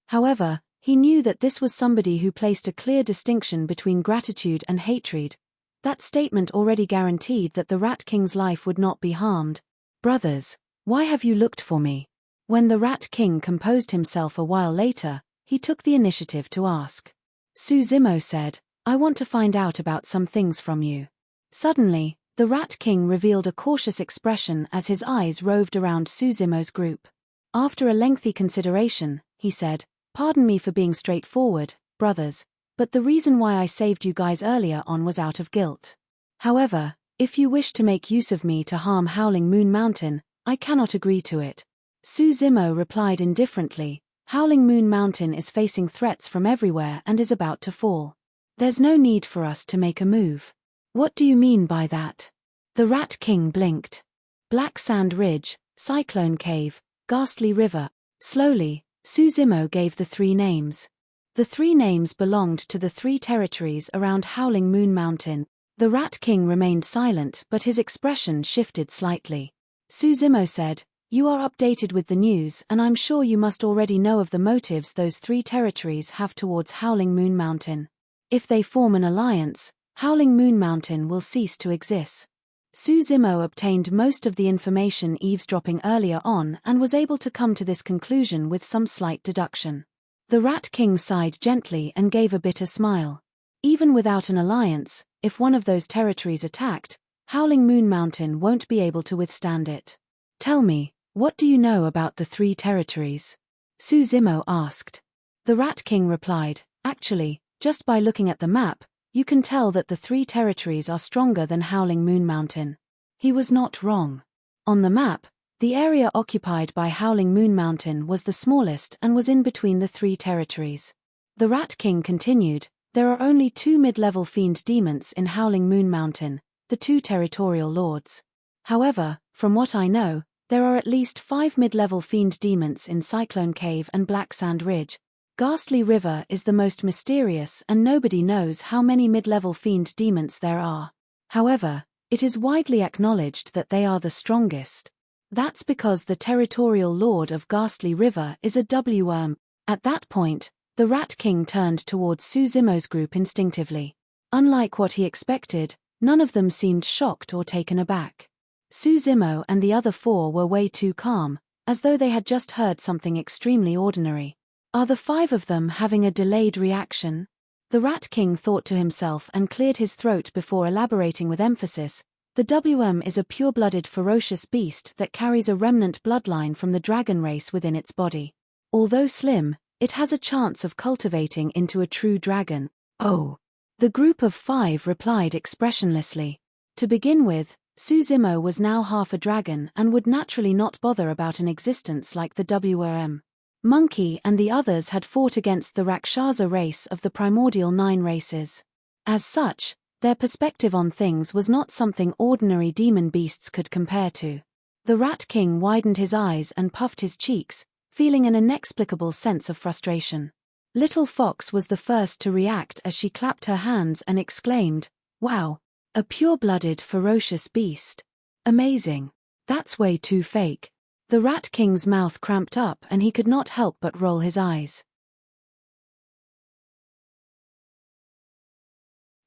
However, he knew that this was somebody who placed a clear distinction between gratitude and hatred. That statement already guaranteed that the Rat King's life would not be harmed. "Brothers, why have you looked for me?" When the Rat King composed himself a while later, he took the initiative to ask. Suzimo said, "I want to find out about some things from you." Suddenly, the Rat King revealed a cautious expression as his eyes roved around Suzimo's group. After a lengthy consideration, he said, "Pardon me for being straightforward, brothers, but the reason why I saved you guys earlier on was out of guilt. However, if you wish to make use of me to harm Howling Moon Mountain, I cannot agree to it. Zimo replied indifferently, Howling Moon Mountain is facing threats from everywhere and is about to fall. There's no need for us to make a move. What do you mean by that? The Rat King blinked. Black Sand Ridge, Cyclone Cave, Ghastly River. Slowly, Zimo gave the 3 names. The 3 names belonged to the 3 territories around Howling Moon Mountain. The Rat King remained silent, but his expression shifted slightly. Zimo said, You are updated with the news, and I'm sure you must already know of the motives those 3 territories have towards Howling Moon Mountain. If they form an alliance, Howling Moon Mountain will cease to exist. Zimo obtained most of the information eavesdropping earlier on and was able to come to this conclusion with some slight deduction. The Rat King sighed gently and gave a bitter smile. Even without an alliance, if one of those territories attacked, Howling Moon Mountain won't be able to withstand it. Tell me, what do you know about the 3 territories? Zimo asked. The Rat King replied, Actually, just by looking at the map, you can tell that the 3 territories are stronger than Howling Moon Mountain. He was not wrong. On the map, the area occupied by Howling Moon Mountain was the smallest and was in between the 3 territories. The Rat King continued, There are only 2 mid-level fiend demons in Howling Moon Mountain, the 2 territorial lords. However, from what I know, there are at least 5 mid-level fiend demons in Cyclone Cave and Black Sand Ridge. Ghastly River is the most mysterious and nobody knows how many mid-level fiend demons there are. However, it is widely acknowledged that they are the strongest. That's because the territorial lord of Ghastly River is a WM. At that point, the Rat King turned towards Zimo's group instinctively. Unlike what he expected, none of them seemed shocked or taken aback. Zimo and the other 4 were way too calm, as though they had just heard something extremely ordinary. Are the 5 of them having a delayed reaction? The Rat King thought to himself and cleared his throat before elaborating with emphasis. The WM is a pure-blooded ferocious beast that carries a remnant bloodline from the dragon race within its body. Although slim, it has a chance of cultivating into a true dragon. Oh! The group of 5 replied expressionlessly. To begin with, Zimo was now half a dragon and would naturally not bother about an existence like the WM. Monkey and the others had fought against the Rakshasa race of the primordial 9 races. As such, their perspective on things was not something ordinary demon beasts could compare to. The Rat King widened his eyes and puffed his cheeks, feeling an inexplicable sense of frustration. Little Fox was the first to react as she clapped her hands and exclaimed, Wow! A pure-blooded ferocious beast. Amazing. That's way too fake. The Rat King's mouth cramped up and he could not help but roll his eyes.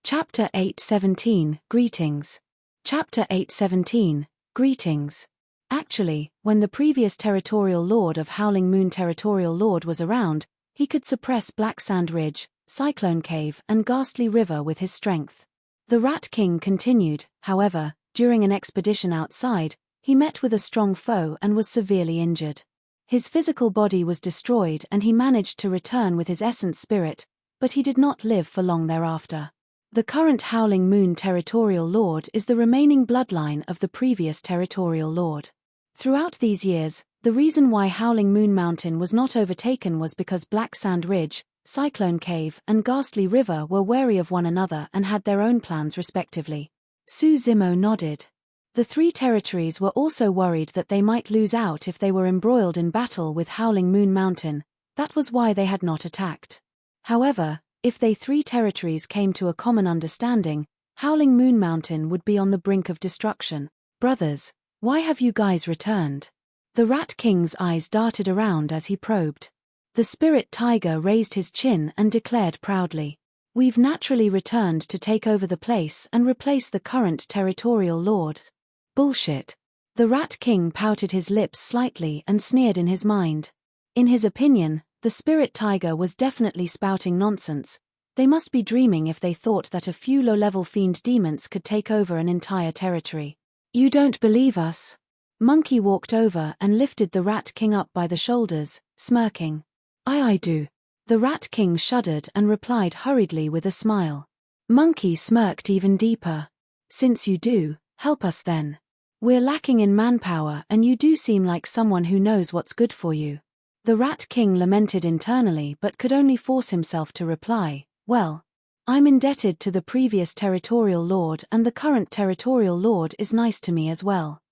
Chapter 8:17, Greetings. Chapter 8:17, Greetings. Actually, when the previous territorial lord of Howling Moon Territorial Lord was around, he could suppress Black Sand Ridge, Cyclone Cave and Ghastly River with his strength. The Rat King continued, however, during an expedition outside, he met with a strong foe and was severely injured. His physical body was destroyed and he managed to return with his essence spirit, but he did not live for long thereafter. The current Howling Moon Territorial Lord is the remaining bloodline of the previous Territorial Lord. Throughout these years, the reason why Howling Moon Mountain was not overtaken was because Black Sand Ridge, Cyclone Cave and Ghastly River were wary of one another and had their own plans respectively. Zimo nodded. The 3 territories were also worried that they might lose out if they were embroiled in battle with Howling Moon Mountain. That was why they had not attacked. However, if they 3 territories came to a common understanding, Howling Moon Mountain would be on the brink of destruction. Brothers, why have you guys returned? The Rat King's eyes darted around as he probed. The spirit tiger raised his chin and declared proudly, We've naturally returned to take over the place and replace the current territorial lords. Bullshit. The Rat King pouted his lips slightly and sneered in his mind. In his opinion, the spirit tiger was definitely spouting nonsense. They must be dreaming if they thought that a few low-level fiend demons could take over an entire territory. You don't believe us? Monkey walked over and lifted the Rat King up by the shoulders, smirking. I do. The Rat King shuddered and replied hurriedly with a smile. Monkey smirked even deeper. Since you do, help us then. We're lacking in manpower and you do seem like someone who knows what's good for you. The Rat King lamented internally but could only force himself to reply, well, I'm indebted to the previous territorial lord and the current territorial lord is nice to me as well.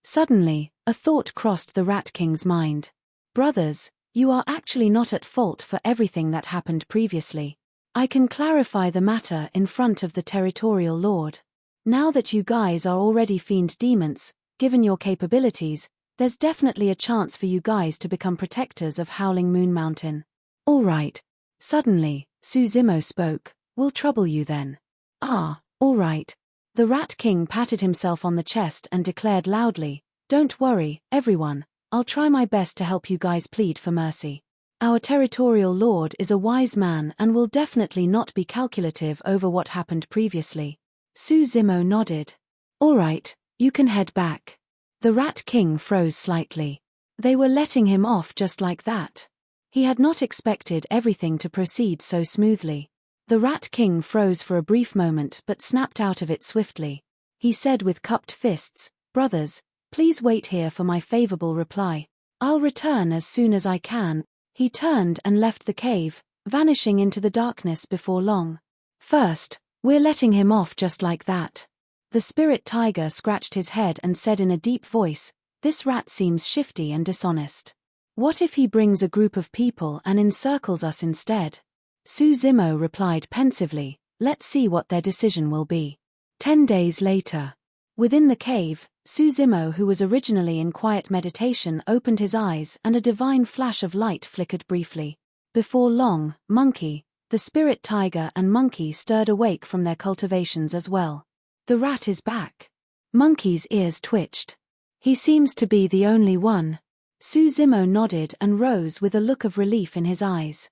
Suddenly, a thought crossed the Rat King's mind. Brothers, you are actually not at fault for everything that happened previously. I can clarify the matter in front of the territorial lord. Now that you guys are already fiend demons, given your capabilities, there's definitely a chance for you guys to become protectors of Howling Moon Mountain. Alright. Suddenly, Suzimo spoke, we'll trouble you then. Alright. The Rat King patted himself on the chest and declared loudly, don't worry, everyone, I'll try my best to help you guys plead for mercy. Our territorial lord is a wise man and will definitely not be calculative over what happened previously. Suzimo nodded. Alright, you can head back. The Rat King froze slightly. They were letting him off just like that. He had not expected everything to proceed so smoothly. The Rat King froze for a brief moment but snapped out of it swiftly. He said with cupped fists, brothers, please wait here for my favorable reply. I'll return as soon as I can. He turned and left the cave, vanishing into the darkness before long. First, we're letting him off just like that. The spirit tiger scratched his head and said in a deep voice, this rat seems shifty and dishonest. What if he brings a group of people and encircles us instead? Suzimo replied pensively, let's see what their decision will be. 10 days later. Within the cave, Suzimo, who was originally in quiet meditation, opened his eyes and a divine flash of light flickered briefly. Before long, Monkey, the spirit tiger and Monkey stirred awake from their cultivations as well. The rat is back. Monkey's ears twitched. He seems to be the only one. Suzimo nodded and rose with a look of relief in his eyes.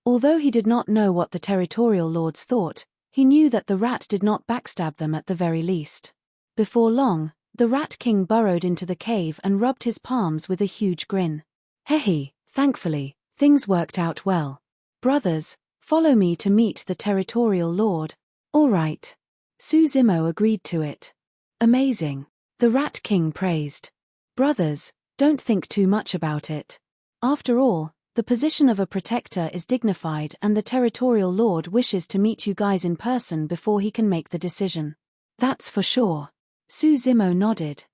Although he did not know what the territorial lords thought, he knew that the rat did not backstab them at the very least. Before long, the Rat King burrowed into the cave and rubbed his palms with a huge grin. Hehe, thankfully, things worked out well. Brothers, follow me to meet the territorial lord. All right. Suzimo agreed to it. Amazing. The Rat King praised. Brothers, don't think too much about it. After all, the position of a protector is dignified and the territorial lord wishes to meet you guys in person before he can make the decision. That's for sure. Suzimo nodded.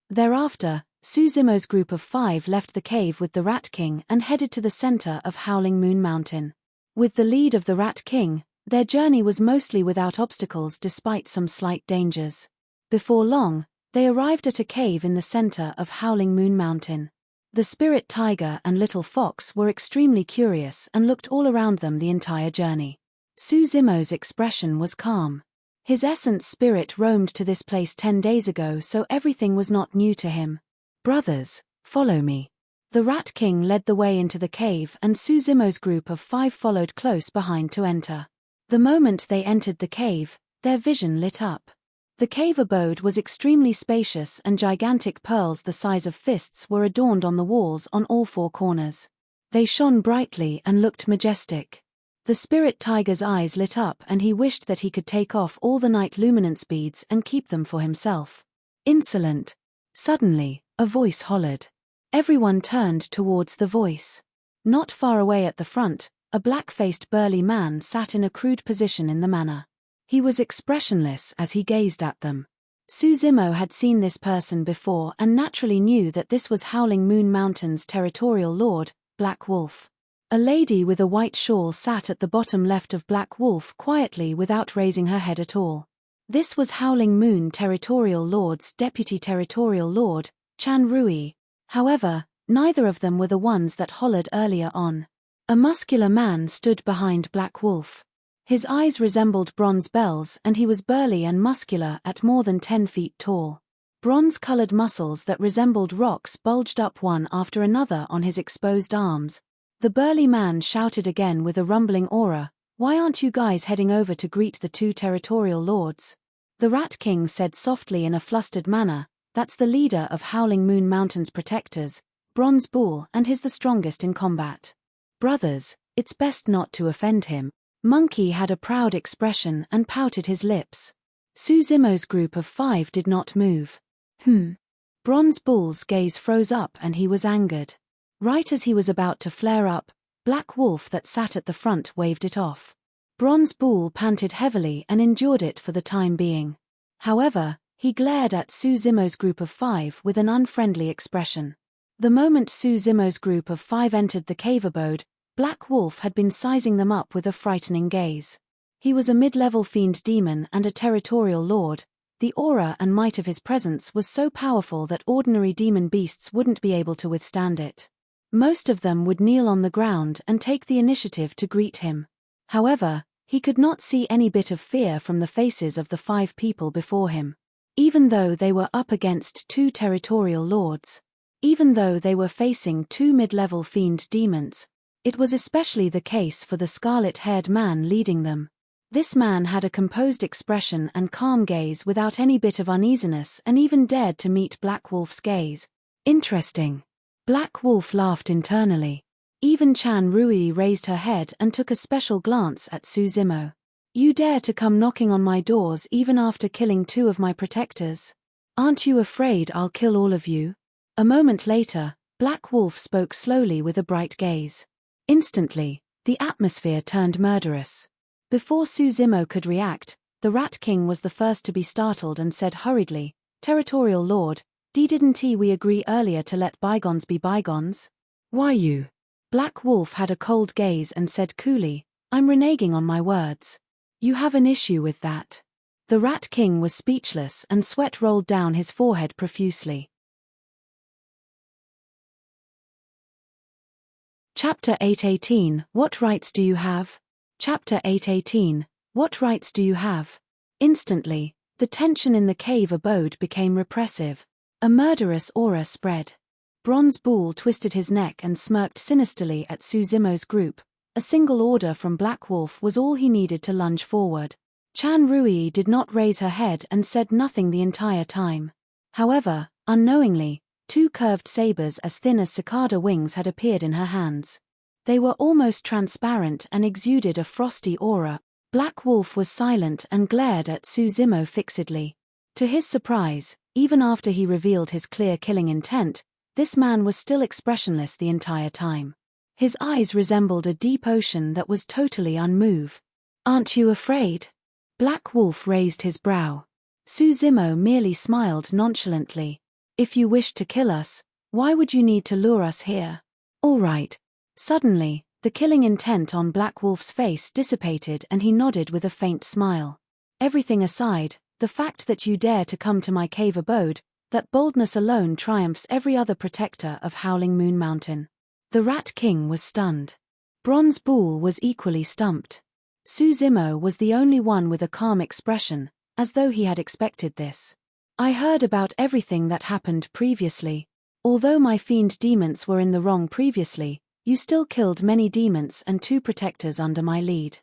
Thereafter, Suzimo's group of 5 left the cave with the Rat King and headed to the center of Howling Moon Mountain. With the lead of the Rat King, their journey was mostly without obstacles despite some slight dangers. Before long, they arrived at a cave in the center of Howling Moon Mountain. The spirit tiger and little fox were extremely curious and looked all around them the entire journey. Suzimo's expression was calm. His essence spirit roamed to this place 10 days ago, so everything was not new to him. Brothers, follow me. The Rat King led the way into the cave and Suzimo's group of 5 followed close behind to enter. The moment they entered the cave, their vision lit up. The cave abode was extremely spacious and gigantic pearls the size of fists were adorned on the walls on all 4 corners. They shone brightly and looked majestic. The spirit tiger's eyes lit up and he wished that he could take off all the night luminance beads and keep them for himself. Insolent. Suddenly, a voice hollered. Everyone turned towards the voice. Not far away at the front, a black-faced burly man sat in a crude position in the manor. He was expressionless as he gazed at them. Suzimo had seen this person before and naturally knew that this was Howling Moon Mountain's territorial lord, Black Wolf. A lady with a white shawl sat at the bottom left of Black Wolf quietly without raising her head at all. This was Howling Moon Territorial Lord's Deputy Territorial Lord, Chan Rui. However, neither of them were the ones that hollered earlier on. A muscular man stood behind Black Wolf. His eyes resembled bronze bells and he was burly and muscular at more than 10 feet tall. Bronze-colored muscles that resembled rocks bulged up one after another on his exposed arms. The burly man shouted again with a rumbling aura, "Why aren't you guys heading over to greet the 2 territorial lords?" The Rat King said softly in a flustered manner, "That's the leader of Howling Moon Mountain's protectors, Bronze Bull, and he's the strongest in combat. Brothers, it's best not to offend him. Monkey had a proud expression and pouted his lips. Suzimo's group of 5 did not move. Bronze Bull's gaze froze up and he was angered. Right as he was about to flare up, Black Wolf that sat at the front waved it off. Bronze Bull panted heavily and endured it for the time being. However, he glared at Suzimo's group of 5 with an unfriendly expression. The moment Suzimo's group of 5 entered the cave abode, Black Wolf had been sizing them up with a frightening gaze. He was a mid-level fiend demon and a territorial lord. The aura and might of his presence was so powerful that ordinary demon beasts wouldn't be able to withstand it. Most of them would kneel on the ground and take the initiative to greet him. However, he could not see any bit of fear from the faces of the 5 people before him. Even though they were up against 2 territorial lords. Even though they were facing 2 mid-level fiend demons. It was especially the case for the scarlet-haired man leading them. This man had a composed expression and calm gaze without any bit of uneasiness and even dared to meet Black Wolf's gaze. Interesting. Black Wolf laughed internally. Even Chan Rui raised her head and took a special glance at Suzimo. You dare to come knocking on my doors even after killing 2 of my protectors? Aren't you afraid I'll kill all of you? A moment later, Black Wolf spoke slowly with a bright gaze. Instantly, the atmosphere turned murderous. Before Suzimo could react, the Rat King was the first to be startled and said hurriedly, Territorial Lord, didn't we agree earlier to let bygones be bygones? Why you? Black Wolf had a cold gaze and said coolly, I'm reneging on my words. You have an issue with that. The Rat King was speechless and sweat rolled down his forehead profusely. Chapter 8:18 What rights do you have? Chapter 8:18 What rights do you have? Instantly, the tension in the cave abode became repressive. A murderous aura spread. Bronze Bull twisted his neck and smirked sinisterly at Suzimo's group. A single order from Black Wolf was all he needed to lunge forward. Chan Rui did not raise her head and said nothing the entire time. However, unknowingly, 2 curved sabers as thin as cicada wings had appeared in her hands. They were almost transparent and exuded a frosty aura. Black Wolf was silent and glared at Suzimo fixedly. To his surprise, even after he revealed his clear killing intent, this man was still expressionless the entire time. His eyes resembled a deep ocean that was totally unmoved. Aren't you afraid? Black Wolf raised his brow. Suzimo merely smiled nonchalantly. If you wished to kill us, why would you need to lure us here? All right. Suddenly, the killing intent on Black Wolf's face dissipated and he nodded with a faint smile. Everything aside, the fact that you dare to come to my cave abode, that boldness alone triumphs every other protector of Howling Moon Mountain. The Rat King was stunned. Bronze Bull was equally stumped. Suzimo was the only one with a calm expression, as though he had expected this. I heard about everything that happened previously. Although my fiend demons were in the wrong previously, you still killed many demons and 2 protectors under my lead.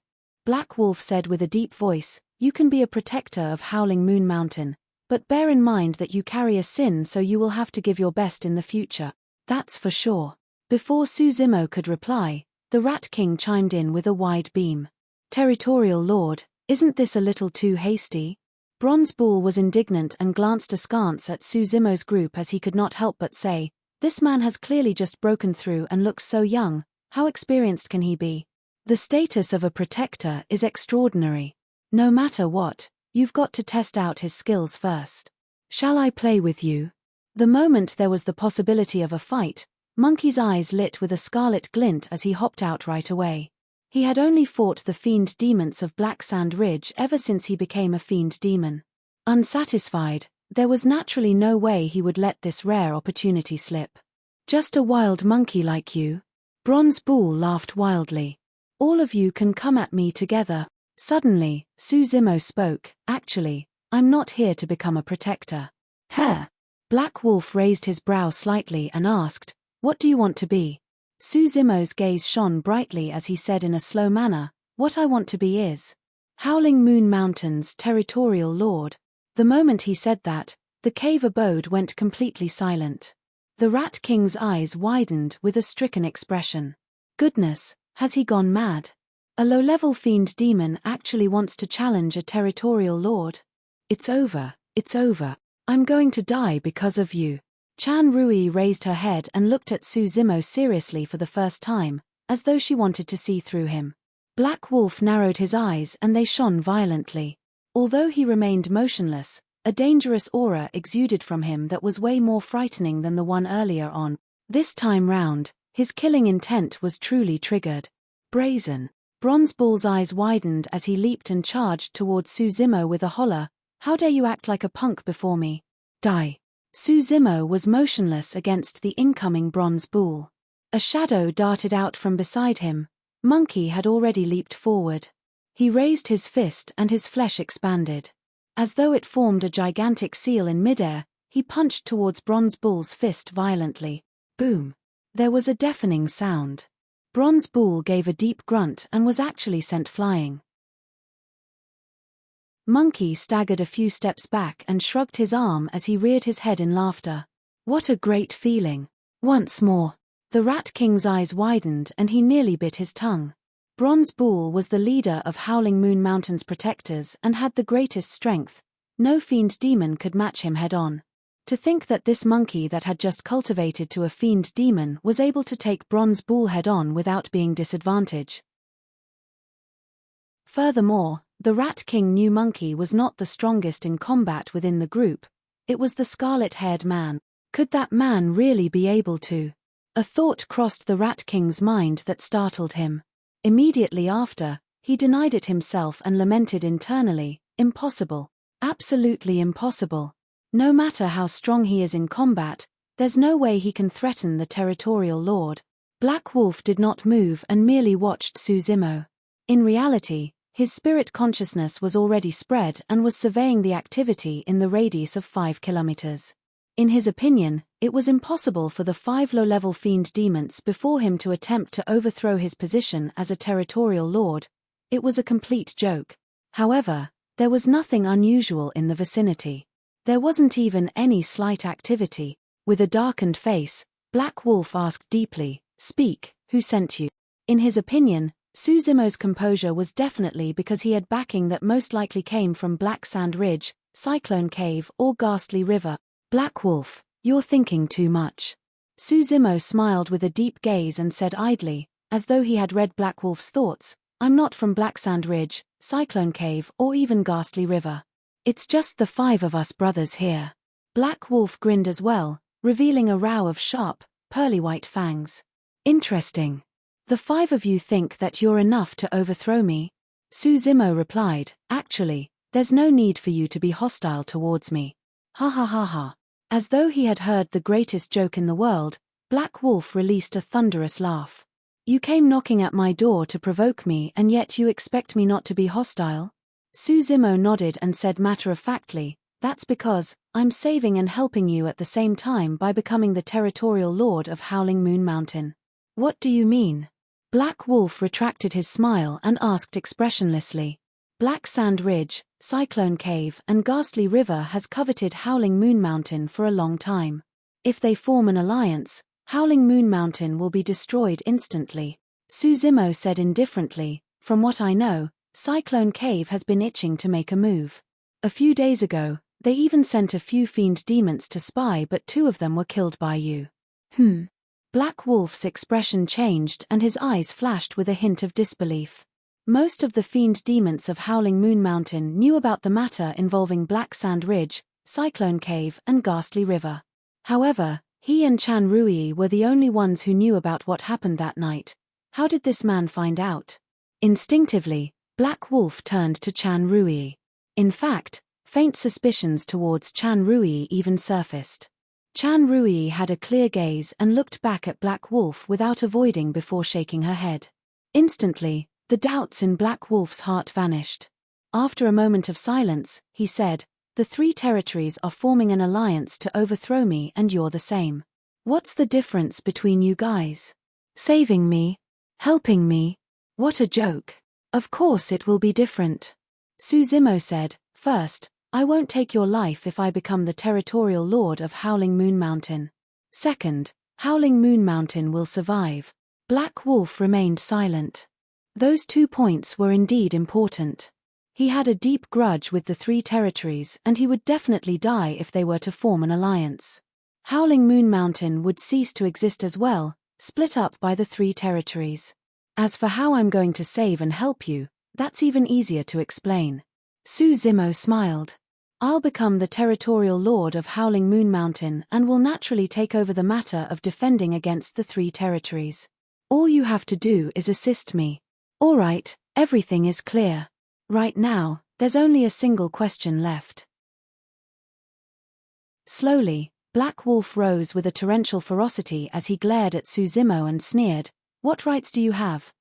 Black Wolf said with a deep voice, you can be a protector of Howling Moon Mountain, but bear in mind that you carry a sin, so you will have to give your best in the future. That's for sure. Before Suzimo could reply, the Rat King chimed in with a wide beam. Territorial Lord, isn't this a little too hasty? Bronze Bull was indignant and glanced askance at Suzimo's group as he could not help but say, this man has clearly just broken through and looks so young, how experienced can he be? The status of a protector is extraordinary. No matter what, you've got to test out his skills first. Shall I play with you? The moment there was the possibility of a fight, Monkey's eyes lit with a scarlet glint as he hopped out right away. He had only fought the fiend demons of Black Sand Ridge ever since he became a fiend demon. Unsatisfied, there was naturally no way he would let this rare opportunity slip. Just a wild monkey like you? Bronze Bull laughed wildly. All of you can come at me together. Suddenly, Suzimo spoke, actually, I'm not here to become a protector. Huh? Black Wolf raised his brow slightly and asked, what do you want to be? Suzimo's gaze shone brightly as he said in a slow manner, what I want to be is Howling Moon Mountain's territorial lord. The moment he said that, the cave abode went completely silent. The Rat King's eyes widened with a stricken expression. Goodness, has he gone mad? A low-level fiend demon actually wants to challenge a territorial lord? It's over, it's over. I'm going to die because of you. Chan Rui raised her head and looked at Su Zimo seriously for the first time, as though she wanted to see through him. Black Wolf narrowed his eyes and they shone violently. Although he remained motionless, a dangerous aura exuded from him that was way more frightening than the one earlier on. This time round, his killing intent was truly triggered. Brazen. Bronze Bull's eyes widened as he leaped and charged towards Su Zimo with a holler, "How dare you act like a punk before me? Die!" Su Zimo was motionless against the incoming Bronze Bull. A shadow darted out from beside him. Monkey had already leaped forward. He raised his fist and his flesh expanded. As though it formed a gigantic seal in midair, he punched towards Bronze Bull's fist violently. Boom! There was a deafening sound. Bronze Bull gave a deep grunt and was actually sent flying. Monkey staggered a few steps back and shrugged his arm as he reared his head in laughter. What a great feeling! Once more. The Rat King's eyes widened and he nearly bit his tongue. Bronze Bull was the leader of Howling Moon Mountain's protectors and had the greatest strength. No fiend demon could match him head-on. To think that this monkey that had just cultivated to a fiend demon was able to take Bronze Bull head-on without being disadvantaged. Furthermore, the Rat King knew Monkey was not the strongest in combat within the group. It was the scarlet-haired man. Could that man really be able to? A thought crossed the Rat King's mind that startled him. Immediately after, he denied it himself and lamented internally, impossible. Absolutely impossible. No matter how strong he is in combat, there's no way he can threaten the territorial lord. Black Wolf did not move and merely watched Su Zimo. In reality, his spirit consciousness was already spread and was surveying the activity in the radius of 5 kilometers. In his opinion, it was impossible for the 5 low-level fiend demons before him to attempt to overthrow his position as a territorial lord. It was a complete joke. However, there was nothing unusual in the vicinity. There wasn't even any slight activity. With a darkened face, Black Wolf asked deeply, "Speak, who sent you?" In his opinion, Su Zimo's composure was definitely because he had backing that most likely came from Black Sand Ridge, Cyclone Cave or Ghastly River. "Black Wolf, you're thinking too much." Su Zimo smiled with a deep gaze and said idly, as though he had read Black Wolf's thoughts, "I'm not from Black Sand Ridge, Cyclone Cave or even Ghastly River. It's just the 5 of us brothers here." Black Wolf grinned as well, revealing a row of sharp, pearly-white fangs. "Interesting. The 5 of you think that you're enough to overthrow me?" Su Zimo replied, "Actually, there's no need for you to be hostile towards me. Ha ha ha ha." As though he had heard the greatest joke in the world, Black Wolf released a thunderous laugh. "You came knocking at my door to provoke me and yet you expect me not to be hostile?" Su Zimo nodded and said matter-of-factly, "That's because I'm saving and helping you at the same time by becoming the territorial lord of Howling Moon Mountain." "What do you mean?" Black Wolf retracted his smile and asked expressionlessly. "Black Sand Ridge, Cyclone Cave and Ghastly River has coveted Howling Moon Mountain for a long time. If they form an alliance, Howling Moon Mountain will be destroyed instantly." Su Zimo said indifferently, "From what I know, Cyclone Cave has been itching to make a move. A few days ago, they even sent a few fiend demons to spy but 2 of them were killed by you." Black Wolf's expression changed and his eyes flashed with a hint of disbelief. Most of the fiend demons of Howling Moon Mountain knew about the matter involving Black Sand Ridge, Cyclone Cave and Ghastly River. However, he and Chan Rui were the only ones who knew about what happened that night. How did this man find out? Instinctively, Black Wolf turned to Chan Rui. In fact, faint suspicions towards Chan Rui even surfaced. Chan Rui had a clear gaze and looked back at Black Wolf without avoiding before shaking her head. Instantly, the doubts in Black Wolf's heart vanished. After a moment of silence, he said, "The 3 territories are forming an alliance to overthrow me and you're the same. What's the difference between you guys? Saving me? Helping me? What a joke. Of course it will be different." Su Zimo said, "First, I won't take your life if I become the territorial lord of Howling Moon Mountain. Second, Howling Moon Mountain will survive." Black Wolf remained silent. Those 2 points were indeed important. He had a deep grudge with the 3 territories, and he would definitely die if they were to form an alliance. Howling Moon Mountain would cease to exist as well, split up by the 3 territories. As for how I'm going to save and help you, that's even easier to explain. Su Zimo smiled. I'll become the territorial lord of Howling Moon Mountain and will naturally take over the matter of defending against the 3 territories. All you have to do is assist me. All right, everything is clear. Right now, there's only a single question left. Slowly, Black Wolf rose with a torrential ferocity as he glared at Su Zimo and sneered, "What rights do you have?"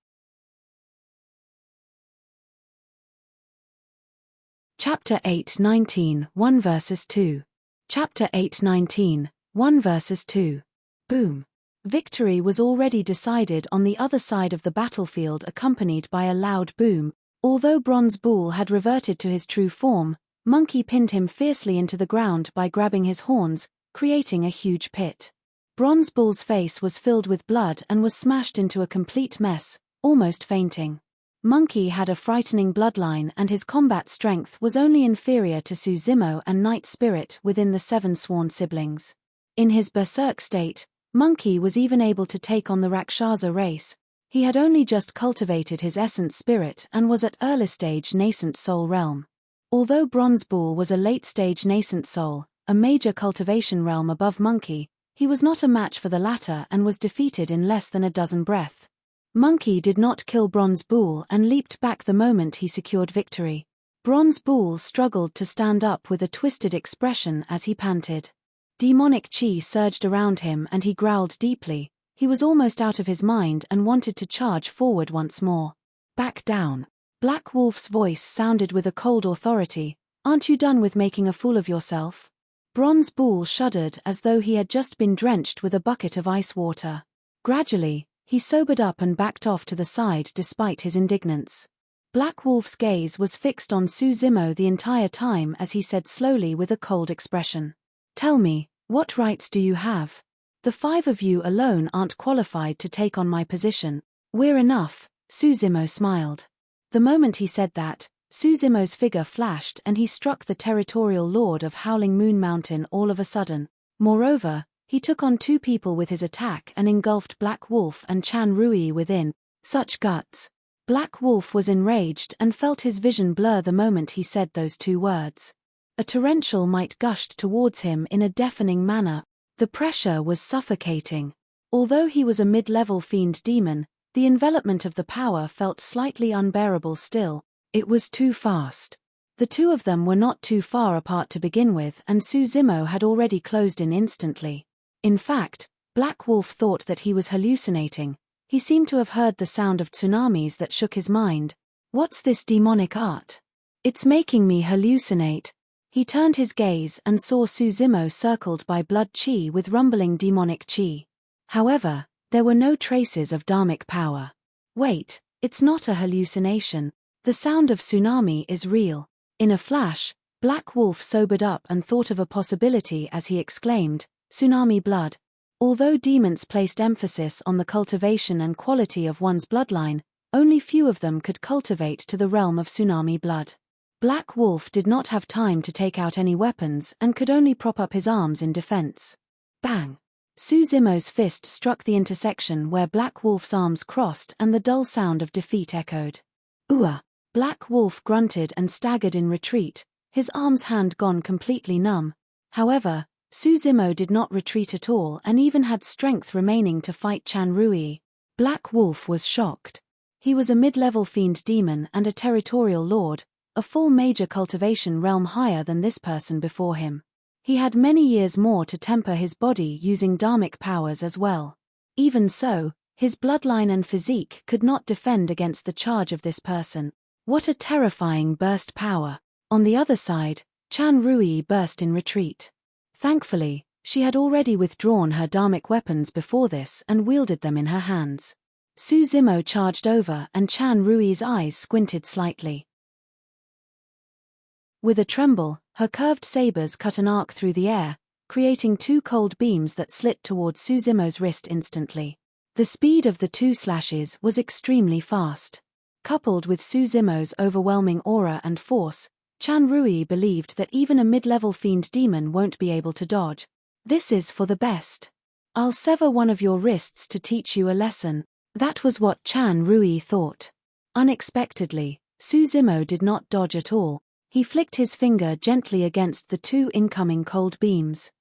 Chapter 8:19, 1 verses 2. Chapter 8:19, 1 verses 2. Boom. Victory was already decided on the other side of the battlefield, accompanied by a loud boom. Although Bronze Bull had reverted to his true form, Monkey pinned him fiercely into the ground by grabbing his horns, creating a huge pit. Bronze Bull's face was filled with blood and was smashed into a complete mess, almost fainting. Monkey had a frightening bloodline and his combat strength was only inferior to Su Zimo and Night Spirit within the 7 sworn siblings. In his berserk state, Monkey was even able to take on the Rakshasa race. He had only just cultivated his essence spirit and was at early stage nascent soul realm. Although Bronze Bull was a late stage nascent soul, a major cultivation realm above Monkey, he was not a match for the latter and was defeated in less than a dozen breaths. Monkey did not kill Bronze Bull and leaped back the moment he secured victory. Bronze Bull struggled to stand up with a twisted expression as he panted. Demonic chi surged around him and he growled deeply. He was almost out of his mind and wanted to charge forward once more. "Back down." Black Wolf's voice sounded with a cold authority. "Aren't you done with making a fool of yourself?" Bronze Bull shuddered as though he had just been drenched with a bucket of ice water. Gradually, he sobered up and backed off to the side despite his indignance. Black Wolf's gaze was fixed on Su Zimo the entire time as he said slowly with a cold expression, "Tell me, what rights do you have? The 5 of you alone aren't qualified to take on my position." "We're enough," Su Zimo smiled. The moment he said that, Su Zimo's figure flashed and he struck the territorial lord of Howling Moon Mountain all of a sudden. Moreover, he took on 2 people with his attack and engulfed Black Wolf and Chan Rui within. Such guts. Black Wolf was enraged and felt his vision blur the moment he said those 2 words. A torrential might gushed towards him in a deafening manner. The pressure was suffocating. Although he was a mid-level fiend demon, the envelopment of the power felt slightly unbearable still. It was too fast. The 2 of them were not too far apart to begin with and Su Zimo had already closed in instantly. In fact, Black Wolf thought that he was hallucinating. He seemed to have heard the sound of tsunamis that shook his mind. "What's this demonic art? It's making me hallucinate." He turned his gaze and saw Su Zimo circled by blood chi with rumbling demonic chi. However, there were no traces of dharmic power. Wait, it's not a hallucination. The sound of tsunami is real. In a flash, Black Wolf sobered up and thought of a possibility as he exclaimed, "Tsunami blood." Although demons placed emphasis on the cultivation and quality of one's bloodline, only few of them could cultivate to the realm of tsunami blood. Black Wolf did not have time to take out any weapons and could only prop up his arms in defense. Bang! Su Zimo's fist struck the intersection where Black Wolf's arms crossed and the dull sound of defeat echoed. "Ooah!" Black Wolf grunted and staggered in retreat, his arm's hand gone completely numb. However, Su Zimo did not retreat at all and even had strength remaining to fight Chan Rui. Black Wolf was shocked. He was a mid-level fiend demon and a territorial lord, a full major cultivation realm higher than this person before him. He had many years more to temper his body using dharmic powers as well. Even so, his bloodline and physique could not defend against the charge of this person. What a terrifying burst power! On the other side, Chan Rui burst in retreat. Thankfully, she had already withdrawn her dharmic weapons before this and wielded them in her hands. Su Zimo charged over and Chan Rui's eyes squinted slightly. With a tremble, her curved sabers cut an arc through the air, creating 2 cold beams that slit toward Su Zimo's wrist instantly. The speed of the 2 slashes was extremely fast. Coupled with Suzimo's overwhelming aura and force, Chanrui believed that even a mid-level fiend demon won't be able to dodge. This is for the best. I'll sever one of your wrists to teach you a lesson. That was what Chanrui thought. Unexpectedly, Suzimo did not dodge at all. He flicked his finger gently against the two incoming cold beams.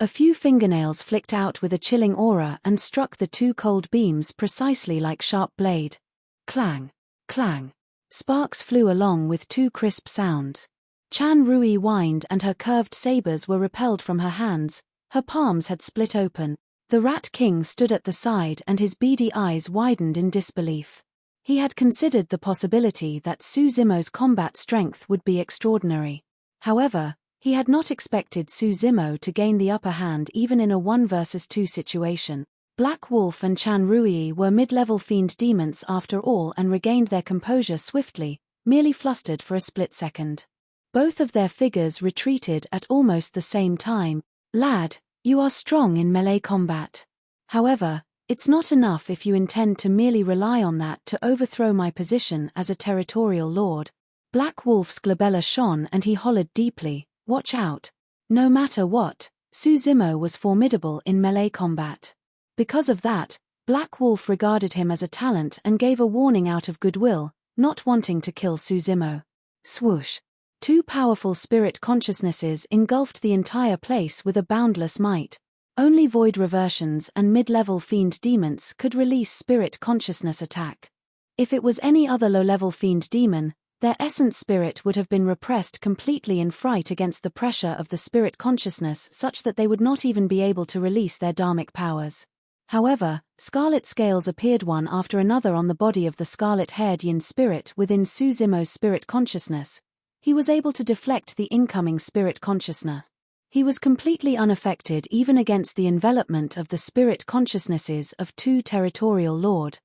A few fingernails flicked out with a chilling aura and struck the two cold beams precisely like sharp blade. Clang! Clang! Sparks flew along with two crisp sounds. Chanrui whined and her curved sabers were repelled from her hands. Her palms had split open. The Rat King stood at the side and his beady eyes widened in disbelief. He had considered the possibility that Suzimo's combat strength would be extraordinary. However, he had not expected Suzimo to gain the upper hand even in a 1 versus 2 situation. Black Wolf and Chanrui were mid-level fiend demons after all and regained their composure swiftly, merely flustered for a split second. Both of their figures retreated at almost the same time. Lad, you are strong in melee combat. However, it's not enough if you intend to merely rely on that to overthrow my position as a territorial lord. Black Wolf's glabella shone and he hollered deeply, watch out. No matter what, Suzimo was formidable in melee combat. Because of that, Black Wolf regarded him as a talent and gave a warning out of goodwill, not wanting to kill Suzimo. Swoosh! Two powerful spirit consciousnesses engulfed the entire place with a boundless might. Only void reversions and mid-level fiend demons could release spirit consciousness attack. If it was any other low-level fiend demon, their essence spirit would have been repressed completely in fright against the pressure of the spirit consciousness such that they would not even be able to release their dharmic powers. However, scarlet scales appeared one after another on the body of the scarlet-haired yin spirit within Suzimo's spirit consciousness. He was able to deflect the incoming spirit consciousness. He was completely unaffected even against the envelopment of the spirit consciousnesses of two territorial lord.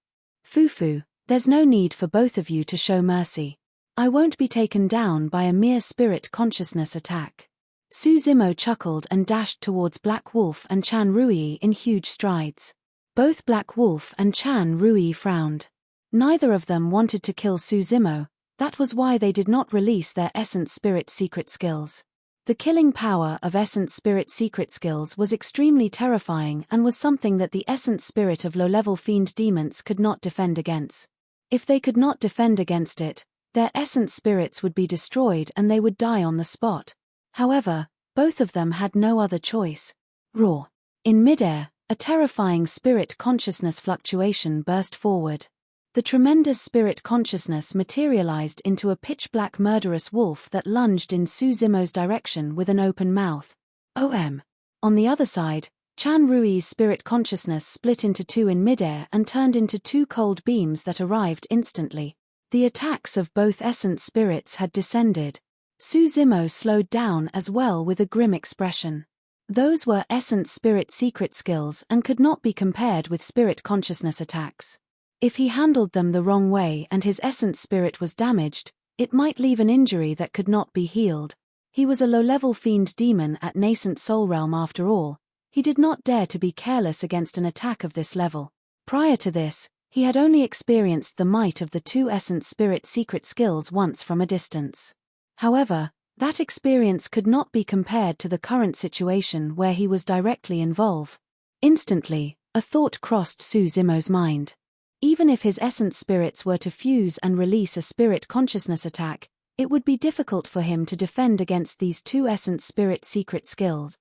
Fufu, there's no need for both of you to show mercy. I won't be taken down by a mere spirit consciousness attack. Suzimo chuckled and dashed towards Black Wolf and Chanrui in huge strides. Both Black Wolf and Chanrui frowned. Neither of them wanted to kill Suzimo. That was why they did not release their Essence Spirit secret skills. The killing power of Essence Spirit secret skills was extremely terrifying and was something that the Essence Spirit of low-level fiend demons could not defend against. If they could not defend against it, their Essence Spirits would be destroyed and they would die on the spot. However, both of them had no other choice. Roar! In midair, a terrifying spirit consciousness fluctuation burst forward. The tremendous spirit consciousness materialized into a pitch-black murderous wolf that lunged in Suzimo's direction with an open mouth. OM. On the other side, Chanrui's spirit consciousness split into two in midair and turned into two cold beams that arrived instantly. The attacks of both essence spirits had descended. Suzimo slowed down as well with a grim expression. Those were essence spirit secret skills and could not be compared with spirit consciousness attacks. If he handled them the wrong way and his essence spirit was damaged, it might leave an injury that could not be healed. He was a low-level fiend demon at nascent soul realm after all. He did not dare to be careless against an attack of this level. Prior to this, he had only experienced the might of the two essence spirit secret skills once from a distance. However, that experience could not be compared to the current situation where he was directly involved. Instantly, a thought crossed Suzimo's mind. Even if his essence spirits were to fuse and release a spirit consciousness attack, it would be difficult for him to defend against these two essence spirit secret skills.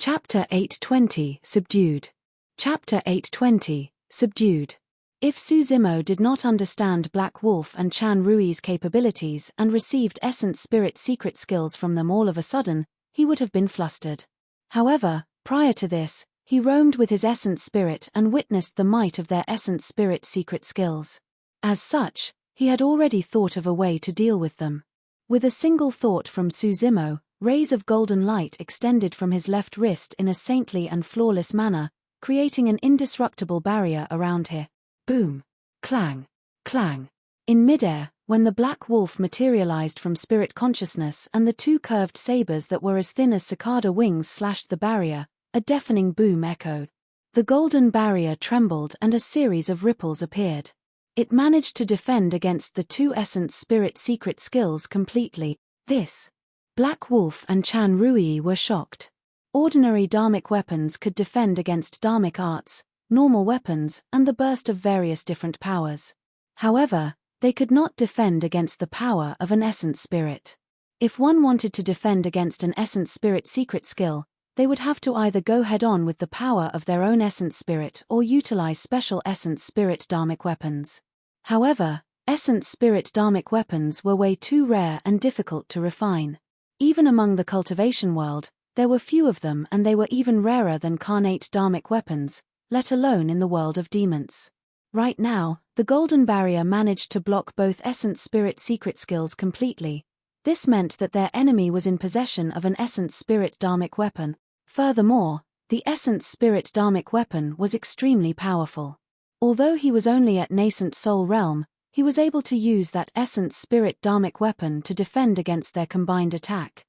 Chapter 820, Subdued. Chapter 820, Subdued. If Suzimo did not understand Black Wolf and Chanrui's capabilities and received essence spirit secret skills from them all of a sudden, he would have been flustered. However, prior to this, he roamed with his essence spirit and witnessed the might of their essence spirit secret skills. As such, he had already thought of a way to deal with them. With a single thought from Suzimo, rays of golden light extended from his left wrist in a saintly and flawless manner, creating an indestructible barrier around her. Boom! Clang! Clang! In midair, when the Black Wolf materialized from spirit consciousness and the two curved sabers that were as thin as cicada wings slashed the barrier, a deafening boom echoed. The golden barrier trembled and a series of ripples appeared. It managed to defend against the two essence spirit secret skills completely. This. Black Wolf and Chan Rui were shocked. Ordinary dharmic weapons could defend against dharmic arts, normal weapons, and the burst of various different powers. However, they could not defend against the power of an essence spirit. If one wanted to defend against an essence spirit secret skill, they would have to either go head-on with the power of their own essence spirit or utilize special essence spirit dharmic weapons. However, essence spirit dharmic weapons were way too rare and difficult to refine. Even among the cultivation world, there were few of them, and they were even rarer than carnate dharmic weapons, let alone in the world of demons. Right now, the golden barrier managed to block both essence spirit secret skills completely. This meant that their enemy was in possession of an essence spirit dharmic weapon. Furthermore, the essence spirit dharmic weapon was extremely powerful. Although he was only at nascent soul realm, he was able to use that essence spirit dharmic weapon to defend against their combined attack.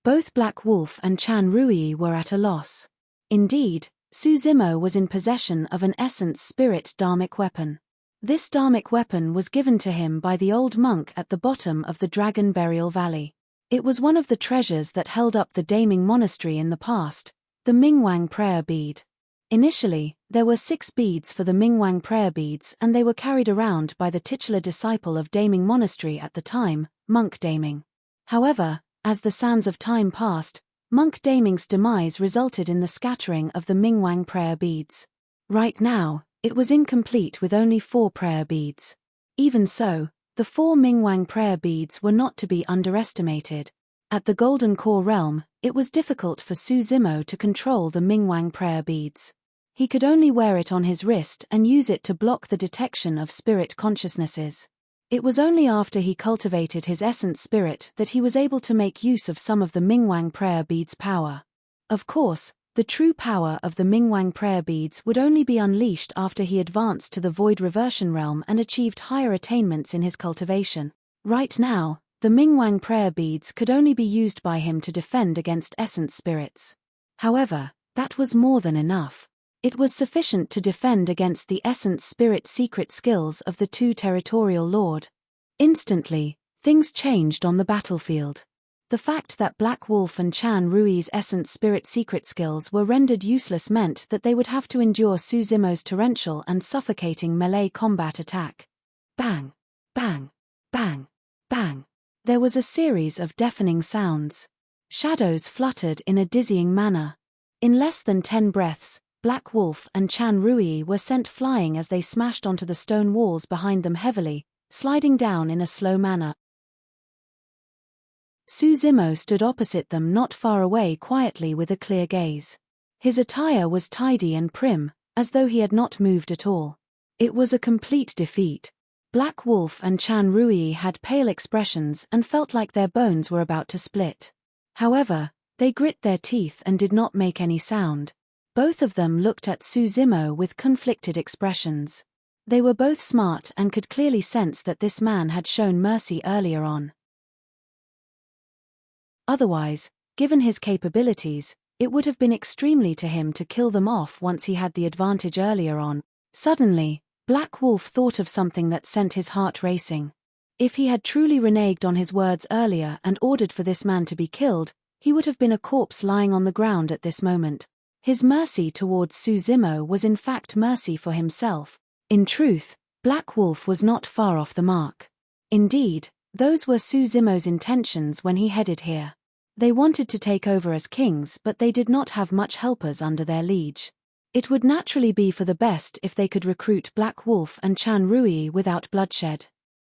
Both Black Wolf and Chan Rui were at a loss. Indeed, Suzimo was in possession of an essence spirit dharmic weapon. This dharmic weapon was given to him by the old monk at the bottom of the Dragon Burial Valley. It was one of the treasures that held up the Daming Monastery in the past, the Mingwang prayer bead. Initially, there were 6 beads for the Mingwang prayer beads, and they were carried around by the titular disciple of Daming Monastery at the time, Monk Daming. However, as the sands of time passed, Monk Daming's demise resulted in the scattering of the Mingwang prayer beads. Right now, it was incomplete with only 4 prayer beads. Even so, the 4 Mingwang prayer beads were not to be underestimated. At the Golden Core realm, it was difficult for Suzimo to control the Mingwang prayer beads. He could only wear it on his wrist and use it to block the detection of spirit consciousnesses. It was only after he cultivated his essence spirit that he was able to make use of some of the Mingwang prayer beads' power. Of course, the true power of the Mingwang prayer beads would only be unleashed after he advanced to the Void Reversion realm and achieved higher attainments in his cultivation. Right now, the Mingwang prayer beads could only be used by him to defend against essence spirits. However, that was more than enough. It was sufficient to defend against the essence spirit secret skills of the 2 territorial lord. Instantly, things changed on the battlefield. The fact that Black Wolf and Chan Rui's essence spirit secret skills were rendered useless meant that they would have to endure Suzimo's torrential and suffocating melee combat attack. Bang! Bang! Bang! Bang! There was a series of deafening sounds. Shadows fluttered in a dizzying manner. In less than 10 breaths, Black Wolf and Chan Rui were sent flying as they smashed onto the stone walls behind them heavily, sliding down in a slow manner. Suzimo stood opposite them not far away quietly with a clear gaze. His attire was tidy and prim, as though he had not moved at all. It was a complete defeat. Black Wolf and Chan Rui had pale expressions and felt like their bones were about to split. However, they grit their teeth and did not make any sound. Both of them looked at Suzimo with conflicted expressions. They were both smart and could clearly sense that this man had shown mercy earlier on. Otherwise, given his capabilities, it would have been extremely to him to kill them off once he had the advantage earlier on. Suddenly, Black Wolf thought of something that sent his heart racing. If he had truly reneged on his words earlier and ordered for this man to be killed, he would have been a corpse lying on the ground at this moment. His mercy towards Suzimo was in fact mercy for himself. In truth, Black Wolf was not far off the mark. Indeed, those were Suzimo's intentions when he headed here. They wanted to take over as kings, but they did not have much helpers under their liege. It would naturally be for the best if they could recruit Black Wolf and Chan Rui without bloodshed.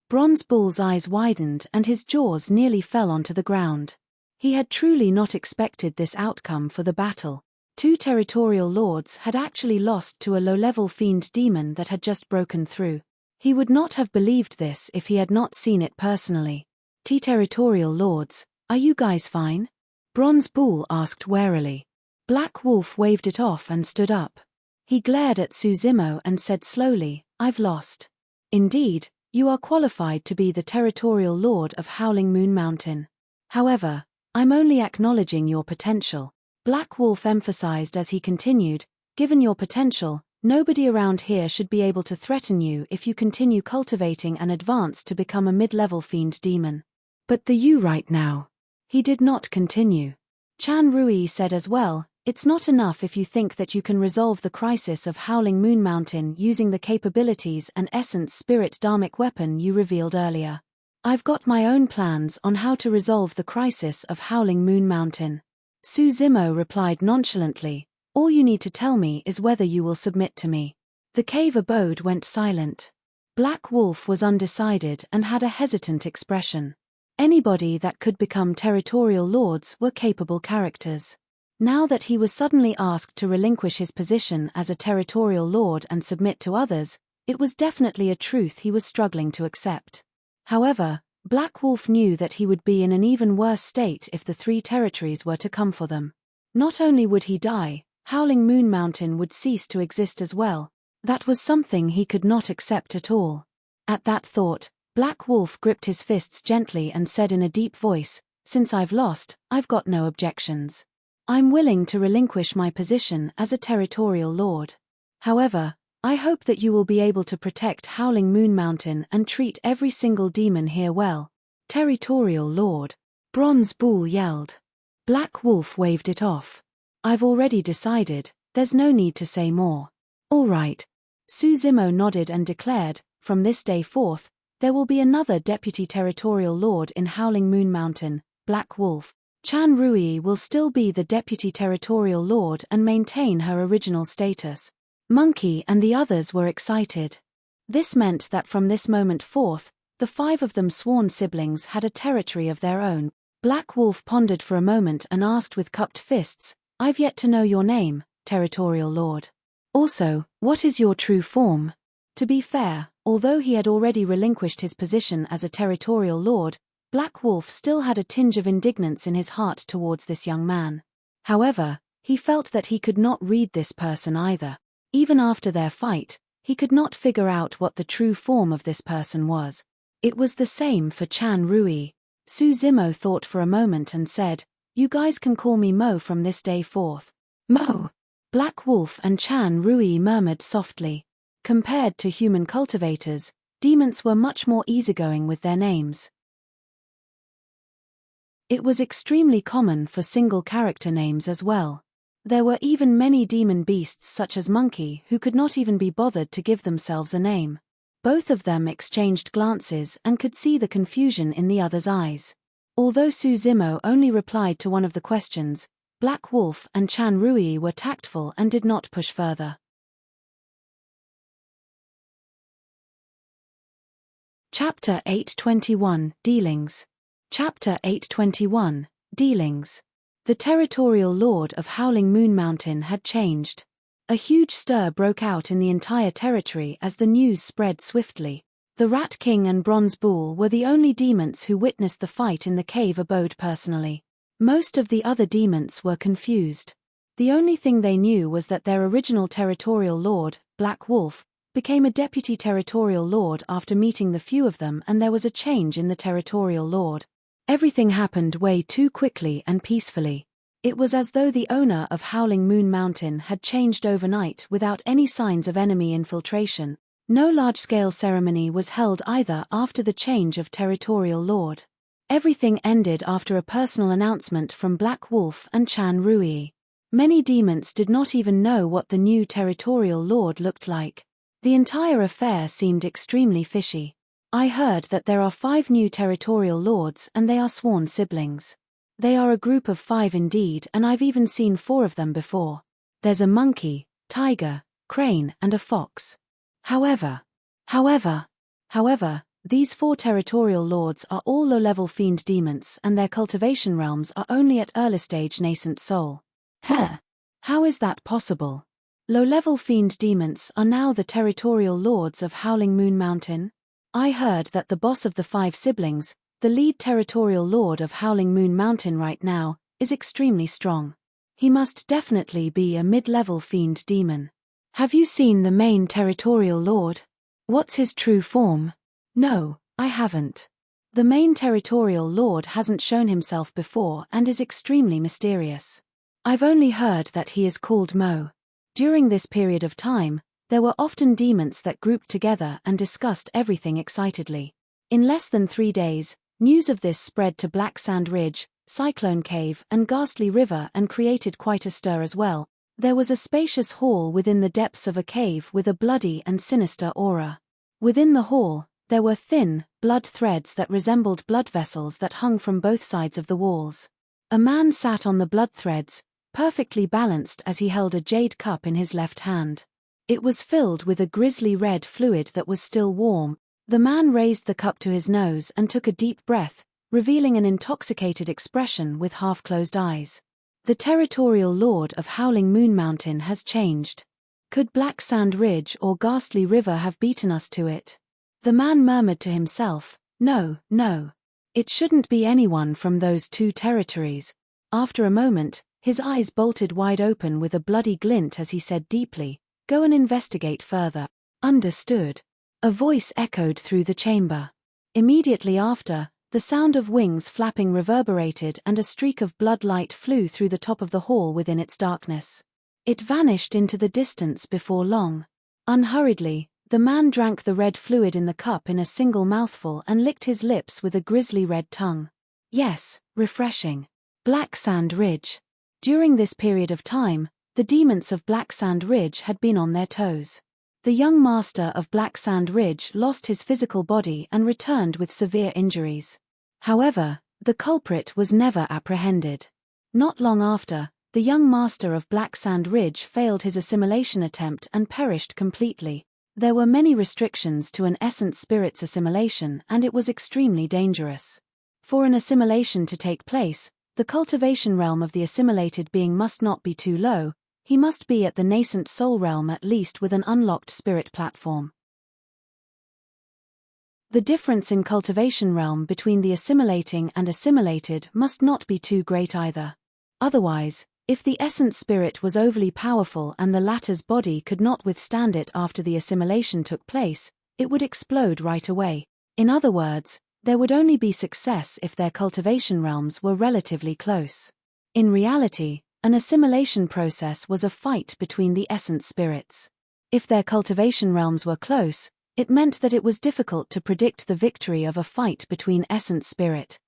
Bronze Bull's eyes widened and his jaws nearly fell onto the ground. He had truly not expected this outcome for the battle. 2 territorial lords had actually lost to a low-level fiend demon that had just broken through. He would not have believed this if he had not seen it personally. Territorial lords, are you guys fine? Bronze Bull asked warily. Black Wolf waved it off and stood up. He glared at Suzimo and said slowly, I've lost. Indeed, you are qualified to be the territorial lord of Howling Moon Mountain. However, I'm only acknowledging your potential. Black Wolf emphasized as he continued, Given your potential, nobody around here should be able to threaten you if you continue cultivating and advance to become a mid-level fiend demon. But the you right now. He did not continue. Chan Rui said as well, it's not enough if you think that you can resolve the crisis of Howling Moon Mountain using the capabilities and essence spirit dharmic weapon you revealed earlier. I've got my own plans on how to resolve the crisis of Howling Moon Mountain. Su Zimo replied nonchalantly, all you need to tell me is whether you will submit to me. The cave abode went silent. Black Wolf was undecided and had a hesitant expression. Anybody that could become territorial lords were capable characters. Now that he was suddenly asked to relinquish his position as a territorial lord and submit to others, it was definitely a truth he was struggling to accept. However, Black Wolf knew that he would be in an even worse state if the 3 territories were to come for them. Not only would he die, Howling Moon Mountain would cease to exist as well. That was something he could not accept at all. At that thought, Black Wolf gripped his fists gently and said in a deep voice, since I've lost, I've got no objections. I'm willing to relinquish my position as a territorial lord. However, I hope that you will be able to protect Howling Moon Mountain and treat every single demon here well. Territorial Lord. Bronze Bull yelled. Black Wolf waved it off. I've already decided, there's no need to say more. All right. Su Zimo nodded and declared, from this day forth, there will be another deputy territorial lord in Howling Moon Mountain, Black Wolf. Chan Rui will still be the deputy territorial lord and maintain her original status. Monkey and the others were excited. This meant that from this moment forth, the 5 of them sworn siblings had a territory of their own. Black Wolf pondered for a moment and asked with cupped fists, I've yet to know your name, territorial lord. Also, what is your true form? To be fair, although he had already relinquished his position as a territorial lord, Black Wolf still had a tinge of indignance in his heart towards this young man. However, he felt that he could not read this person either. Even after their fight, he could not figure out what the true form of this person was. It was the same for Chan Rui. Su Zimo thought for a moment and said, you guys can call me Mo from this day forth. Mo! Black Wolf and Chan Rui murmured softly. Compared to human cultivators, demons were much more easygoing with their names. It was extremely common for single character names as well. There were even many demon beasts such as Monkey who could not even be bothered to give themselves a name. Both of them exchanged glances and could see the confusion in the other's eyes. Although Su Zimo only replied to one of the questions, Black Wolf and Chan Rui were tactful and did not push further. Chapter 821, Dealings. Chapter 821, Dealings. The territorial lord of Howling Moon Mountain had changed. A huge stir broke out in the entire territory as the news spread swiftly. The Rat King and Bronze Bull were the only demons who witnessed the fight in the cave abode personally. Most of the other demons were confused. The only thing they knew was that their original territorial lord, Black Wolf, became a deputy territorial lord after meeting the few of them, and there was a change in the territorial lord. Everything happened way too quickly and peacefully. It was as though the owner of Howling Moon Mountain had changed overnight without any signs of enemy infiltration. No large-scale ceremony was held either after the change of territorial lord. Everything ended after a personal announcement from Black Wolf and Chan Rui. Many demons did not even know what the new territorial lord looked like. The entire affair seemed extremely fishy. I heard that there are 5 new territorial lords and they are sworn siblings. They are a group of 5 indeed, and I've even seen 4 of them before. There's a monkey, tiger, crane and a fox. However, these 4 territorial lords are all low-level fiend demons and their cultivation realms are only at early-stage nascent soul. How is that possible? Low-level fiend demons are now the territorial lords of Howling Moon Mountain? I heard that the boss of the 5 siblings, the lead territorial lord of Howling Moon Mountain right now, is extremely strong. He must definitely be a mid-level fiend demon. Have you seen the main territorial lord? What's his true form? No, I haven't. The main territorial lord hasn't shown himself before and is extremely mysterious. I've only heard that he is called Mo. During this period of time, there were often demons that grouped together and discussed everything excitedly. In less than 3 days, news of this spread to Black Sand Ridge, Cyclone Cave, and Ghastly River and created quite a stir as well. There was a spacious hall within the depths of a cave with a bloody and sinister aura. Within the hall, there were thin, blood threads that resembled blood vessels that hung from both sides of the walls. A man sat on the blood threads, perfectly balanced as he held a jade cup in his left hand. It was filled with a grisly red fluid that was still warm. The man raised the cup to his nose and took a deep breath, revealing an intoxicated expression with half-closed eyes. The territorial lord of Howling Moon Mountain has changed. Could Black Sand Ridge or Ghastly River have beaten us to it? The man murmured to himself, "No, no. It shouldn't be anyone from those 2 territories." After a moment, his eyes bolted wide open with a bloody glint as he said deeply, "Go and investigate further." "Understood." A voice echoed through the chamber. Immediately after, the sound of wings flapping reverberated and a streak of blood light flew through the top of the hall within its darkness. It vanished into the distance before long. Unhurriedly, the man drank the red fluid in the cup in a single mouthful and licked his lips with a grisly red tongue. Yes, refreshing. Black Sand Ridge. During this period of time, the demons of Black Sand Ridge had been on their toes. The young master of Black Sand Ridge lost his physical body and returned with severe injuries. However, the culprit was never apprehended. Not long after, the young master of Black Sand Ridge failed his assimilation attempt and perished completely. There were many restrictions to an essence spirit's assimilation and it was extremely dangerous. For an assimilation to take place, the cultivation realm of the assimilated being must not be too low. He must be at the nascent soul realm at least with an unlocked spirit platform. The difference in cultivation realm between the assimilating and assimilated must not be too great either. Otherwise, if the essence spirit was overly powerful and the latter's body could not withstand it after the assimilation took place, it would explode right away. In other words, there would only be success if their cultivation realms were relatively close. In reality, an assimilation process was a fight between the essence spirits. If their cultivation realms were close, it meant that it was difficult to predict the victory of a fight between essence spirit.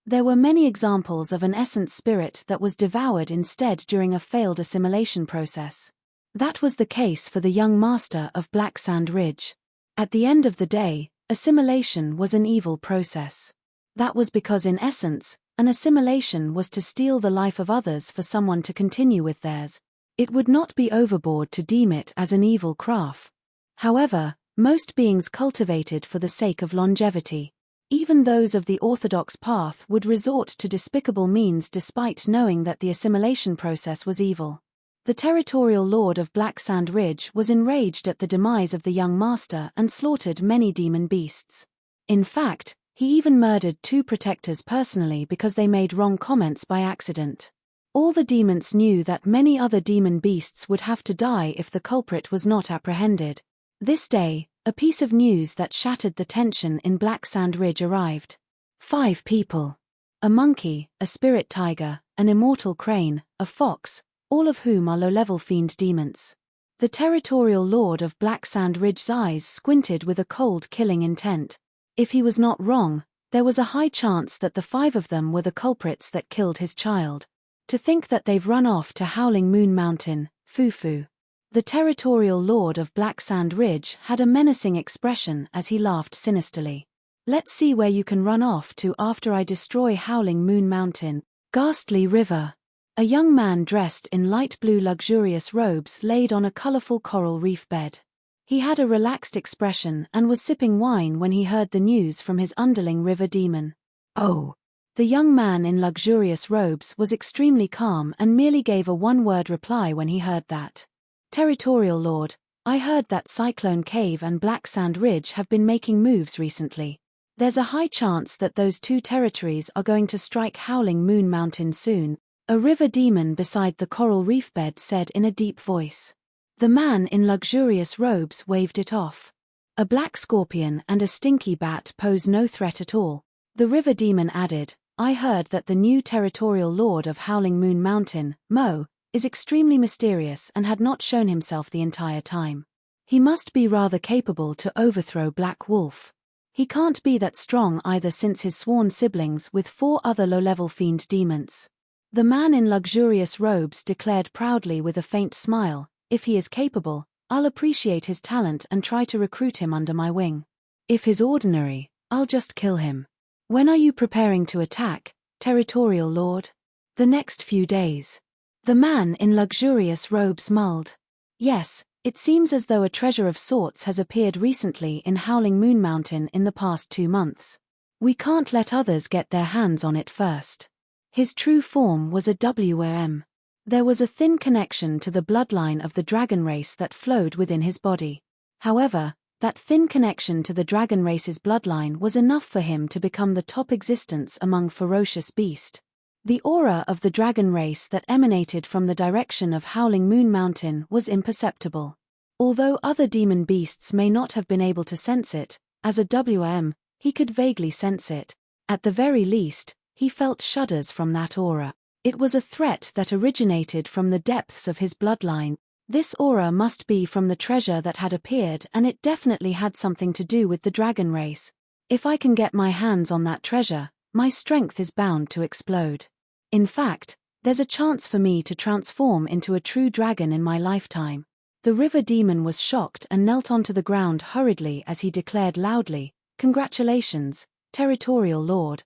There were many examples of an essence spirit that was devoured instead during a failed assimilation process. That was the case for the young master of Black Sand Ridge. At the end of the day, assimilation was an evil process. That was because in essence, an assimilation was to steal the life of others for someone to continue with theirs. It would not be overboard to deem it as an evil craft. However, most beings cultivated for the sake of longevity. Even those of the orthodox path would resort to despicable means despite knowing that the assimilation process was evil. The territorial lord of Black Sand Ridge was enraged at the demise of the young master and slaughtered many demon beasts. In fact, he even murdered 2 protectors personally because they made wrong comments by accident. All the demons knew that many other demon beasts would have to die if the culprit was not apprehended. This day, a piece of news that shattered the tension in Black Sand Ridge arrived. 5 people. A monkey, a spirit tiger, an immortal crane, a fox, all of whom are low-level fiend demons. The territorial lord of Black Sand Ridge's eyes squinted with a cold killing intent. If he was not wrong, there was a high chance that the 5 of them were the culprits that killed his child. To think that they've run off to Howling Moon Mountain, foo-foo. The territorial lord of Black Sand Ridge had a menacing expression as he laughed sinisterly. Let's see where you can run off to after I destroy Howling Moon Mountain. Ghastly River. A young man dressed in light blue luxurious robes laid on a colorful coral reef bed. He had a relaxed expression and was sipping wine when he heard the news from his underling river demon. Oh! The young man in luxurious robes was extremely calm and merely gave a one-word reply when he heard that. Territorial Lord, I heard that Cyclone Cave and Black Sand Ridge have been making moves recently. There's a high chance that those 2 territories are going to strike Howling Moon Mountain soon, a river demon beside the coral reef bed said in a deep voice. The man in luxurious robes waved it off. A black scorpion and a stinky bat pose no threat at all. The river demon added, I heard that the new territorial lord of Howling Moon Mountain, Mo, is extremely mysterious and had not shown himself the entire time. He must be rather capable to overthrow Black Wolf. He can't be that strong either, since his sworn siblings with 4 other low-level fiend demons. The man in luxurious robes declared proudly with a faint smile, "If he is capable, I'll appreciate his talent and try to recruit him under my wing. If he's ordinary, I'll just kill him." "When are you preparing to attack, Territorial Lord?" "The next few days." The man in luxurious robes mulled. "Yes, it seems as though a treasure of sorts has appeared recently in Howling Moon Mountain in the past 2 months. We can't let others get their hands on it first." His true form was a WM. There was a thin connection to the bloodline of the dragon race that flowed within his body. However, that thin connection to the dragon race's bloodline was enough for him to become the top existence among ferocious beasts. The aura of the dragon race that emanated from the direction of Howling Moon Mountain was imperceptible. Although other demon beasts may not have been able to sense it, as a WM, he could vaguely sense it. At the very least, he felt shudders from that aura. It was a threat that originated from the depths of his bloodline. This aura must be from the treasure that had appeared, and it definitely had something to do with the dragon race. If I can get my hands on that treasure, my strength is bound to explode. In fact, there's a chance for me to transform into a true dragon in my lifetime. The river demon was shocked and knelt onto the ground hurriedly as he declared loudly, "Congratulations, Territorial Lord."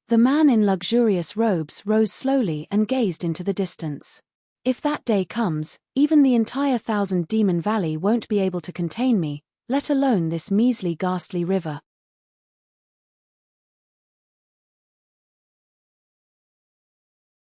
The man in luxurious robes rose slowly and gazed into the distance. "If that day comes, even the entire 1,000 Demon Valley won't be able to contain me, let alone this measly ghastly river."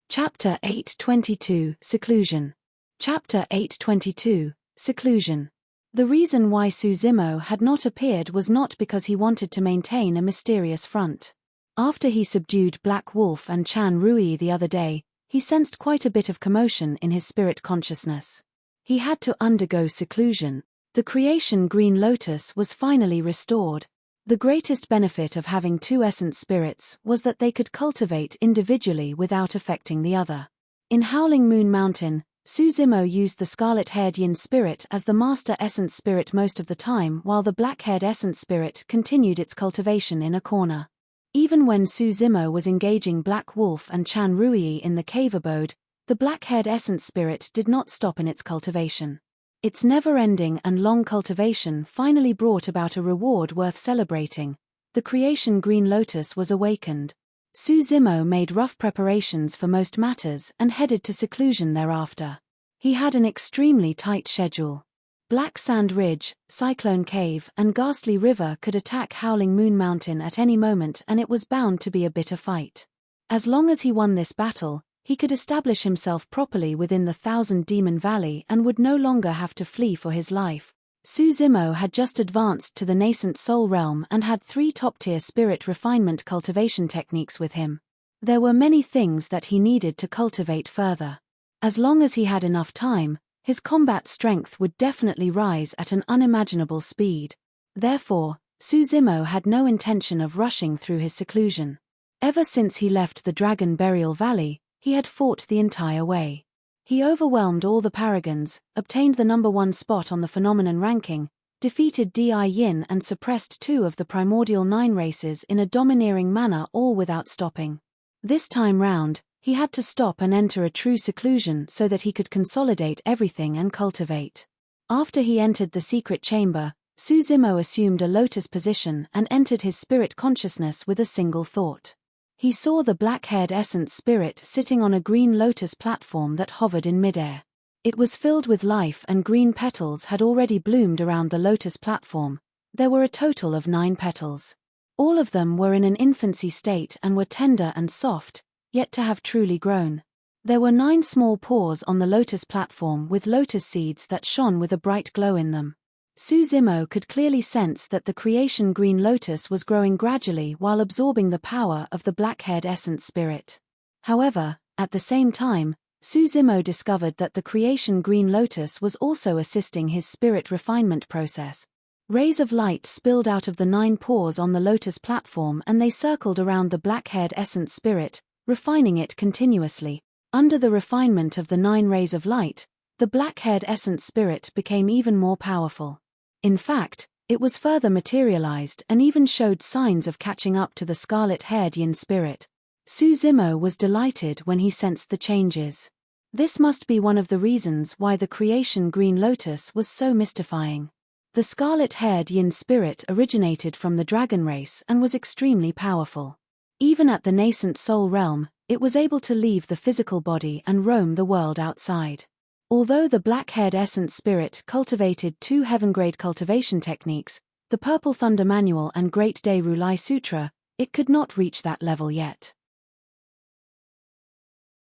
Chapter 8:22 Seclusion. Chapter 8:22 Seclusion. The reason why Suzimo had not appeared was not because he wanted to maintain a mysterious front. After he subdued Black Wolf and Chan Rui the other day, he sensed quite a bit of commotion in his spirit consciousness. He had to undergo seclusion. The creation Green Lotus was finally restored. The greatest benefit of having 2 essence spirits was that they could cultivate individually without affecting the other. In Howling Moon Mountain, Suzimo used the scarlet-haired yin spirit as the master essence spirit most of the time, while the black-haired essence spirit continued its cultivation in a corner. Even when Suzimo was engaging Black Wolf and Chan Rui in the cave abode, the black-haired essence spirit did not stop in its cultivation. Its never-ending and long cultivation finally brought about a reward worth celebrating. The creation Green Lotus was awakened. Suzimo made rough preparations for most matters and headed to seclusion thereafter. He had an extremely tight schedule. Black Sand Ridge, Cyclone Cave, and Ghastly River could attack Howling Moon Mountain at any moment, and it was bound to be a bitter fight. As long as he won this battle, he could establish himself properly within the 1,000 Demon Valley and would no longer have to flee for his life. Suzimo had just advanced to the nascent soul realm and had 3 top-tier spirit refinement cultivation techniques with him. There were many things that he needed to cultivate further. As long as he had enough time, his combat strength would definitely rise at an unimaginable speed. Therefore, Suzimo had no intention of rushing through his seclusion. Ever since he left the Dragon Burial Valley, he had fought the entire way. He overwhelmed all the paragons, obtained the number 1 spot on the phenomenon ranking, defeated Di Yin and suppressed 2 of the primordial 9 races in a domineering manner, all without stopping. This time round, he had to stop and enter a true seclusion so that he could consolidate everything and cultivate. After he entered the secret chamber, Suzimo assumed a lotus position and entered his spirit consciousness with a single thought. He saw the black-haired essence spirit sitting on a green lotus platform that hovered in midair. It was filled with life and green petals had already bloomed around the lotus platform. There were a total of 9 petals. All of them were in an infancy state and were tender and soft, yet to have truly grown. There were 9 small pores on the lotus platform with lotus seeds that shone with a bright glow in them. Suzimo could clearly sense that the creation Green Lotus was growing gradually while absorbing the power of the black-haired essence spirit. However, at the same time, Suzimo discovered that the creation Green Lotus was also assisting his spirit refinement process. Rays of light spilled out of the 9 pores on the lotus platform and they circled around the black-haired essence spirit, refining it continuously. Under the refinement of the 9 rays of light, the black-haired essence spirit became even more powerful. In fact, it was further materialized and even showed signs of catching up to the scarlet-haired yin spirit. Suzimo was delighted when he sensed the changes. This must be one of the reasons why the creation green lotus was so mystifying. The scarlet-haired yin spirit originated from the dragon race and was extremely powerful. Even at the nascent soul realm, it was able to leave the physical body and roam the world outside. Although the black-haired essence spirit cultivated 2 heaven-grade cultivation techniques, the Purple Thunder Manual and Great Dae-Ru Lai Sutra, it could not reach that level yet.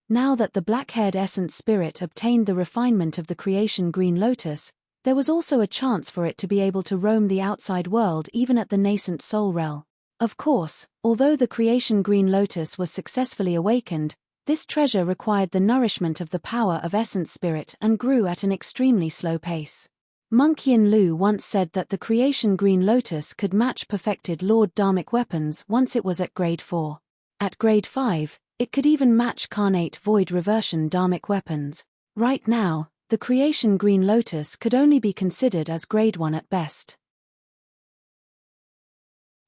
Now that the black-haired essence spirit obtained the refinement of the creation green lotus, there was also a chance for it to be able to roam the outside world even at the nascent soul realm. Of course, although the creation green lotus was successfully awakened, this treasure required the nourishment of the power of essence spirit and grew at an extremely slow pace. Monk Yin Lu once said that the creation green lotus could match perfected Lord Dharmic weapons once it was at grade 4. At grade 5, it could even match carnate void reversion Dharmic weapons. Right now, the creation green lotus could only be considered as grade 1 at best.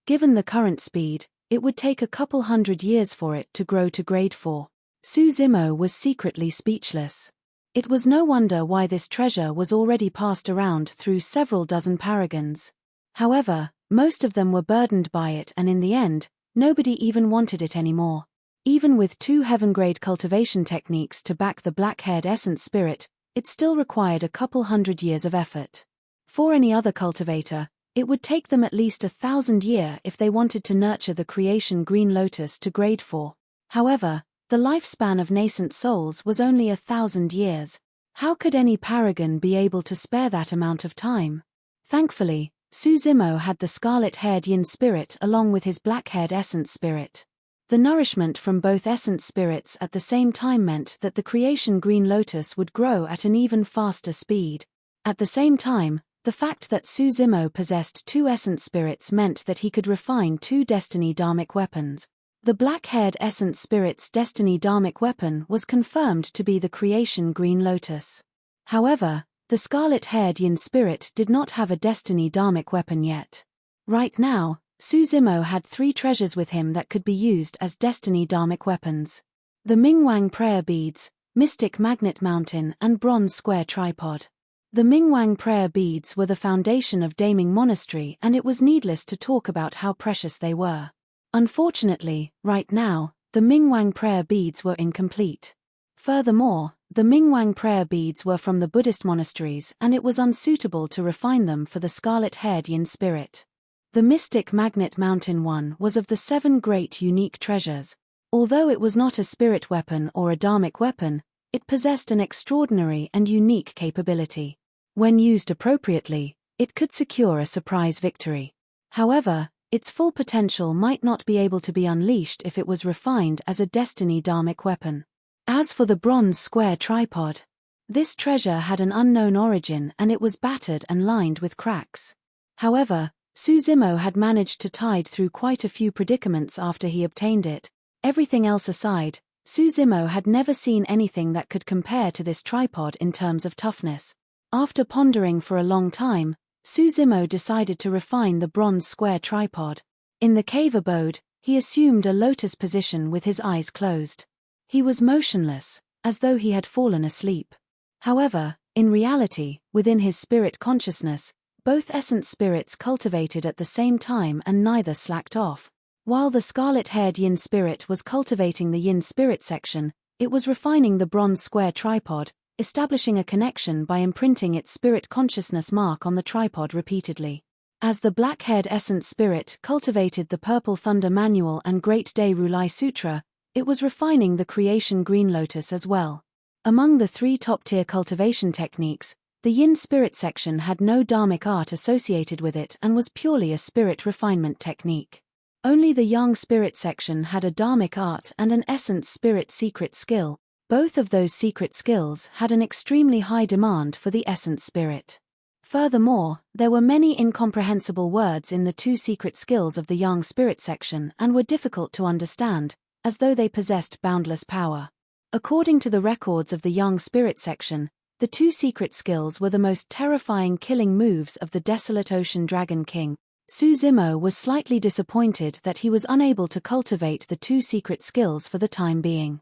Given the current speed, it would take a couple hundred years for it to grow to grade 4. Suzimo was secretly speechless. It was no wonder why this treasure was already passed around through several dozen paragons. However, most of them were burdened by it, and in the end, nobody even wanted it anymore. Even with 2 heaven-grade cultivation techniques to back the black-haired essence spirit, it still required a couple hundred years of effort. For any other cultivator, it would take them at least 1,000 years if they wanted to nurture the creation green lotus to grade 4. However, the lifespan of nascent souls was only 1,000 years. How could any paragon be able to spare that amount of time? Thankfully, Suzimo had the scarlet-haired yin spirit along with his black-haired essence spirit. The nourishment from both essence spirits at the same time meant that the creation green lotus would grow at an even faster speed. At the same time, the fact that Suzimo possessed 2 essence spirits meant that he could refine 2 destiny dharmic weapons. The black-haired essence spirit's destiny dharmic weapon was confirmed to be the creation green lotus. However, the scarlet-haired yin spirit did not have a destiny dharmic weapon yet. Right now, Suzimo had 3 treasures with him that could be used as destiny dharmic weapons. The Mingwang prayer beads, mystic magnet mountain and bronze square tripod. The Mingwang prayer beads were the foundation of Daming Monastery, and it was needless to talk about how precious they were. Unfortunately, right now, the Mingwang prayer beads were incomplete. Furthermore, the Mingwang prayer beads were from the Buddhist monasteries, and it was unsuitable to refine them for the scarlet-haired yin spirit. The mystic magnet mountain one was of the 7 great unique treasures. Although it was not a spirit weapon or a dharmic weapon, it possessed an extraordinary and unique capability. When used appropriately, it could secure a surprise victory. However, its full potential might not be able to be unleashed if it was refined as a destiny dharmic weapon. As for the bronze square tripod, this treasure had an unknown origin and it was battered and lined with cracks. However, Suzimo had managed to tide through quite a few predicaments after he obtained it. Everything else aside, Suzimo had never seen anything that could compare to this tripod in terms of toughness. After pondering for a long time, Suzimo decided to refine the bronze square tripod. In the cave abode, he assumed a lotus position with his eyes closed. He was motionless, as though he had fallen asleep. However, in reality, within his spirit consciousness, both essence spirits cultivated at the same time and neither slacked off. While the scarlet-haired yin spirit was cultivating the yin spirit section, it was refining the bronze square tripod, establishing a connection by imprinting its spirit consciousness mark on the tripod repeatedly. As the black-haired essence spirit cultivated the Purple Thunder Manual and Great Dae-Ru Lai Sutra, it was refining the creation green lotus as well. Among the 3 top-tier cultivation techniques, the yin spirit section had no dharmic art associated with it and was purely a spirit refinement technique. Only the yang spirit section had a dharmic art and an essence spirit secret skill. Both of those secret skills had an extremely high demand for the essence spirit. Furthermore, there were many incomprehensible words in the 2 secret skills of the yang spirit section and were difficult to understand, as though they possessed boundless power. According to the records of the Young Spirit section, the 2 secret skills were the most terrifying killing moves of the Desolate Ocean Dragon King. Suzimo was slightly disappointed that he was unable to cultivate the 2 secret skills for the time being.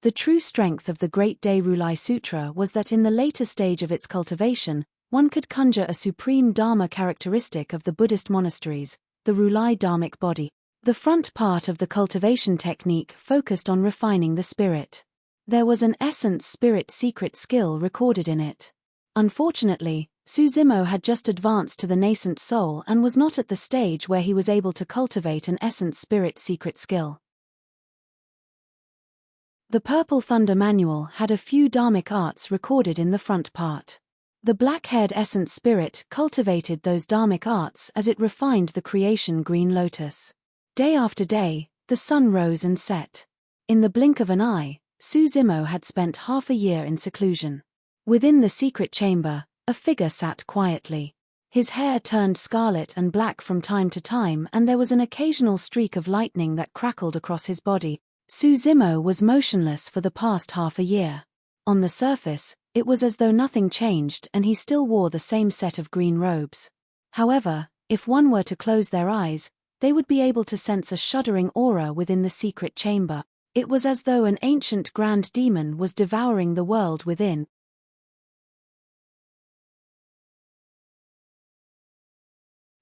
The true strength of the Great Dairulai Sutra was that in the later stage of its cultivation, one could conjure a supreme Dharma characteristic of the Buddhist monasteries, the Rulai Dharmic body. The front part of the cultivation technique focused on refining the spirit. There was an essence spirit secret skill recorded in it. Unfortunately, Suzimo had just advanced to the nascent soul and was not at the stage where he was able to cultivate an essence spirit secret skill. The Purple Thunder Manual had a few Dharmic arts recorded in the front part. The black-haired essence spirit cultivated those Dharmic arts as it refined the creation green lotus. Day after day, the sun rose and set. In the blink of an eye, Suzimo had spent half a year in seclusion. Within the secret chamber, a figure sat quietly. His hair turned scarlet and black from time to time, and there was an occasional streak of lightning that crackled across his body. Suzimo was motionless for the past half a year. On the surface, it was as though nothing changed and he still wore the same set of green robes. However, if one were to close their eyes, they would be able to sense a shuddering aura within the secret chamber. It was as though an ancient grand demon was devouring the world within.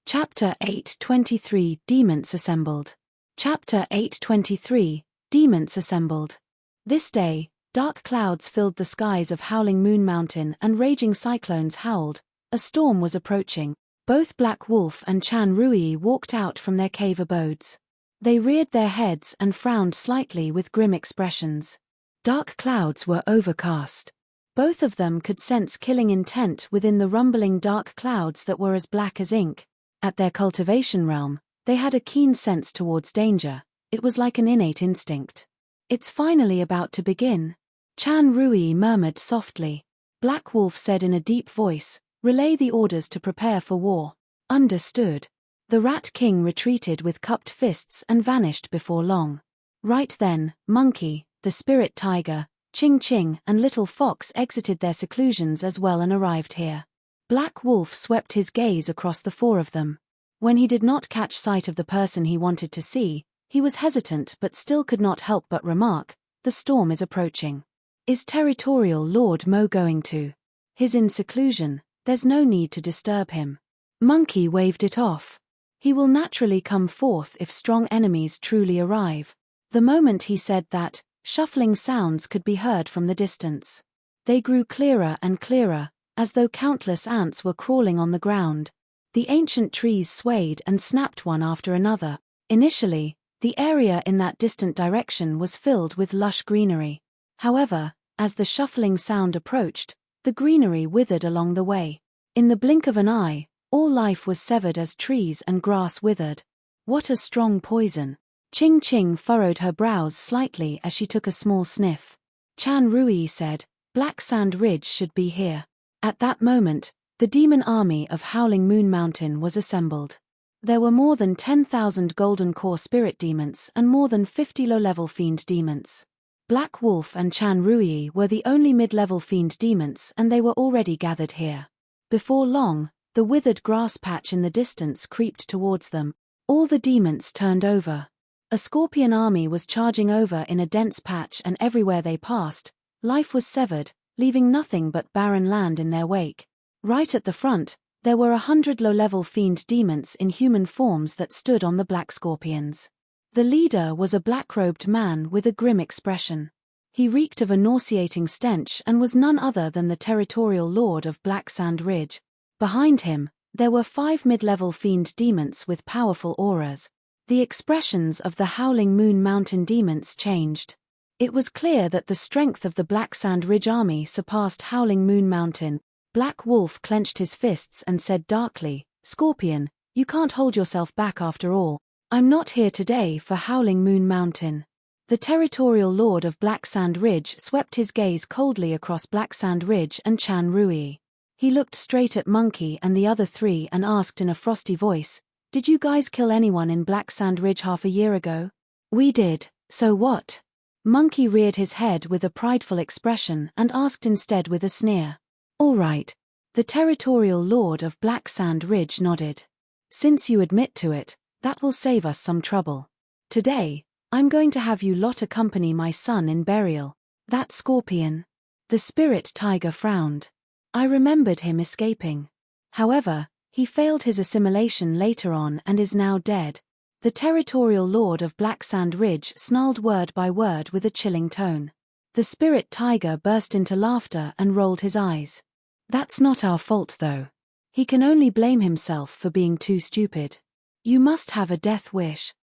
Chapter 8:23 Demons Assembled. Chapter 8:23 Demons Assembled. This day, dark clouds filled the skies of Howling Moon Mountain and raging cyclones howled. A storm was approaching. Both Black Wolf and Chan Rui walked out from their cave abodes. They reared their heads and frowned slightly with grim expressions. Dark clouds were overcast. Both of them could sense killing intent within the rumbling dark clouds that were as black as ink. At their cultivation realm, they had a keen sense towards danger. It was like an innate instinct. "It's finally about to begin," Chan Rui murmured softly. Black Wolf said in a deep voice, "Relay the orders to prepare for war." "Understood." The Rat King retreated with cupped fists and vanished before long. Right then, Monkey, the Spirit Tiger, Ching Ching and Little Fox exited their seclusions as well and arrived here. Black Wolf swept his gaze across the 4 of them. When he did not catch sight of the person he wanted to see, he was hesitant but still could not help but remark, "The storm is approaching. Is Territorial Lord Mo going to? He's in seclusion, there's no need to disturb him." Monkey waved it off. "He will naturally come forth if strong enemies truly arrive." The moment he said that, shuffling sounds could be heard from the distance. They grew clearer and clearer, as though countless ants were crawling on the ground. The ancient trees swayed and snapped one after another. Initially, the area in that distant direction was filled with lush greenery. However, as the shuffling sound approached, the greenery withered along the way. In the blink of an eye, all life was severed as trees and grass withered. What a strong poison. Ching Ching furrowed her brows slightly as she took a small sniff. Chan Rui said, "Black Sand Ridge should be here." At that moment, the demon army of Howling Moon Mountain was assembled. There were more than 10,000 golden core spirit demons and more than 50 low-level fiend demons. Black Wolf and Chan Rui were the only mid-level fiend demons and they were already gathered here. Before long, the withered grass patch in the distance creeped towards them. All the demons turned over. A scorpion army was charging over in a dense patch and everywhere they passed, life was severed, leaving nothing but barren land in their wake. Right at the front, there were 100 low-level fiend demons in human forms that stood on the black scorpions. The leader was a black-robed man with a grim expression. He reeked of a nauseating stench and was none other than the territorial lord of Black Sand Ridge. Behind him, there were 5 mid-level fiend demons with powerful auras. The expressions of the Howling Moon Mountain demons changed. It was clear that the strength of the Black Sand Ridge army surpassed Howling Moon Mountain. Black Wolf clenched his fists and said darkly, "Scorpion, you can't hold yourself back after all. I'm not here today for Howling Moon Mountain." The territorial lord of Black Sand Ridge swept his gaze coldly across Black Sand Ridge and Chan Rui. He looked straight at Monkey and the other 3 and asked in a frosty voice, "Did you guys kill anyone in Black Sand Ridge half a year ago?" "We did," So what? Monkey reared his head with a prideful expression and asked instead with a sneer. All right. The territorial lord of Black Sand Ridge nodded. Since you admit to it, that will save us some trouble. Today, I'm going to have you lot accompany my son in burial. That scorpion. The spirit tiger frowned. I remembered him escaping. However, he failed his assimilation later on and is now dead. The territorial lord of Black Sand Ridge snarled word by word with a chilling tone. The spirit tiger burst into laughter and rolled his eyes. That's not our fault though. He can only blame himself for being too stupid. You must have a death wish.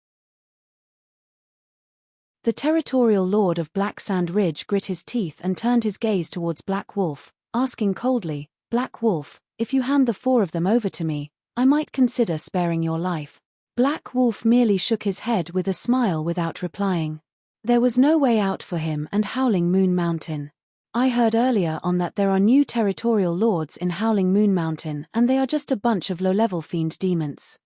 The territorial lord of Black Sand Ridge grit his teeth and turned his gaze towards Black Wolf, asking coldly, Black Wolf, if you hand the 4 of them over to me, I might consider sparing your life. Black Wolf merely shook his head with a smile without replying. There was no way out for him and Howling Moon Mountain. I heard earlier on that there are new territorial lords in Howling Moon Mountain and they are just a bunch of low-level fiend demons.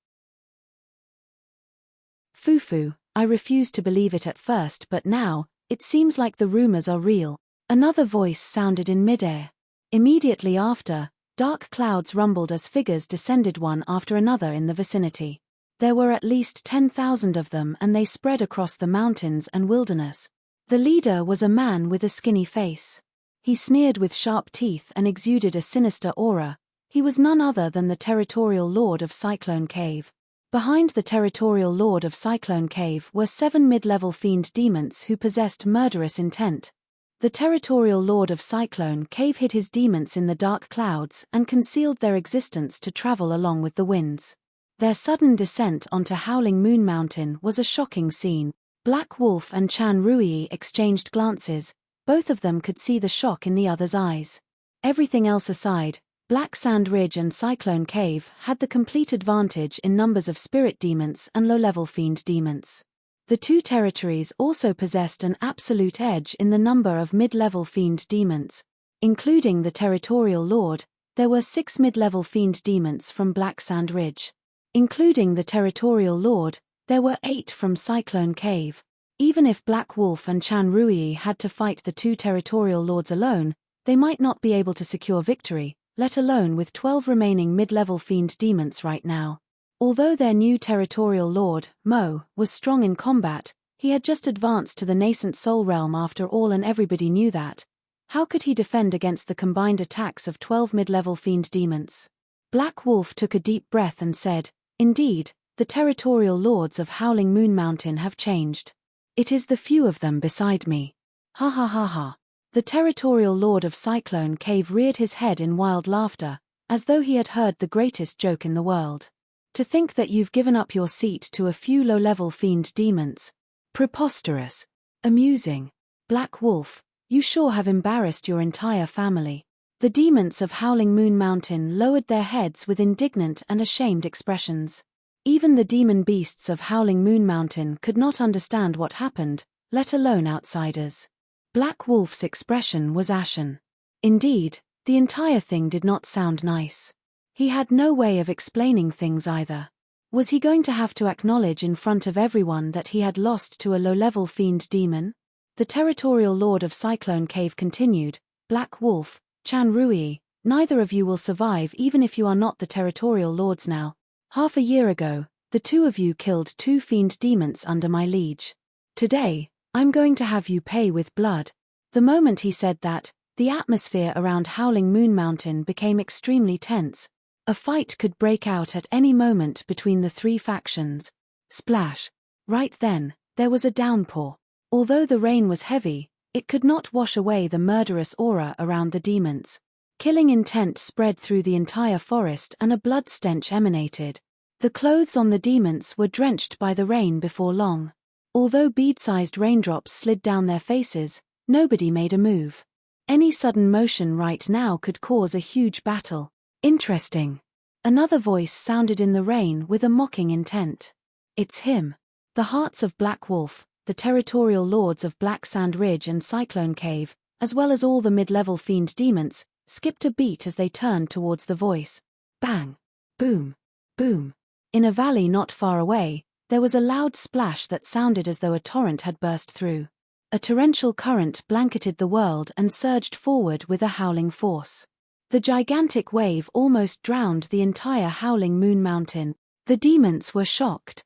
Fufu, I refused to believe it at first but now, it seems like the rumors are real. Another voice sounded in midair. Immediately after, dark clouds rumbled as figures descended one after another in the vicinity. There were at least 10,000 of them and they spread across the mountains and wilderness. The leader was a man with a skinny face. He sneered with sharp teeth and exuded a sinister aura. He was none other than the territorial lord of Cyclone Cave. Behind the territorial lord of Cyclone Cave were 7 mid-level fiend demons who possessed murderous intent. The territorial lord of Cyclone Cave hid his demons in the dark clouds and concealed their existence to travel along with the winds. Their sudden descent onto Howling Moon Mountain was a shocking scene. Black Wolf and Chan Rui exchanged glances. Both of them could see the shock in the other's eyes. Everything else aside, Black Sand Ridge and Cyclone Cave had the complete advantage in numbers of spirit demons and low-level fiend demons. The 2 territories also possessed an absolute edge in the number of mid-level fiend demons. Including the territorial lord, there were 6 mid-level fiend demons from Black Sand Ridge. Including the territorial lord, there were 8 from Cyclone Cave. Even if Black Wolf and Chan Rui had to fight the 2 territorial lords alone, they might not be able to secure victory, let alone with 12 remaining mid-level fiend demons right now. Although their new territorial lord, Mo, was strong in combat, he had just advanced to the nascent soul realm after all and everybody knew that. How could he defend against the combined attacks of 12 mid-level fiend demons? Black Wolf took a deep breath and said, Indeed, the territorial lords of Howling Moon Mountain have changed. It is the few of them beside me. Ha ha ha ha. The territorial lord of Cyclone Cave reared his head in wild laughter, as though he had heard the greatest joke in the world. To think that you've given up your seat to a few low-level fiend demons. Preposterous. Amusing. Black Wolf, you sure have embarrassed your entire family. The demons of Howling Moon Mountain lowered their heads with indignant and ashamed expressions. Even the demon beasts of Howling Moon Mountain could not understand what happened, let alone outsiders. Black Wolf's expression was ashen. Indeed, the entire thing did not sound nice. He had no way of explaining things either. Was he going to have to acknowledge in front of everyone that he had lost to a low-level fiend demon? The territorial lord of Cyclone Cave continued, Black Wolf, Chan Rui, neither of you will survive even if you are not the territorial lords now. Half a year ago, the 2 of you killed 2 fiend demons under my liege. Today, I'm going to have you pay with blood. The moment he said that, the atmosphere around Howling Moon Mountain became extremely tense. A fight could break out at any moment between the 3 factions. Splash. Right then, there was a downpour. Although the rain was heavy, it could not wash away the murderous aura around the demons. Killing intent spread through the entire forest and a blood stench emanated. The clothes on the demons were drenched by the rain before long. Although bead-sized raindrops slid down their faces, nobody made a move. Any sudden motion right now could cause a huge battle. Interesting. Another voice sounded in the rain with a mocking intent. It's him. The hearts of Black Wolf, the territorial lords of Black Sand Ridge and Cyclone Cave, as well as all the mid-level fiend demons, skipped a beat as they turned towards the voice. Bang! Boom! Boom! In a valley not far away, There was a loud splash that sounded as though a torrent had burst through. A torrential current blanketed the world and surged forward with a howling force. The gigantic wave almost drowned the entire howling moon mountain. The demons were shocked.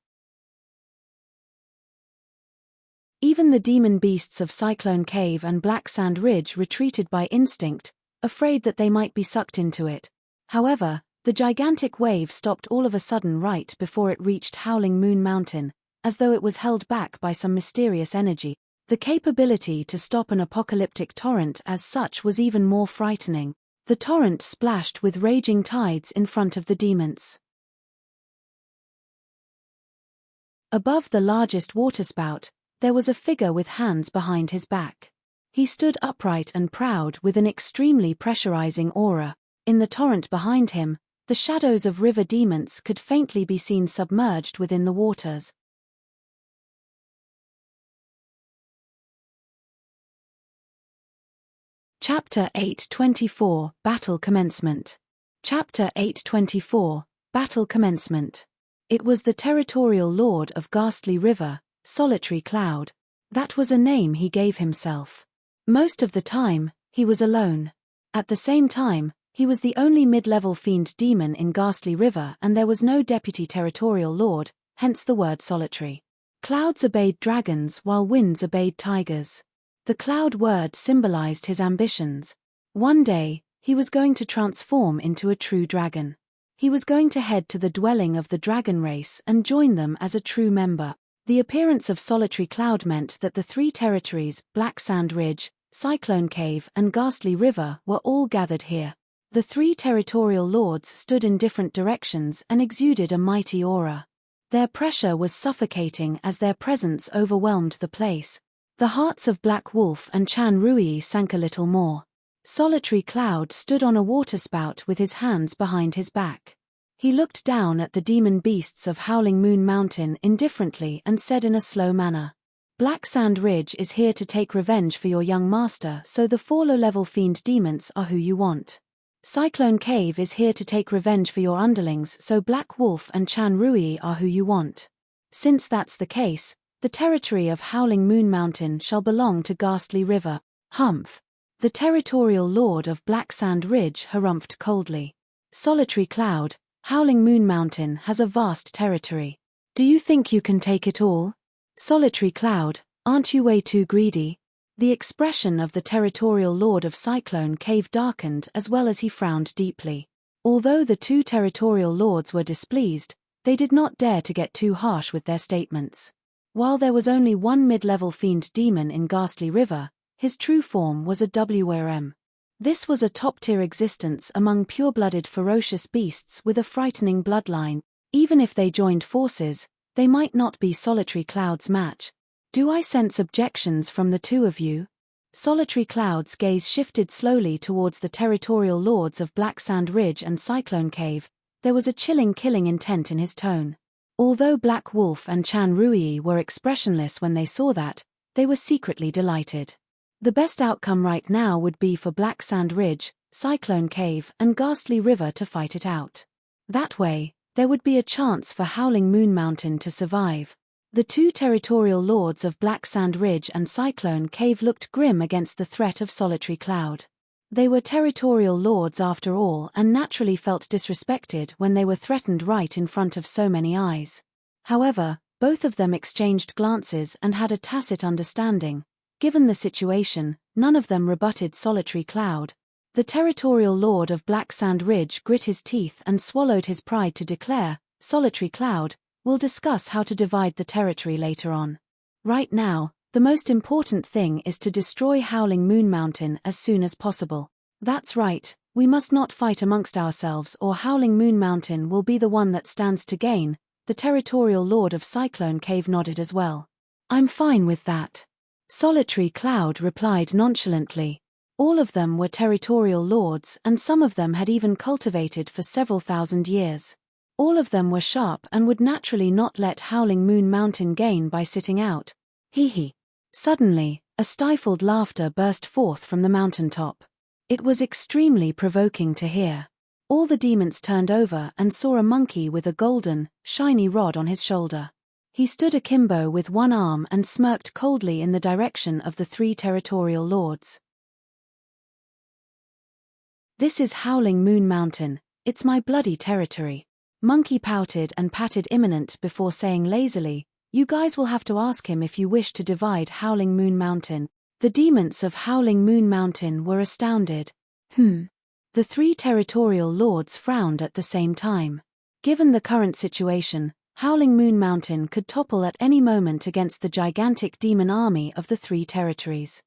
Even the demon beasts of Cyclone Cave and Black Sand Ridge retreated by instinct, afraid that they might be sucked into it. However, the gigantic wave stopped all of a sudden right before it reached Howling Moon Mountain, as though it was held back by some mysterious energy. The capability to stop an apocalyptic torrent as such was even more frightening. The torrent splashed with raging tides in front of the demons. Above the largest waterspout, there was a figure with hands behind his back. He stood upright and proud with an extremely pressurizing aura. In the torrent behind him, the shadows of river demons could faintly be seen submerged within the waters. Chapter 8:24 Battle Commencement. Chapter 8:24 Battle Commencement. It was the territorial lord of Ghastly River, Solitary Cloud. That was a name he gave himself. Most of the time, he was alone. At the same time, he was the only mid-level fiend demon in Ghastly River and there was no deputy territorial lord, hence the word solitary. Clouds obeyed dragons while winds obeyed tigers. The cloud word symbolized his ambitions. One day, he was going to transform into a true dragon. He was going to head to the dwelling of the dragon race and join them as a true member. The appearance of Solitary Cloud meant that the three territories, Black Sand Ridge, Cyclone Cave and Ghastly River, were all gathered here. The three territorial lords stood in different directions and exuded a mighty aura. Their pressure was suffocating as their presence overwhelmed the place. The hearts of Black Wolf and Chan Rui sank a little more. Solitary Cloud stood on a waterspout with his hands behind his back. He looked down at the demon beasts of Howling Moon Mountain indifferently and said in a slow manner, "Black Sand Ridge is here to take revenge for your young master, so the four low-level fiend demons are who you want. Cyclone Cave is here to take revenge for your underlings, so Black Wolf and Chan Rui are who you want. Since that's the case, the territory of Howling Moon Mountain shall belong to Ghastly River." Humph. The territorial lord of Black Sand Ridge harumphed coldly. "Solitary Cloud, Howling Moon Mountain has a vast territory. Do you think you can take it all? Solitary Cloud, aren't you way too greedy?" The expression of the territorial lord of Cyclone Cave darkened as well as he frowned deeply. Although the two territorial lords were displeased, they did not dare to get too harsh with their statements. While there was only one mid-level fiend demon in Ghastly River, his true form was a WRM. This was a top-tier existence among pure-blooded ferocious beasts with a frightening bloodline. Even if they joined forces, they might not be Solitary Cloud's match. "Do I sense objections from the two of you?" Solitary Cloud's gaze shifted slowly towards the territorial lords of Black Sand Ridge and Cyclone Cave. There was a chilling killing intent in his tone. Although Black Wolf and Chan Rui were expressionless when they saw that, they were secretly delighted. The best outcome right now would be for Black Sand Ridge, Cyclone Cave and Ghastly River to fight it out. That way, there would be a chance for Howling Moon Mountain to survive. The two territorial lords of Black Sand Ridge and Cyclone Cave looked grim against the threat of Solitary Cloud. They were territorial lords after all and naturally felt disrespected when they were threatened right in front of so many eyes. However, both of them exchanged glances and had a tacit understanding. Given the situation, none of them rebutted Solitary Cloud. The territorial lord of Black Sand Ridge grit his teeth and swallowed his pride to declare, "Solitary Cloud, we'll discuss how to divide the territory later on. Right now, the most important thing is to destroy Howling Moon Mountain as soon as possible." "That's right, we must not fight amongst ourselves or Howling Moon Mountain will be the one that stands to gain." The territorial lord of Cyclone Cave nodded as well. "I'm fine with that." Solitary Cloud replied nonchalantly. All of them were territorial lords and some of them had even cultivated for several thousand years. All of them were sharp and would naturally not let Howling Moon Mountain gain by sitting out. Hee hee. Suddenly, a stifled laughter burst forth from the mountaintop. It was extremely provoking to hear. All the demons turned over and saw a monkey with a golden, shiny rod on his shoulder. He stood akimbo with one arm and smirked coldly in the direction of the 3 territorial lords. "This is Howling Moon Mountain, it's my bloody territory." Monkey pouted and patted Imminent before saying lazily, "You guys will have to ask him if you wish to divide Howling Moon Mountain." The demons of Howling Moon Mountain were astounded. The 3 territorial lords frowned at the same time. Given the current situation, Howling Moon Mountain could topple at any moment against the gigantic demon army of the 3 territories.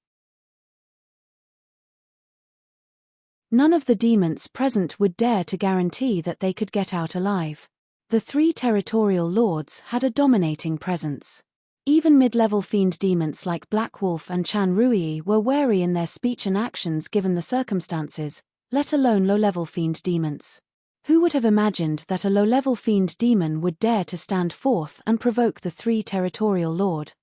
None of the demons present would dare to guarantee that they could get out alive. The 3 territorial lords had a dominating presence. Even mid-level fiend demons like Black Wolf and Chan Rui were wary in their speech and actions given the circumstances, let alone low-level fiend demons. Who would have imagined that a low-level fiend demon would dare to stand forth and provoke the 3 territorial lord?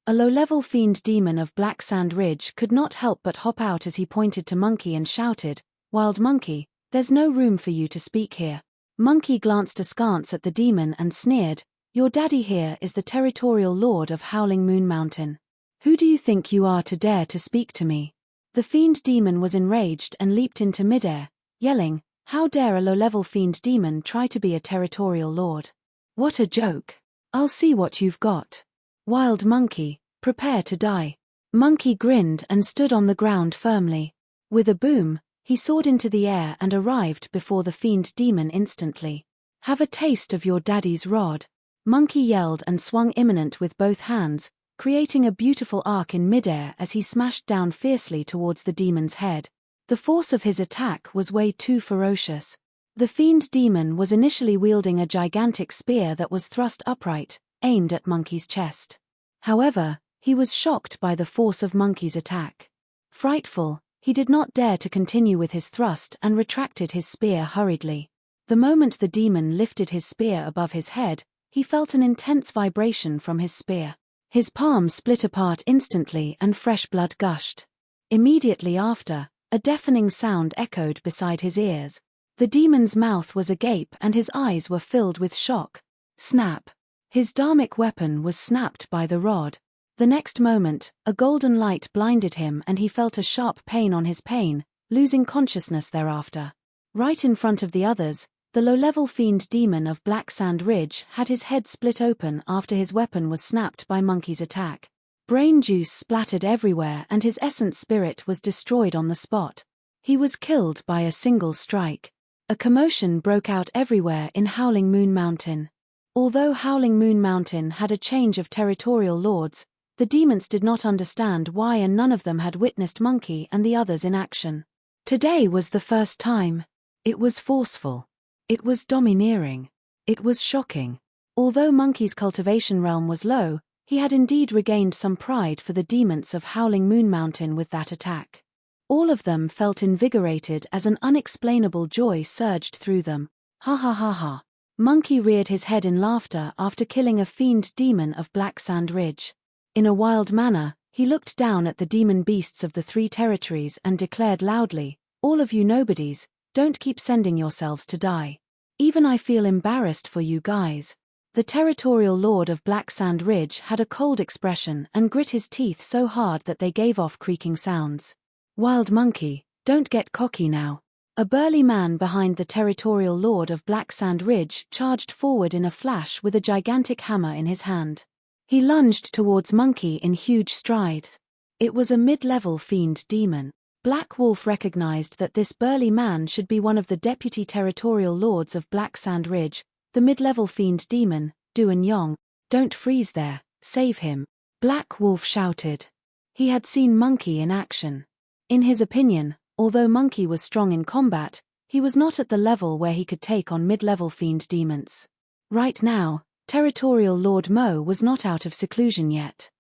A low-level fiend demon of Black Sand Ridge could not help but hop out as he pointed to Monkey and shouted, "Wild Monkey, there's no room for you to speak here." Monkey glanced askance at the demon and sneered, "Your daddy here is the territorial lord of Howling Moon Mountain. Who do you think you are to dare to speak to me?" The fiend demon was enraged and leaped into midair, yelling, "How dare a low-level fiend demon try to be a territorial lord? What a joke! I'll see what you've got. Wild Monkey, prepare to die." Monkey grinned and stood on the ground firmly. With a boom, he soared into the air and arrived before the fiend demon instantly. "Have a taste of your daddy's rod." Monkey yelled and swung Imminent with both hands, creating a beautiful arc in midair as he smashed down fiercely towards the demon's head. The force of his attack was way too ferocious. The fiend demon was initially wielding a gigantic spear that was thrust upright, aimed at Monkey's chest. However, he was shocked by the force of Monkey's attack. Frightful, he did not dare to continue with his thrust and retracted his spear hurriedly. The moment the demon lifted his spear above his head, he felt an intense vibration from his spear. His palm split apart instantly and fresh blood gushed. Immediately after, a deafening sound echoed beside his ears. The demon's mouth was agape and his eyes were filled with shock. Snap! His dharmic weapon was snapped by the rod. The next moment, a golden light blinded him and he felt a sharp pain on his pain, losing consciousness thereafter. Right in front of the others, the low-level fiend demon of Black Sand Ridge had his head split open after his weapon was snapped by Monkey's attack. Brain juice splattered everywhere and his essence spirit was destroyed on the spot. He was killed by a single strike. A commotion broke out everywhere in Howling Moon Mountain. Although Howling Moon Mountain had a change of territorial lords, the demons did not understand why and none of them had witnessed Monkey and the others in action. Today was the first time. It was forceful. It was domineering. It was shocking. Although Monkey's cultivation realm was low, he had indeed regained some pride for the demons of Howling Moon Mountain with that attack. All of them felt invigorated as an unexplainable joy surged through them. Ha ha ha ha. Monkey reared his head in laughter after killing a fiend demon of Black Sand Ridge. In a wild manner, he looked down at the demon beasts of the 3 territories and declared loudly, "All of you nobodies, don't keep sending yourselves to die. Even I feel embarrassed for you guys." The territorial lord of Black Sand Ridge had a cold expression and grit his teeth so hard that they gave off creaking sounds. "Wild Monkey, don't get cocky now." A burly man behind the territorial lord of Black Sand Ridge charged forward in a flash with a gigantic hammer in his hand. He lunged towards Monkey in huge strides. It was a mid-level fiend demon. Black Wolf recognized that this burly man should be one of the deputy territorial lords of Black Sand Ridge, the mid-level fiend demon, Duan Yong. "Don't freeze there, save him," Black Wolf shouted. He had seen Monkey in action. In his opinion, although Monkey was strong in combat, he was not at the level where he could take on mid-level fiend demons. Right now, Territorial Lord Mo was not out of seclusion yet.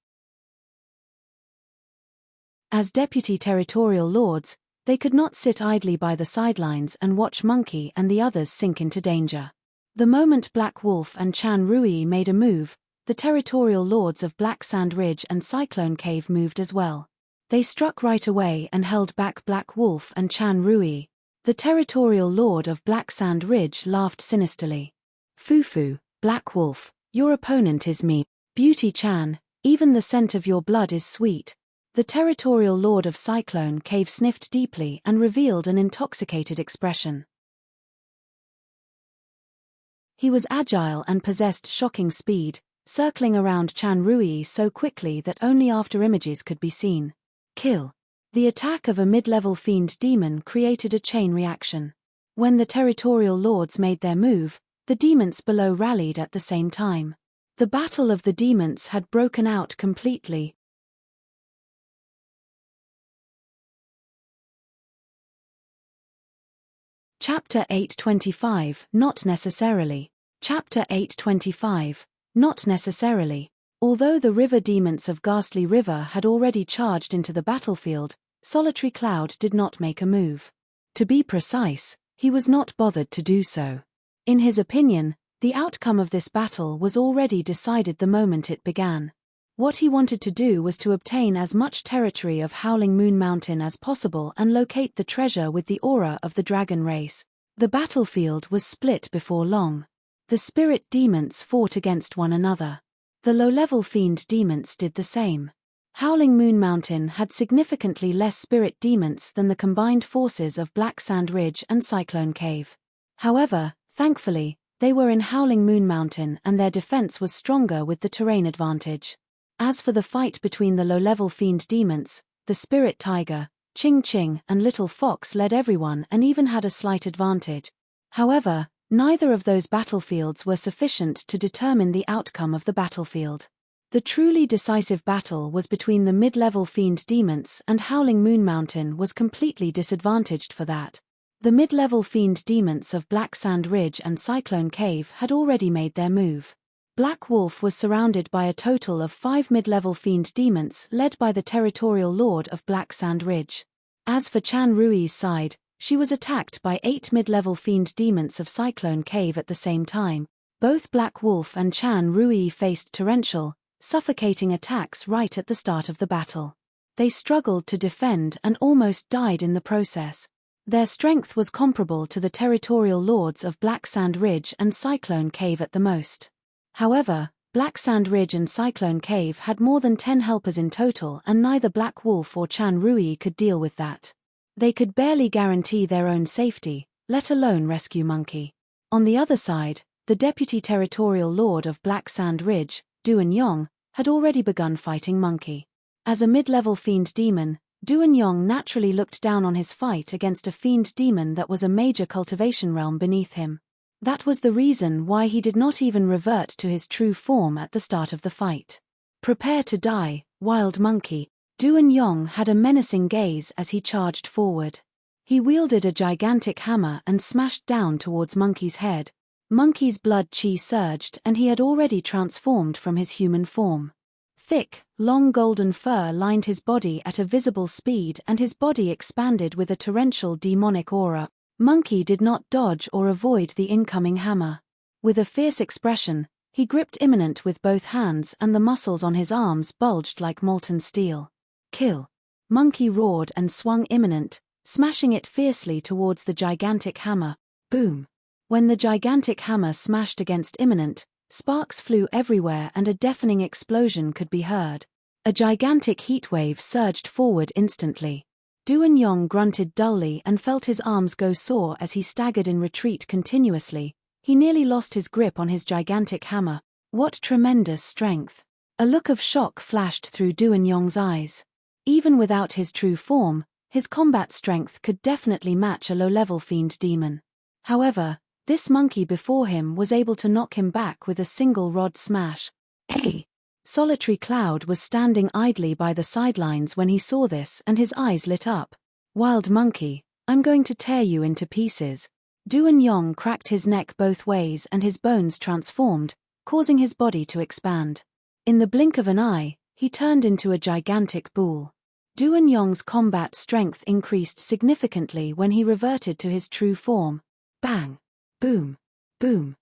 As deputy territorial lords, they could not sit idly by the sidelines and watch Monkey and the others sink into danger. The moment Black Wolf and Chan Rui made a move, the territorial lords of Black Sand Ridge and Cyclone Cave moved as well. They struck right away and held back Black Wolf and Chan Rui. The territorial lord of Black Sand Ridge laughed sinisterly. "Fufu, Black Wolf, your opponent is me." Beauty Chan, even the scent of your blood is sweet. The territorial lord of Cyclone Cave sniffed deeply and revealed an intoxicated expression. He was agile and possessed shocking speed, circling around Chan Rui so quickly that only after images could be seen. Kill. The attack of a mid-level fiend demon created a chain reaction. When the territorial lords made their move, the demons below rallied at the same time. The battle of the demons had broken out completely. Chapter 825, Not necessarily. Chapter 825, Not necessarily. Although the river demons of Ghastly River had already charged into the battlefield, Solitary Cloud did not make a move. To be precise, he was not bothered to do so. In his opinion, the outcome of this battle was already decided the moment it began. What he wanted to do was to obtain as much territory of Howling Moon Mountain as possible and locate the treasure with the aura of the dragon race. The battlefield was split before long. The spirit demons fought against one another. The low-level fiend demons did the same. Howling Moon Mountain had significantly less spirit demons than the combined forces of Black Sand Ridge and Cyclone Cave. However, thankfully, they were in Howling Moon Mountain and their defense was stronger with the terrain advantage. As for the fight between the low-level fiend demons, the Spirit Tiger, Ching Ching and Little Fox led everyone and even had a slight advantage. However, neither of those battlefields were sufficient to determine the outcome of the battlefield. The truly decisive battle was between the mid-level fiend demons and Howling Moon Mountain was completely disadvantaged for that. The mid-level fiend demons of Black Sand Ridge and Cyclone Cave had already made their move. Black Wolf was surrounded by a total of 5 mid-level fiend demons led by the territorial lord of Black Sand Ridge. As for Chan Rui's side, she was attacked by 8 mid-level fiend demons of Cyclone Cave at the same time. Both Black Wolf and Chan Rui faced torrential, suffocating attacks right at the start of the battle. They struggled to defend and almost died in the process. Their strength was comparable to the territorial lords of Black Sand Ridge and Cyclone Cave at the most. However, Black Sand Ridge and Cyclone Cave had more than 10 helpers in total and neither Black Wolf or Chan Rui could deal with that. They could barely guarantee their own safety, let alone rescue Monkey. On the other side, the deputy territorial lord of Black Sand Ridge, Duan Yong, had already begun fighting Monkey. As a mid-level fiend demon, Duan Yong naturally looked down on his fight against a fiend demon that was a major cultivation realm beneath him. That was the reason why he did not even revert to his true form at the start of the fight. Prepare to die, wild monkey. Duan Yong had a menacing gaze as he charged forward. He wielded a gigantic hammer and smashed down towards Monkey's head. Monkey's blood chi surged and he had already transformed from his human form. Thick, long golden fur lined his body at a visible speed and his body expanded with a torrential demonic aura. Monkey did not dodge or avoid the incoming hammer. With a fierce expression, he gripped Imminent with both hands and the muscles on his arms bulged like molten steel. Kill. Monkey roared and swung Imminent, smashing it fiercely towards the gigantic hammer. Boom. When the gigantic hammer smashed against Imminent, sparks flew everywhere and a deafening explosion could be heard. A gigantic heatwave surged forward instantly. Duan Yong grunted dully and felt his arms go sore as he staggered in retreat continuously. He nearly lost his grip on his gigantic hammer. What tremendous strength! A look of shock flashed through Duan Yong's eyes. Even without his true form, his combat strength could definitely match a low-level fiend demon. However, this monkey before him was able to knock him back with a single rod smash. Hey! Solitary Cloud was standing idly by the sidelines when he saw this and his eyes lit up. Wild monkey, I'm going to tear you into pieces. Duan Yong cracked his neck both ways and his bones transformed, causing his body to expand. In the blink of an eye, he turned into a gigantic bull. Duan Yong's combat strength increased significantly when he reverted to his true form. Bang! Boom! Boom!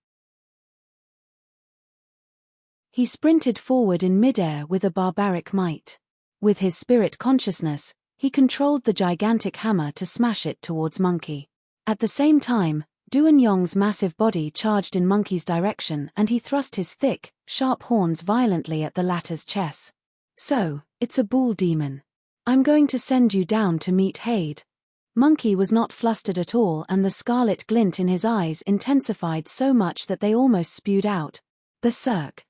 He sprinted forward in midair with a barbaric might. With his spirit consciousness, he controlled the gigantic hammer to smash it towards Monkey. At the same time, Duanyong's massive body charged in Monkey's direction and he thrust his thick, sharp horns violently at the latter's chest. So, it's a bull demon. I'm going to send you down to meet Hade. Monkey was not flustered at all and the scarlet glint in his eyes intensified so much that they almost spewed out. Berserk.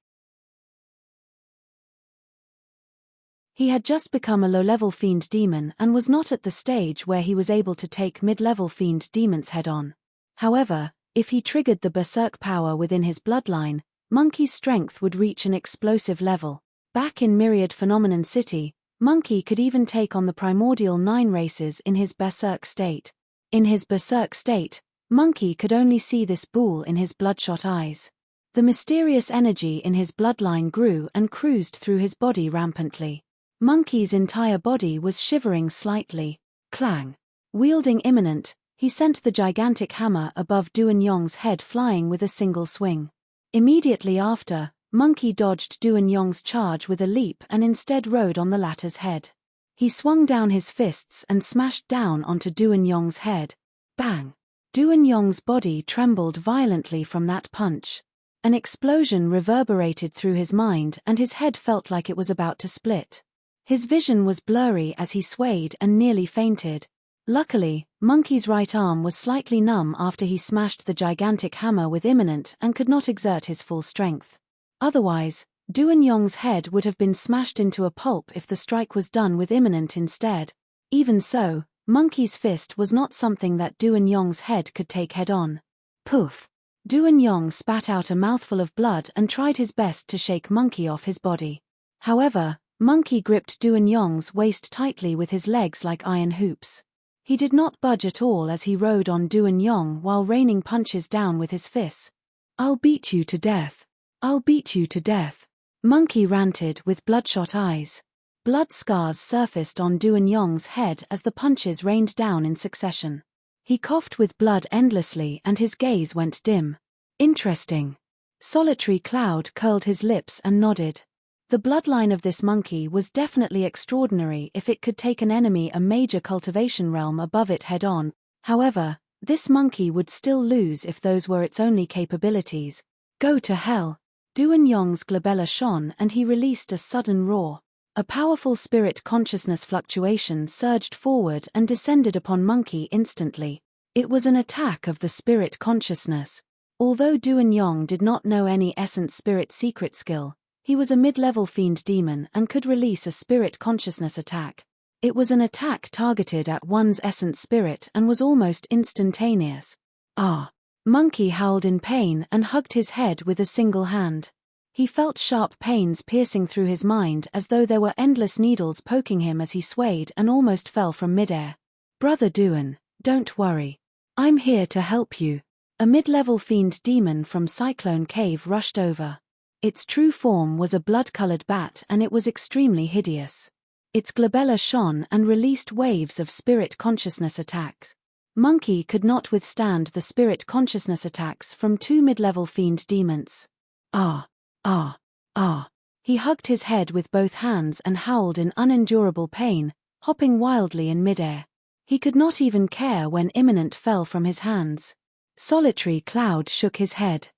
He had just become a low-level fiend demon and was not at the stage where he was able to take mid-level fiend demons head-on. However, if he triggered the berserk power within his bloodline, Monkey's strength would reach an explosive level. Back in Myriad Phenomenon City, Monkey could even take on the primordial 9 races in his berserk state. In his berserk state, Monkey could only see this bull in his bloodshot eyes. The mysterious energy in his bloodline grew and cruised through his body rampantly. Monkey's entire body was shivering slightly. Clang. Wielding Imminent, he sent the gigantic hammer above Duanyong's head flying with a single swing. Immediately after, Monkey dodged Duanyong's charge with a leap and instead rode on the latter's head. He swung down his fists and smashed down onto Duanyong's head. Bang! Duanyong's body trembled violently from that punch. An explosion reverberated through his mind and his head felt like it was about to split. His vision was blurry as he swayed and nearly fainted. Luckily, Monkey's right arm was slightly numb after he smashed the gigantic hammer with Imminent and could not exert his full strength. Otherwise, Duanyong's head would have been smashed into a pulp if the strike was done with Imminent instead. Even so, Monkey's fist was not something that Duanyong's head could take head-on. Poof! Duanyong spat out a mouthful of blood and tried his best to shake Monkey off his body. However, Monkey gripped Duanyong's waist tightly with his legs like iron hoops. He did not budge at all as he rode on Duanyong while raining punches down with his fists. "I'll beat you to death. I'll beat you to death," Monkey ranted with bloodshot eyes. Blood scars surfaced on Duanyong's head as the punches rained down in succession. He coughed with blood endlessly and his gaze went dim. Interesting. Solitary Cloud curled his lips and nodded. The bloodline of this monkey was definitely extraordinary if it could take an enemy a major cultivation realm above it head-on. However, this monkey would still lose if those were its only capabilities. Go to hell. Duanyong's glabella shone and he released a sudden roar. A powerful spirit consciousness fluctuation surged forward and descended upon Monkey instantly. It was an attack of the spirit consciousness. Although Duanyong did not know any essence spirit secret skill, he was a mid-level fiend demon and could release a spirit consciousness attack. It was an attack targeted at one's essence spirit and was almost instantaneous. Ah! Monkey howled in pain and hugged his head with a single hand. He felt sharp pains piercing through his mind as though there were endless needles poking him as he swayed and almost fell from midair. "Brother Duan, don't worry. I'm here to help you." A mid-level fiend demon from Cyclone Cave rushed over. Its true form was a blood-colored bat and it was extremely hideous. Its glabella shone and released waves of spirit consciousness attacks. Monkey could not withstand the spirit consciousness attacks from 2 mid-level fiend demons. Ah! Ah! Ah! He hugged his head with both hands and howled in unendurable pain, hopping wildly in midair. He could not even care when Imminent fell from his hands. Solitary Cloud shook his head.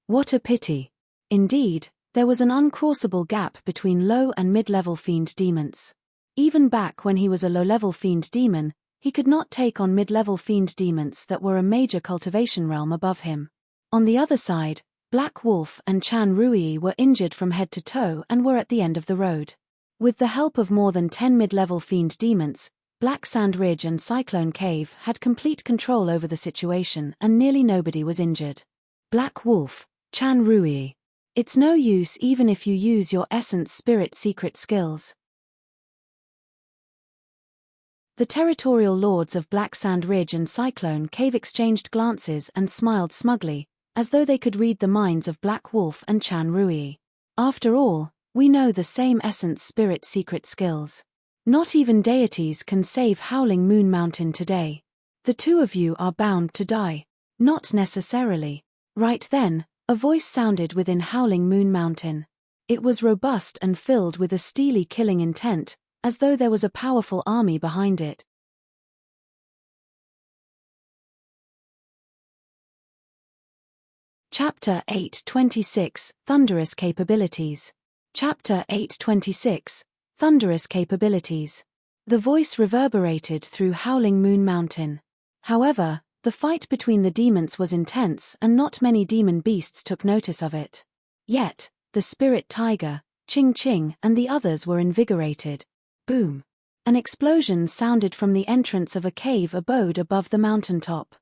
What a pity. Indeed, there was an uncrossable gap between low and mid-level fiend demons. Even back when he was a low-level fiend demon, he could not take on mid-level fiend demons that were a major cultivation realm above him. On the other side, Black Wolf and Chan Rui were injured from head to toe and were at the end of the road. With the help of more than 10 mid-level fiend demons, Black Sand Ridge and Cyclone Cave had complete control over the situation and nearly nobody was injured. Black Wolf, Chan Rui. It's no use even if you use your essence spirit secret skills. The territorial lords of Black Sand Ridge and Cyclone Cave exchanged glances and smiled smugly, as though they could read the minds of Black Wolf and Chan Rui. After all, we know the same essence spirit secret skills. Not even deities can save Howling Moon Mountain today. The two of you are bound to die. Not necessarily. Right then, a voice sounded within Howling Moon Mountain. It was robust and filled with a steely killing intent, as though there was a powerful army behind it. Chapter 8:26 Thunderous Capabilities. Chapter 8:26 Thunderous Capabilities. The voice reverberated through Howling Moon Mountain. However, the fight between the demons was intense and not many demon beasts took notice of it. Yet, the spirit tiger, Ching Ching, and the others were invigorated. Boom! An explosion sounded from the entrance of a cave abode above the mountaintop.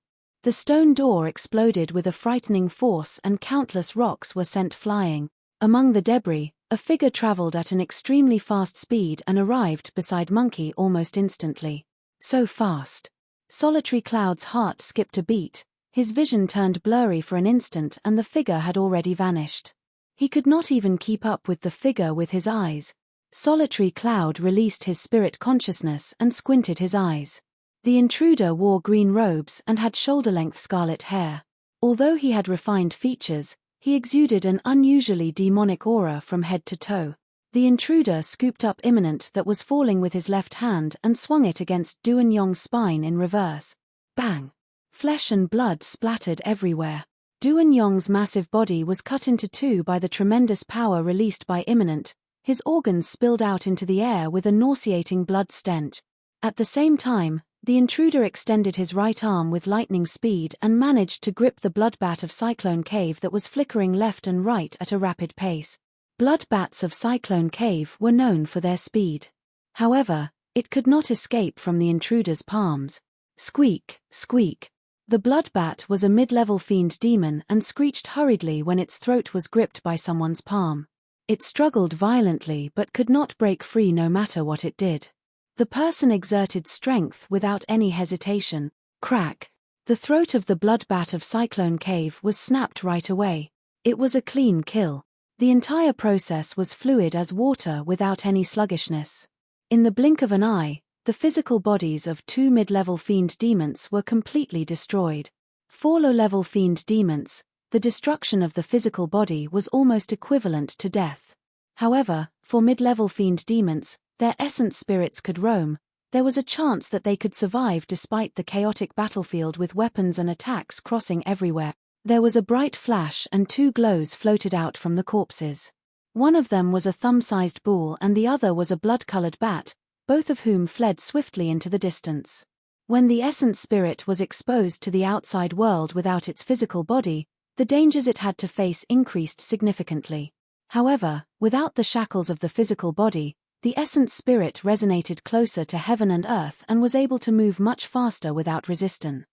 The stone door exploded with a frightening force and countless rocks were sent flying. Among the debris, a figure traveled at an extremely fast speed and arrived beside Monkey almost instantly. So fast. Solitary Cloud's heart skipped a beat, his vision turned blurry for an instant and the figure had already vanished. He could not even keep up with the figure with his eyes. Solitary Cloud released his spirit consciousness and squinted his eyes. The intruder wore green robes and had shoulder-length scarlet hair. Although he had refined features, he exuded an unusually demonic aura from head to toe. The intruder scooped up Imminent that was falling with his left hand and swung it against Duan Yong's spine in reverse. Bang! Flesh and blood splattered everywhere. Duan Yong's massive body was cut into two by the tremendous power released by Imminent. His organs spilled out into the air with a nauseating blood stench. At the same time, the intruder extended his right arm with lightning speed and managed to grip the bloodbat of Cyclone Cave that was flickering left and right at a rapid pace. Bloodbats of Cyclone Cave were known for their speed. However, it could not escape from the intruder's palms. Squeak, squeak. The bloodbat was a mid-level fiend demon and screeched hurriedly when its throat was gripped by someone's palm. It struggled violently but could not break free no matter what it did. The person exerted strength without any hesitation. Crack! The throat of the bloodbat of Cyclone Cave was snapped right away. It was a clean kill. The entire process was fluid as water without any sluggishness. In the blink of an eye, the physical bodies of two mid-level fiend demons were completely destroyed. For low-level fiend demons, the destruction of the physical body was almost equivalent to death. However, for mid-level fiend demons, their essence spirits could roam. There was a chance that they could survive despite the chaotic battlefield with weapons and attacks crossing everywhere. There was a bright flash and two glows floated out from the corpses. One of them was a thumb-sized bull and the other was a blood-colored bat, both of whom fled swiftly into the distance. When the essence spirit was exposed to the outside world without its physical body, the dangers it had to face increased significantly. However, without the shackles of the physical body, the essence spirit resonated closer to heaven and earth and was able to move much faster without resistance.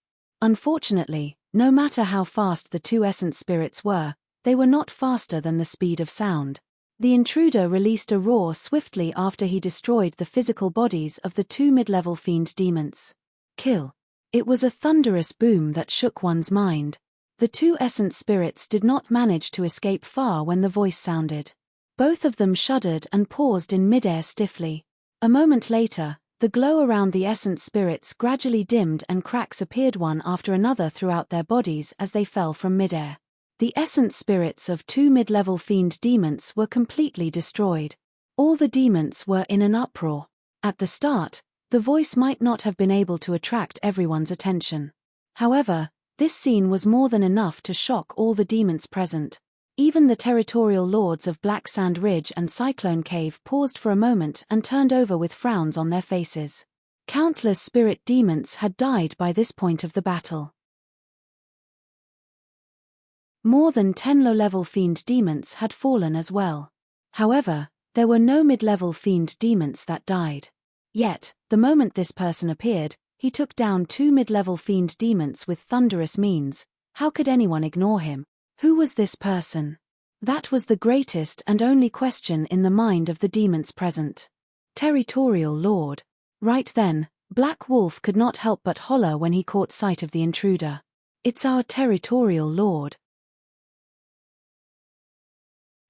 Unfortunately, no matter how fast the two essence spirits were, they were not faster than the speed of sound. The intruder released a roar swiftly after he destroyed the physical bodies of the two mid-level fiend demons. Kill. It was a thunderous boom that shook one's mind. The two essence spirits did not manage to escape far when the voice sounded. Both of them shuddered and paused in midair stiffly. A moment later, the glow around the essence spirits gradually dimmed and cracks appeared one after another throughout their bodies as they fell from midair. The essence spirits of two mid-level fiend demons were completely destroyed. All the demons were in an uproar. At the start, the voice might not have been able to attract everyone's attention. However, this scene was more than enough to shock all the demons present. Even the territorial lords of Black Sand Ridge and Cyclone Cave paused for a moment and turned over with frowns on their faces. Countless spirit demons had died by this point of the battle. More than 10 low-level fiend demons had fallen as well. However, there were no mid-level fiend demons that died. Yet, the moment this person appeared, he took down two mid-level fiend demons with thunderous means. How could anyone ignore him? Who was this person? That was the greatest and only question in the mind of the demons present. Territorial Lord. Right then, Black Wolf could not help but holler when he caught sight of the intruder. It's our Territorial Lord.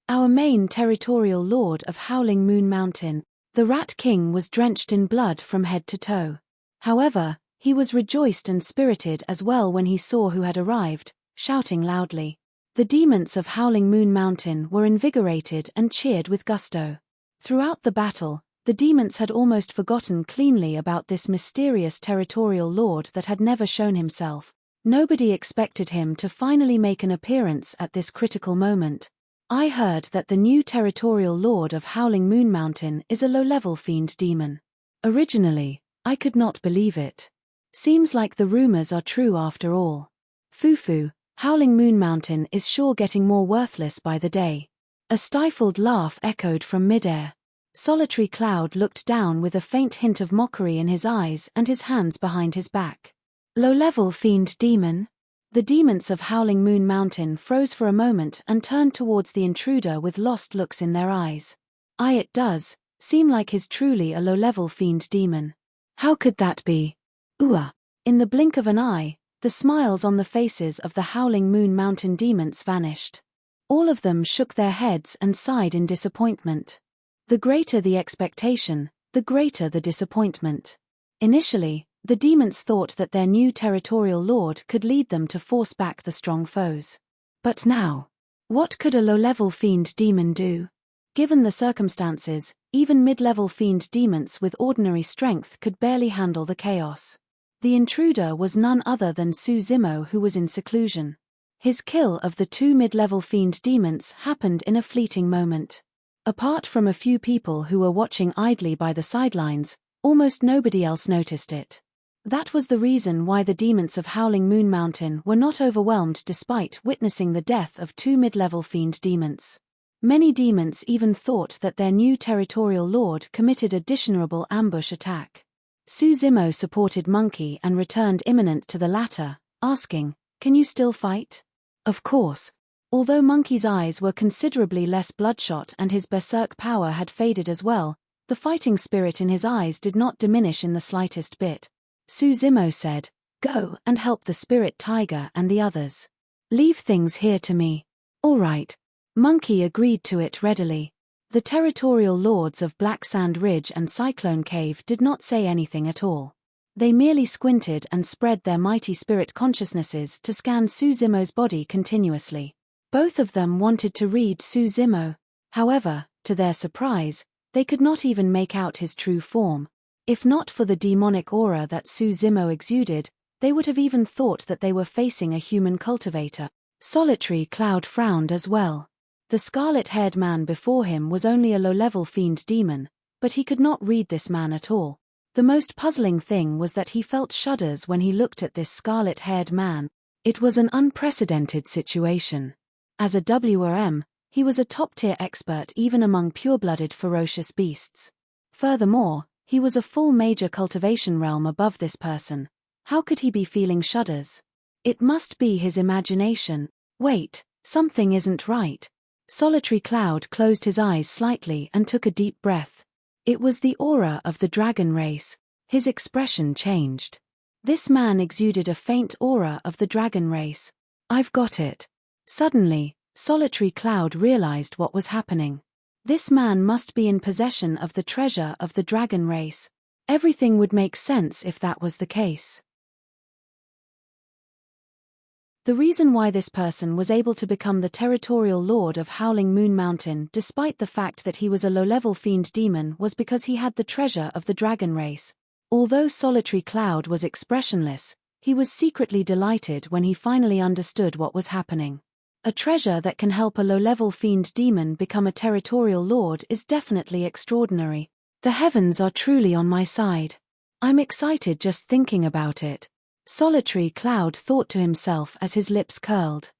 Our main Territorial Lord of Howling Moon Mountain. The Rat King was drenched in blood from head to toe. However, he was rejoiced and spirited as well when he saw who had arrived, shouting loudly. The demons of Howling Moon Mountain were invigorated and cheered with gusto. Throughout the battle, the demons had almost forgotten cleanly about this mysterious territorial lord that had never shown himself. Nobody expected him to finally make an appearance at this critical moment. I heard that the new territorial lord of Howling Moon Mountain is a low-level fiend demon. Originally, I could not believe it. Seems like the rumors are true after all. Fufu, Howling Moon Mountain is sure getting more worthless by the day. A stifled laugh echoed from midair. Solitary Cloud looked down with a faint hint of mockery in his eyes and his hands behind his back. Low-level fiend demon? The demons of Howling Moon Mountain froze for a moment and turned towards the intruder with lost looks in their eyes. It does seem like he's truly a low-level fiend demon. How could that be? In the blink of an eye, the smiles on the faces of the Howling Moon Mountain demons vanished. All of them shook their heads and sighed in disappointment. The greater the expectation, the greater the disappointment. Initially, the demons thought that their new territorial lord could lead them to force back the strong foes. But now, what could a low-level fiend demon do? Given the circumstances, even mid-level fiend demons with ordinary strength could barely handle the chaos. The intruder was none other than Suzimo, who was in seclusion. His kill of the two mid-level fiend demons happened in a fleeting moment. Apart from a few people who were watching idly by the sidelines, almost nobody else noticed it. That was the reason why the demons of Howling Moon Mountain were not overwhelmed despite witnessing the death of two mid-level fiend demons. Many demons even thought that their new territorial lord committed a dishonorable ambush attack. Suzimo supported Monkey and returned imminent to the latter, asking, "Can you still fight?" Of course. Although Monkey's eyes were considerably less bloodshot and his berserk power had faded as well, the fighting spirit in his eyes did not diminish in the slightest bit. Suzimo said, "Go and help the spirit tiger and the others. Leave things here to me." "All right." Monkey agreed to it readily. The territorial lords of Black Sand Ridge and Cyclone Cave did not say anything at all. They merely squinted and spread their mighty spirit consciousnesses to scan Suzimo's body continuously. Both of them wanted to read Suzimo. However, to their surprise, they could not even make out his true form. If not for the demonic aura that Suzimo exuded, they would have even thought that they were facing a human cultivator. Solitary Cloud frowned as well. The scarlet-haired man before him was only a low-level fiend demon, but he could not read this man at all. The most puzzling thing was that he felt shudders when he looked at this scarlet-haired man. It was an unprecedented situation. As a WRM, he was a top-tier expert even among pure-blooded ferocious beasts. Furthermore, he was a full major cultivation realm above this person. How could he be feeling shudders? It must be his imagination. Wait, something isn't right. Solitary Cloud closed his eyes slightly and took a deep breath. It was the aura of the dragon race. His expression changed. This man exuded a faint aura of the dragon race. "I've got it." Suddenly, Solitary Cloud realized what was happening. This man must be in possession of the treasure of the dragon race. Everything would make sense if that was the case. The reason why this person was able to become the territorial lord of Howling Moon Mountain despite the fact that he was a low-level fiend demon was because he had the treasure of the dragon race. Although Solitary Cloud was expressionless, he was secretly delighted when he finally understood what was happening. A treasure that can help a low-level fiend demon become a territorial lord is definitely extraordinary. The heavens are truly on my side. I'm excited just thinking about it. Solitary Cloud thought to himself as his lips curled.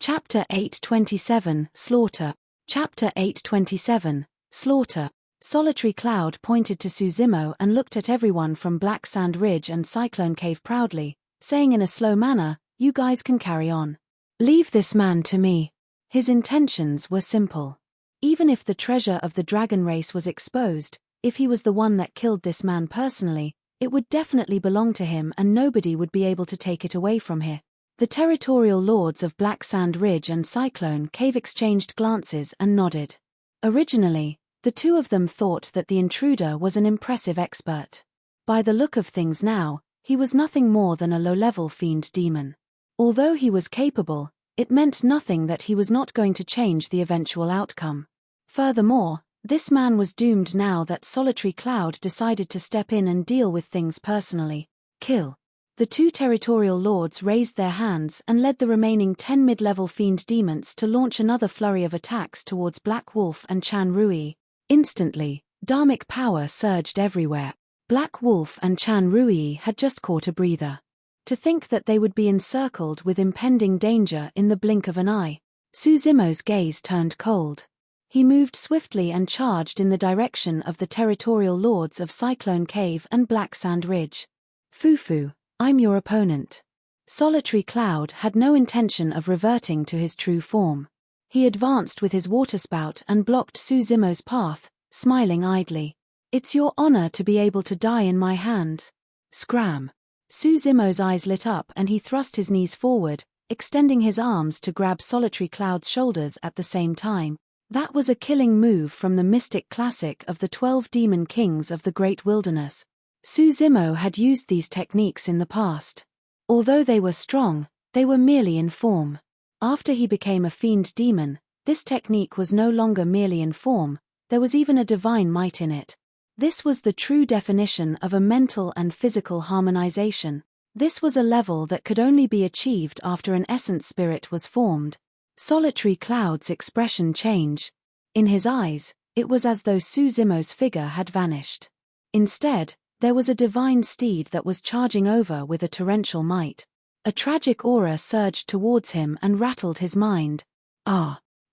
Chapter 827, Slaughter. Chapter 827, Slaughter. Solitary Cloud pointed to Suzimo and looked at everyone from Black Sand Ridge and Cyclone Cave proudly, saying in a slow manner, "You guys can carry on. Leave this man to me." His intentions were simple. Even if the treasure of the dragon race was exposed, if he was the one that killed this man personally, it would definitely belong to him and nobody would be able to take it away from him. The territorial lords of Black Sand Ridge and Cyclone Cave exchanged glances and nodded. Originally, the two of them thought that the intruder was an impressive expert. By the look of things now, he was nothing more than a low-level fiend demon. Although he was capable, it meant nothing that he was not going to change the eventual outcome. Furthermore, This man was doomed now that Solitary Cloud decided to step in and deal with things personally. Kill. The two territorial lords raised their hands and led the remaining 10 mid-level fiend demons to launch another flurry of attacks towards Black Wolf and Chan Rui. Instantly, dharmic power surged everywhere. Black Wolf and Chan Rui had just caught a breather. To think that they would be encircled with impending danger in the blink of an eye. Suzimo's gaze turned cold. He moved swiftly and charged in the direction of the territorial lords of Cyclone Cave and Black Sand Ridge. Fufu, I'm your opponent. Solitary Cloud had no intention of reverting to his true form. He advanced with his waterspout and blocked Suzimo's path, smiling idly. It's your honor to be able to die in my hands. Scram. Suzimo's eyes lit up and he thrust his knees forward, extending his arms to grab Solitary Cloud's shoulders at the same time. That was a killing move from the mystic classic of the 12 demon kings of the Great Wilderness. Suzimo had used these techniques in the past. Although they were strong, they were merely in form. After he became a fiend demon, this technique was no longer merely in form, there was even a divine might in it. This was the true definition of a mental and physical harmonization. This was a level that could only be achieved after an essence spirit was formed. Solitary Cloud's expression changed. In his eyes, it was as though Suzimo's figure had vanished. Instead, there was a divine steed that was charging over with a torrential might. A tragic aura surged towards him and rattled his mind.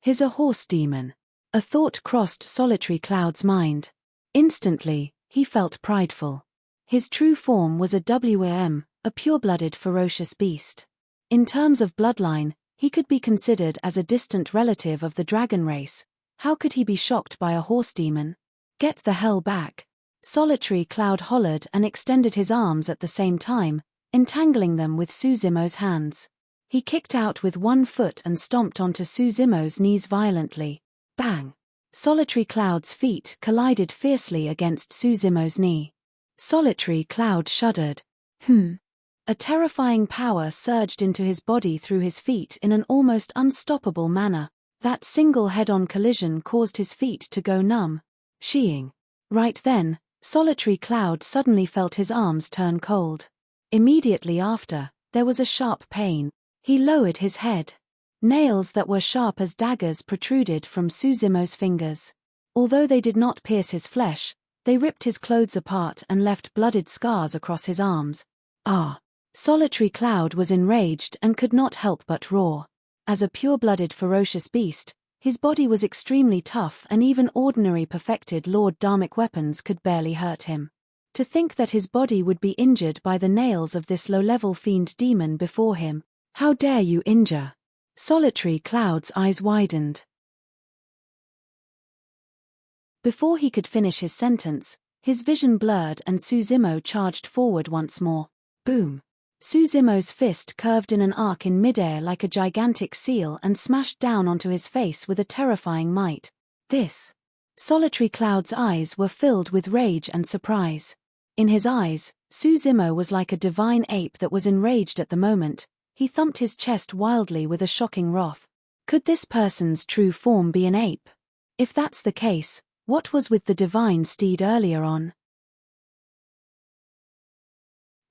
He's a horse demon. A thought crossed Solitary Cloud's mind. Instantly, he felt prideful. His true form was a WM, a pure-blooded ferocious beast. In terms of bloodline, he could be considered as a distant relative of the dragon race. How could he be shocked by a horse demon? Get the hell back. Solitary Cloud hollered and extended his arms at the same time, entangling them with Suzimo's hands. He kicked out with one foot and stomped onto Suzimo's knees violently. Bang! Solitary Cloud's feet collided fiercely against Suzimo's knee. Solitary Cloud shuddered. A terrifying power surged into his body through his feet in an almost unstoppable manner. That single head-on collision caused his feet to go numb. Sheeing. Right then, Solitary Cloud suddenly felt his arms turn cold. Immediately after, there was a sharp pain. He lowered his head. Nails that were sharp as daggers protruded from Suzimo's fingers. Although they did not pierce his flesh, they ripped his clothes apart and left blooded scars across his arms. Solitary Cloud was enraged and could not help but roar. As a pure-blooded ferocious beast, his body was extremely tough and even ordinary perfected Lord Dharmic weapons could barely hurt him. To think that his body would be injured by the nails of this low-level fiend demon before him. How dare you injure? Solitary Cloud's eyes widened. Before he could finish his sentence, his vision blurred and Suzimo charged forward once more. Boom! Suzimo's fist curved in an arc in midair like a gigantic seal and smashed down onto his face with a terrifying might. Solitary Cloud's eyes were filled with rage and surprise. In his eyes, Suzimo was like a divine ape that was enraged at the moment. He thumped his chest wildly with a shocking wrath. Could this person's true form be an ape? If that's the case, what was with the divine steed earlier on?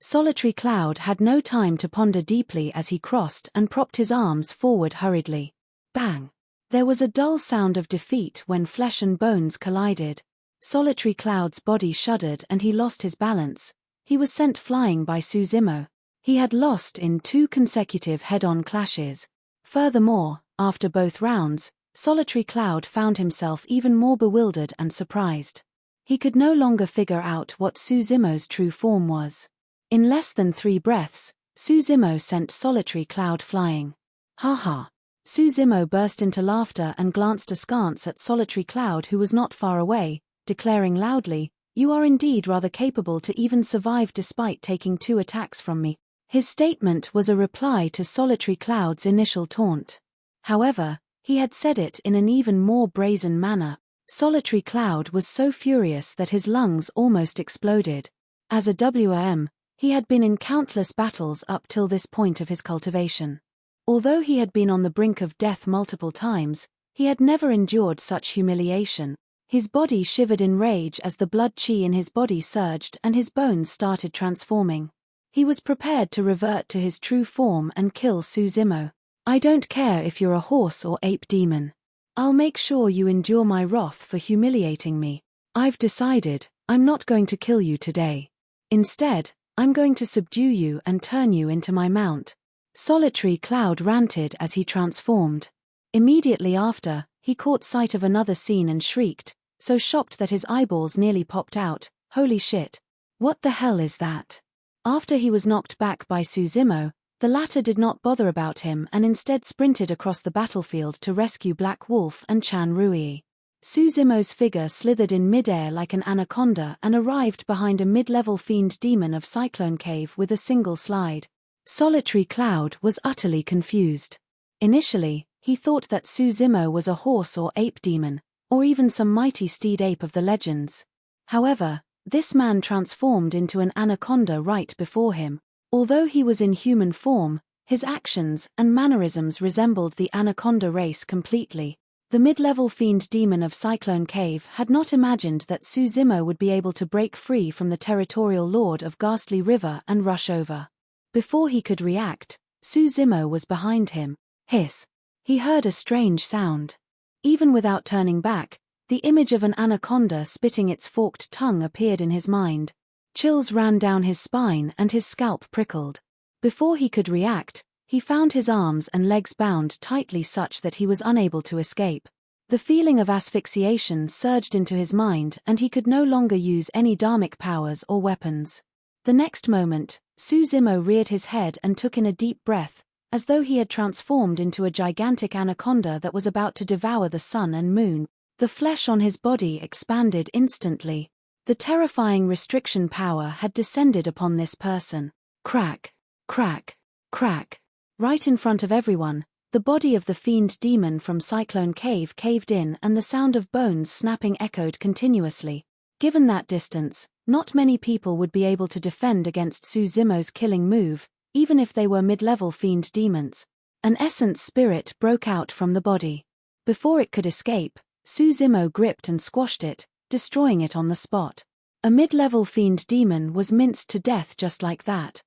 Solitary Cloud had no time to ponder deeply as he crossed and propped his arms forward hurriedly. Bang! There was a dull sound of defeat when flesh and bones collided. Solitary Cloud's body shuddered and he lost his balance. He was sent flying by Suzimo. He had lost in 2 consecutive head-on clashes. Furthermore, after both rounds, Solitary Cloud found himself even more bewildered and surprised. He could no longer figure out what Suzimo's true form was. In less than 3 breaths, Suzimo sent Solitary Cloud flying. Ha ha! Suzimo burst into laughter and glanced askance at Solitary Cloud who was not far away, declaring loudly, "You are indeed rather capable to even survive despite taking 2 attacks from me." His statement was a reply to Solitary Cloud's initial taunt. However, he had said it in an even more brazen manner. Solitary Cloud was so furious that his lungs almost exploded. As a WM, he had been in countless battles up till this point of his cultivation. Although he had been on the brink of death multiple times, he had never endured such humiliation. His body shivered in rage as the blood chi in his body surged and his bones started transforming. He was prepared to revert to his true form and kill Suzimo. I don't care if you're a horse or ape demon. I'll make sure you endure my wrath for humiliating me. I've decided, I'm not going to kill you today. Instead, I'm going to subdue you and turn you into my mount. Solitary Cloud ranted as he transformed. Immediately after, he caught sight of another scene and shrieked, so shocked that his eyeballs nearly popped out. Holy shit. What the hell is that? After he was knocked back by Suzimo, the latter did not bother about him and instead sprinted across the battlefield to rescue Black Wolf and Chan Rui. Suzimo's figure slithered in midair like an anaconda and arrived behind a mid-level fiend demon of Cyclone Cave with a single slide. Solitary Cloud was utterly confused. Initially, he thought that Suzimo was a horse or ape demon, or even some mighty steed ape of the legends. However, this man transformed into an anaconda right before him. Although he was in human form, his actions and mannerisms resembled the anaconda race completely. The mid-level fiend demon of Cyclone Cave had not imagined that Suzimo would be able to break free from the territorial lord of Ghastly River and rush over. Before he could react, Suzimo was behind him. Hiss. He heard a strange sound. Even without turning back, the image of an anaconda spitting its forked tongue appeared in his mind. Chills ran down his spine and his scalp prickled. Before he could react, he found his arms and legs bound tightly such that he was unable to escape. The feeling of asphyxiation surged into his mind and he could no longer use any dharmic powers or weapons. The next moment, Suzimo reared his head and took in a deep breath, as though he had transformed into a gigantic anaconda that was about to devour the sun and moon. The flesh on his body expanded instantly. The terrifying restriction power had descended upon this person. Crack, crack, crack. Right in front of everyone, the body of the fiend demon from Cyclone Cave caved in and the sound of bones snapping echoed continuously. Given that distance, not many people would be able to defend against Suzimo's killing move, even if they were mid-level fiend demons. An essence spirit broke out from the body. Before it could escape, Suzimo gripped and squashed it, destroying it on the spot. A mid-level fiend demon was minced to death just like that.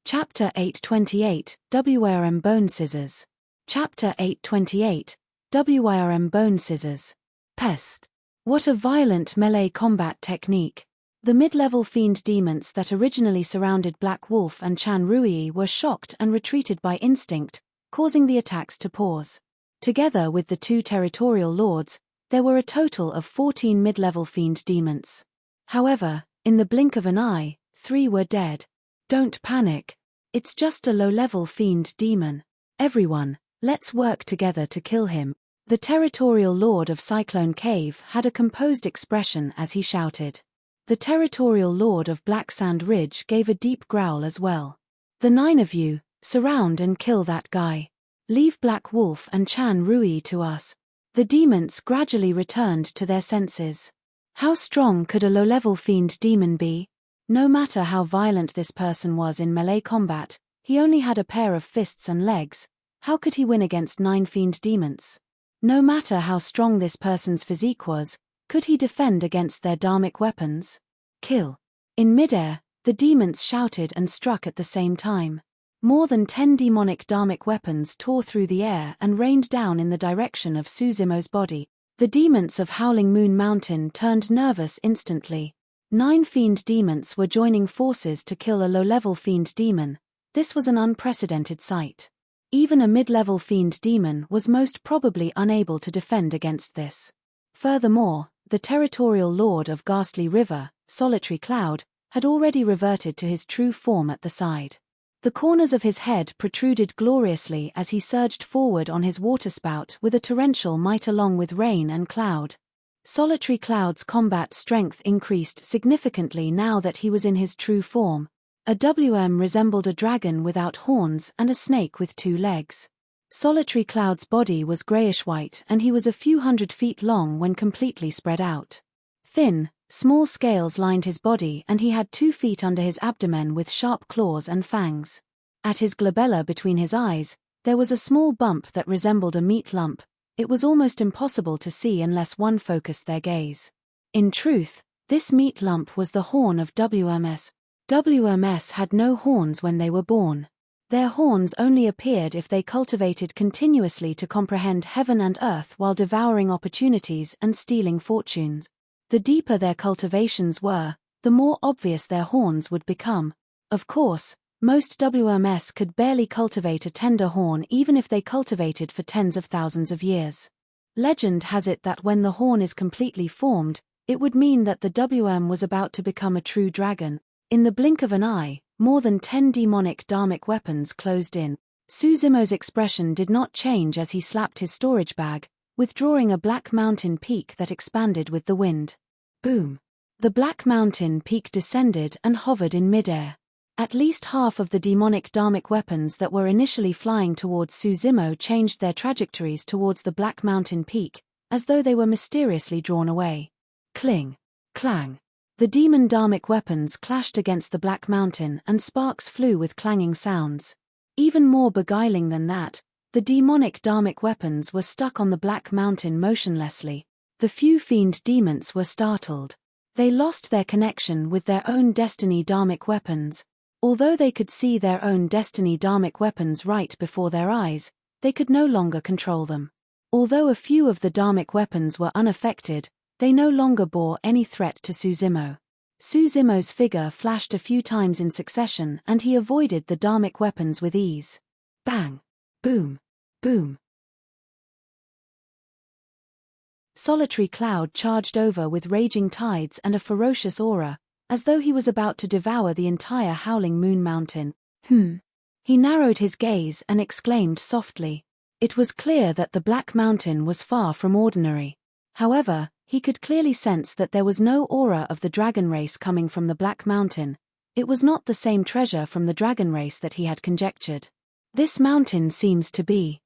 Chapter 828, WRM Bone Scissors. Chapter 828, WRM Bone Scissors. Pest. What a violent melee combat technique. The mid-level fiend demons that originally surrounded Black Wolf and Chan Rui were shocked and retreated by instinct, causing the attacks to pause. Together with the two territorial lords, there were a total of 14 mid-level fiend demons. However, in the blink of an eye, 3 were dead. Don't panic. It's just a low-level fiend demon. Everyone, let's work together to kill him. The territorial lord of Cyclone Cave had a composed expression as he shouted. The territorial lord of Black Sand Ridge gave a deep growl as well. The 9 of you, surround and kill that guy. Leave Black Wolf and Chan Rui to us. The demons gradually returned to their senses. How strong could a low-level fiend demon be? No matter how violent this person was in melee combat, he only had a pair of fists and legs. How could he win against 9 fiend demons? No matter how strong this person's physique was, could he defend against their dharmic weapons? Kill. In midair, the demons shouted and struck at the same time. More than 10 demonic dharmic weapons tore through the air and rained down in the direction of Suzimo's body. The demons of Howling Moon Mountain turned nervous instantly. 9 fiend demons were joining forces to kill a low-level fiend demon. This was an unprecedented sight. Even a mid-level fiend demon was most probably unable to defend against this. Furthermore, the territorial lord of Ghastly River, Solitary Cloud, had already reverted to his true form at the side. The corners of his head protruded gloriously as he surged forward on his waterspout with a torrential might along with rain and cloud. Solitary Cloud's combat strength increased significantly now that he was in his true form. A WM resembled a dragon without horns and a snake with 2 legs. Solitary Cloud's body was grayish-white and he was a few hundred feet long when completely spread out. Thin, small scales lined his body and he had 2 feet under his abdomen with sharp claws and fangs. At his glabella between his eyes, There was a small bump that resembled a meat lump. It was almost impossible to see unless one focused their gaze. In truth, this meat lump was the horn of WMS. WMS had no horns when they were born. Their horns only appeared if they cultivated continuously to comprehend heaven and earth while devouring opportunities and stealing fortunes. The deeper their cultivations were, the more obvious their horns would become. Of course, most WMS could barely cultivate a tender horn even if they cultivated for tens of thousands of years. Legend has it that when the horn is completely formed, it would mean that the WM was about to become a true dragon. In the blink of an eye, more than 10 demonic dharmic weapons closed in. Susimo's expression did not change as he slapped his storage bag, withdrawing a black mountain peak that expanded with the wind. Boom! The black mountain peak descended and hovered in midair. At least half of the demonic dharmic weapons that were initially flying towards Susimo changed their trajectories towards the black mountain peak, as though they were mysteriously drawn away. Cling! Clang! The demon dharmic weapons clashed against the black mountain and sparks flew with clanging sounds. Even more beguiling than that, the demonic dharmic weapons were stuck on the black mountain motionlessly. The few fiend demons were startled. They lost their connection with their own destiny dharmic weapons. Although they could see their own destiny dharmic weapons right before their eyes, they could no longer control them. Although a few of the dharmic weapons were unaffected, they no longer bore any threat to Susimo. Susimo's figure flashed a few times in succession and he avoided the dharmic weapons with ease. Bang! Boom! Boom! Solitary Cloud charged over with raging tides and a ferocious aura, as though he was about to devour the entire howling moon mountain. He narrowed his gaze and exclaimed softly. It was clear that the Black Mountain was far from ordinary. However, he could clearly sense that there was no aura of the dragon race coming from the Black Mountain. It was not the same treasure from the dragon race that he had conjectured. This mountain seems to be.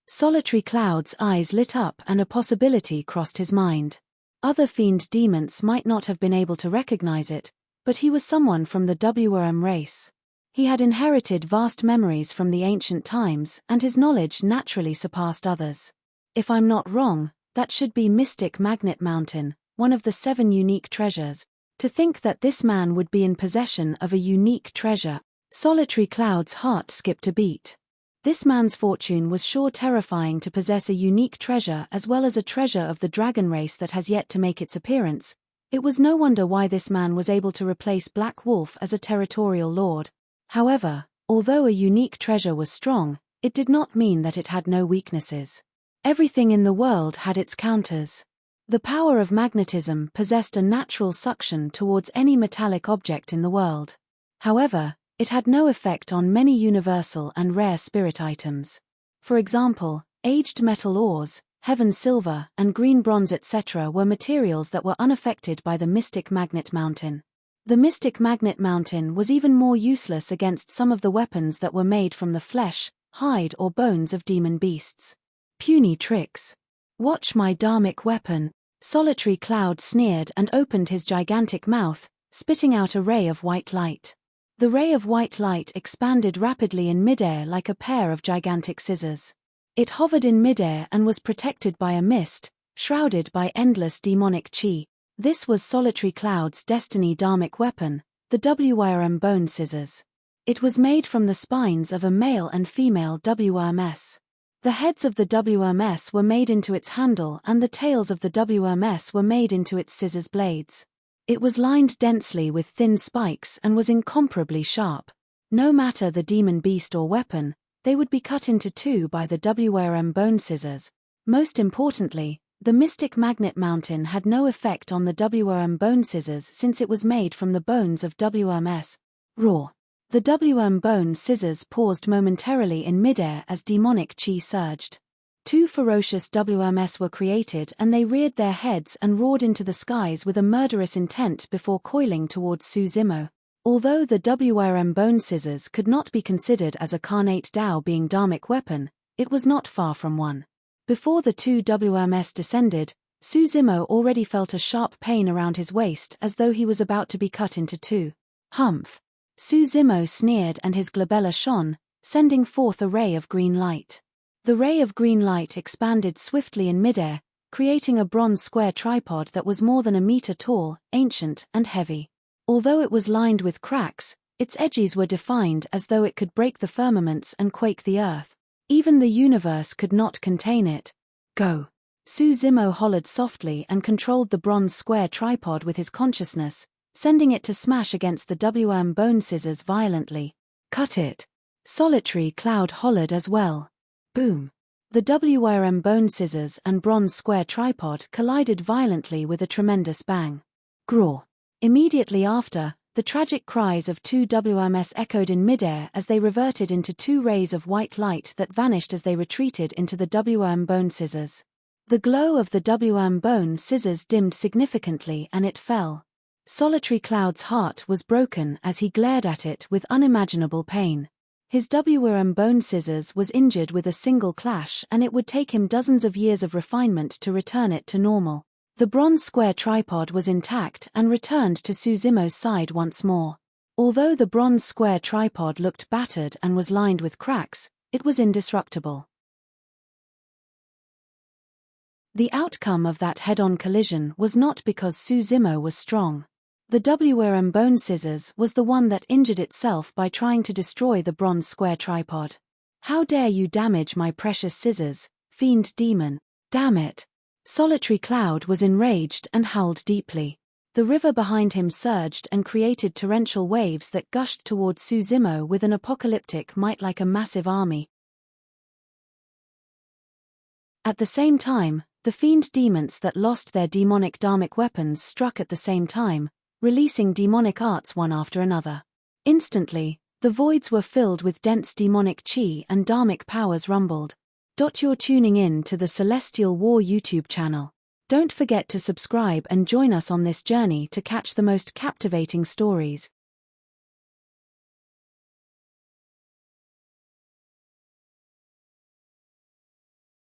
Solitary Cloud's eyes lit up and a possibility crossed his mind. Other fiend demons might not have been able to recognize it, but he was someone from the WRM race. He had inherited vast memories from the ancient times and his knowledge naturally surpassed others. If I'm not wrong, that should be Mystic Magnet Mountain, one of the 7 unique treasures. To think that this man would be in possession of a unique treasure. Solitary Cloud's heart skipped a beat. This man's fortune was sure terrifying to possess a unique treasure as well as a treasure of the dragon race that has yet to make its appearance. It was no wonder why this man was able to replace Black Wolf as a territorial lord. However, although a unique treasure was strong, it did not mean that it had no weaknesses. Everything in the world had its counters. The power of magnetism possessed a natural suction towards any metallic object in the world. However, it had no effect on many universal and rare spirit items. For example, aged metal ores, heaven silver, and green bronze etc. were materials that were unaffected by the Mystic Magnet Mountain. The Mystic Magnet Mountain was even more useless against some of the weapons that were made from the flesh, hide or bones of demon beasts. Puny tricks. Watch my dharmic weapon. Solitary Cloud sneered and opened his gigantic mouth, spitting out a ray of white light. The ray of white light expanded rapidly in midair like a pair of gigantic scissors. It hovered in midair and was protected by a mist, shrouded by endless demonic chi. This was Solitary Cloud's destiny dharmic weapon, the WRM bone scissors. It was made from the spines of a male and female WRMS. The heads of the WRMS were made into its handle and the tails of the WRMS were made into its scissors blades. It was lined densely with thin spikes and was incomparably sharp. No matter the demon beast or weapon, they would be cut into 2 by the WRM bone scissors. Most importantly, the Mystic Magnet Mountain had no effect on the WRM bone scissors since it was made from the bones of WRMS. Raw. The WRM bone scissors paused momentarily in midair as demonic chi surged. 2 ferocious WRMS were created and they reared their heads and roared into the skies with a murderous intent before coiling towards Susimo. Although the WRM bone scissors could not be considered as a carnate Dao being dharmic weapon, it was not far from one. Before the 2 WRMS descended, Susimo already felt a sharp pain around his waist as though he was about to be cut into 2. Humph! Suzimo sneered and his glabella shone, sending forth a ray of green light. The ray of green light expanded swiftly in midair, creating a bronze square tripod that was more than a meter tall, ancient, and heavy. Although it was lined with cracks, its edges were defined as though it could break the firmaments and quake the earth. Even the universe could not contain it. Go! Suzimo hollered softly and controlled the bronze square tripod with his consciousness, sending it to smash against the bone scissors violently. Cut it! Solitary Cloud hollered as well. Boom! The bone scissors and bronze square tripod collided violently with a tremendous bang. Graw! Immediately after, the tragic cries of two WMs echoed in midair as they reverted into two rays of white light that vanished as they retreated into the bone scissors. The glow of the bone scissors dimmed significantly and it fell. Solitary Cloud's heart was broken as he glared at it with unimaginable pain. His bone scissors was injured with a single clash and it would take him dozens of years of refinement to return it to normal. The bronze square tripod was intact and returned to Suzimo's side once more. Although the bronze square tripod looked battered and was lined with cracks, it was indestructible. The outcome of that head-on collision was not because Suzimo was strong. The bone scissors was the one that injured itself by trying to destroy the bronze square tripod. How dare you damage my precious scissors, fiend demon, damn it! Solitary Cloud was enraged and howled deeply. The river behind him surged and created torrential waves that gushed toward Suzimo with an apocalyptic might like a massive army. At the same time, the fiend demons that lost their demonic dharmic weapons struck at the same time, releasing demonic arts one after another. Instantly, the voids were filled with dense demonic chi and dharmic powers rumbled. You're tuning in to the Celestial War YouTube channel. Don't forget to subscribe and join us on this journey to catch the most captivating stories.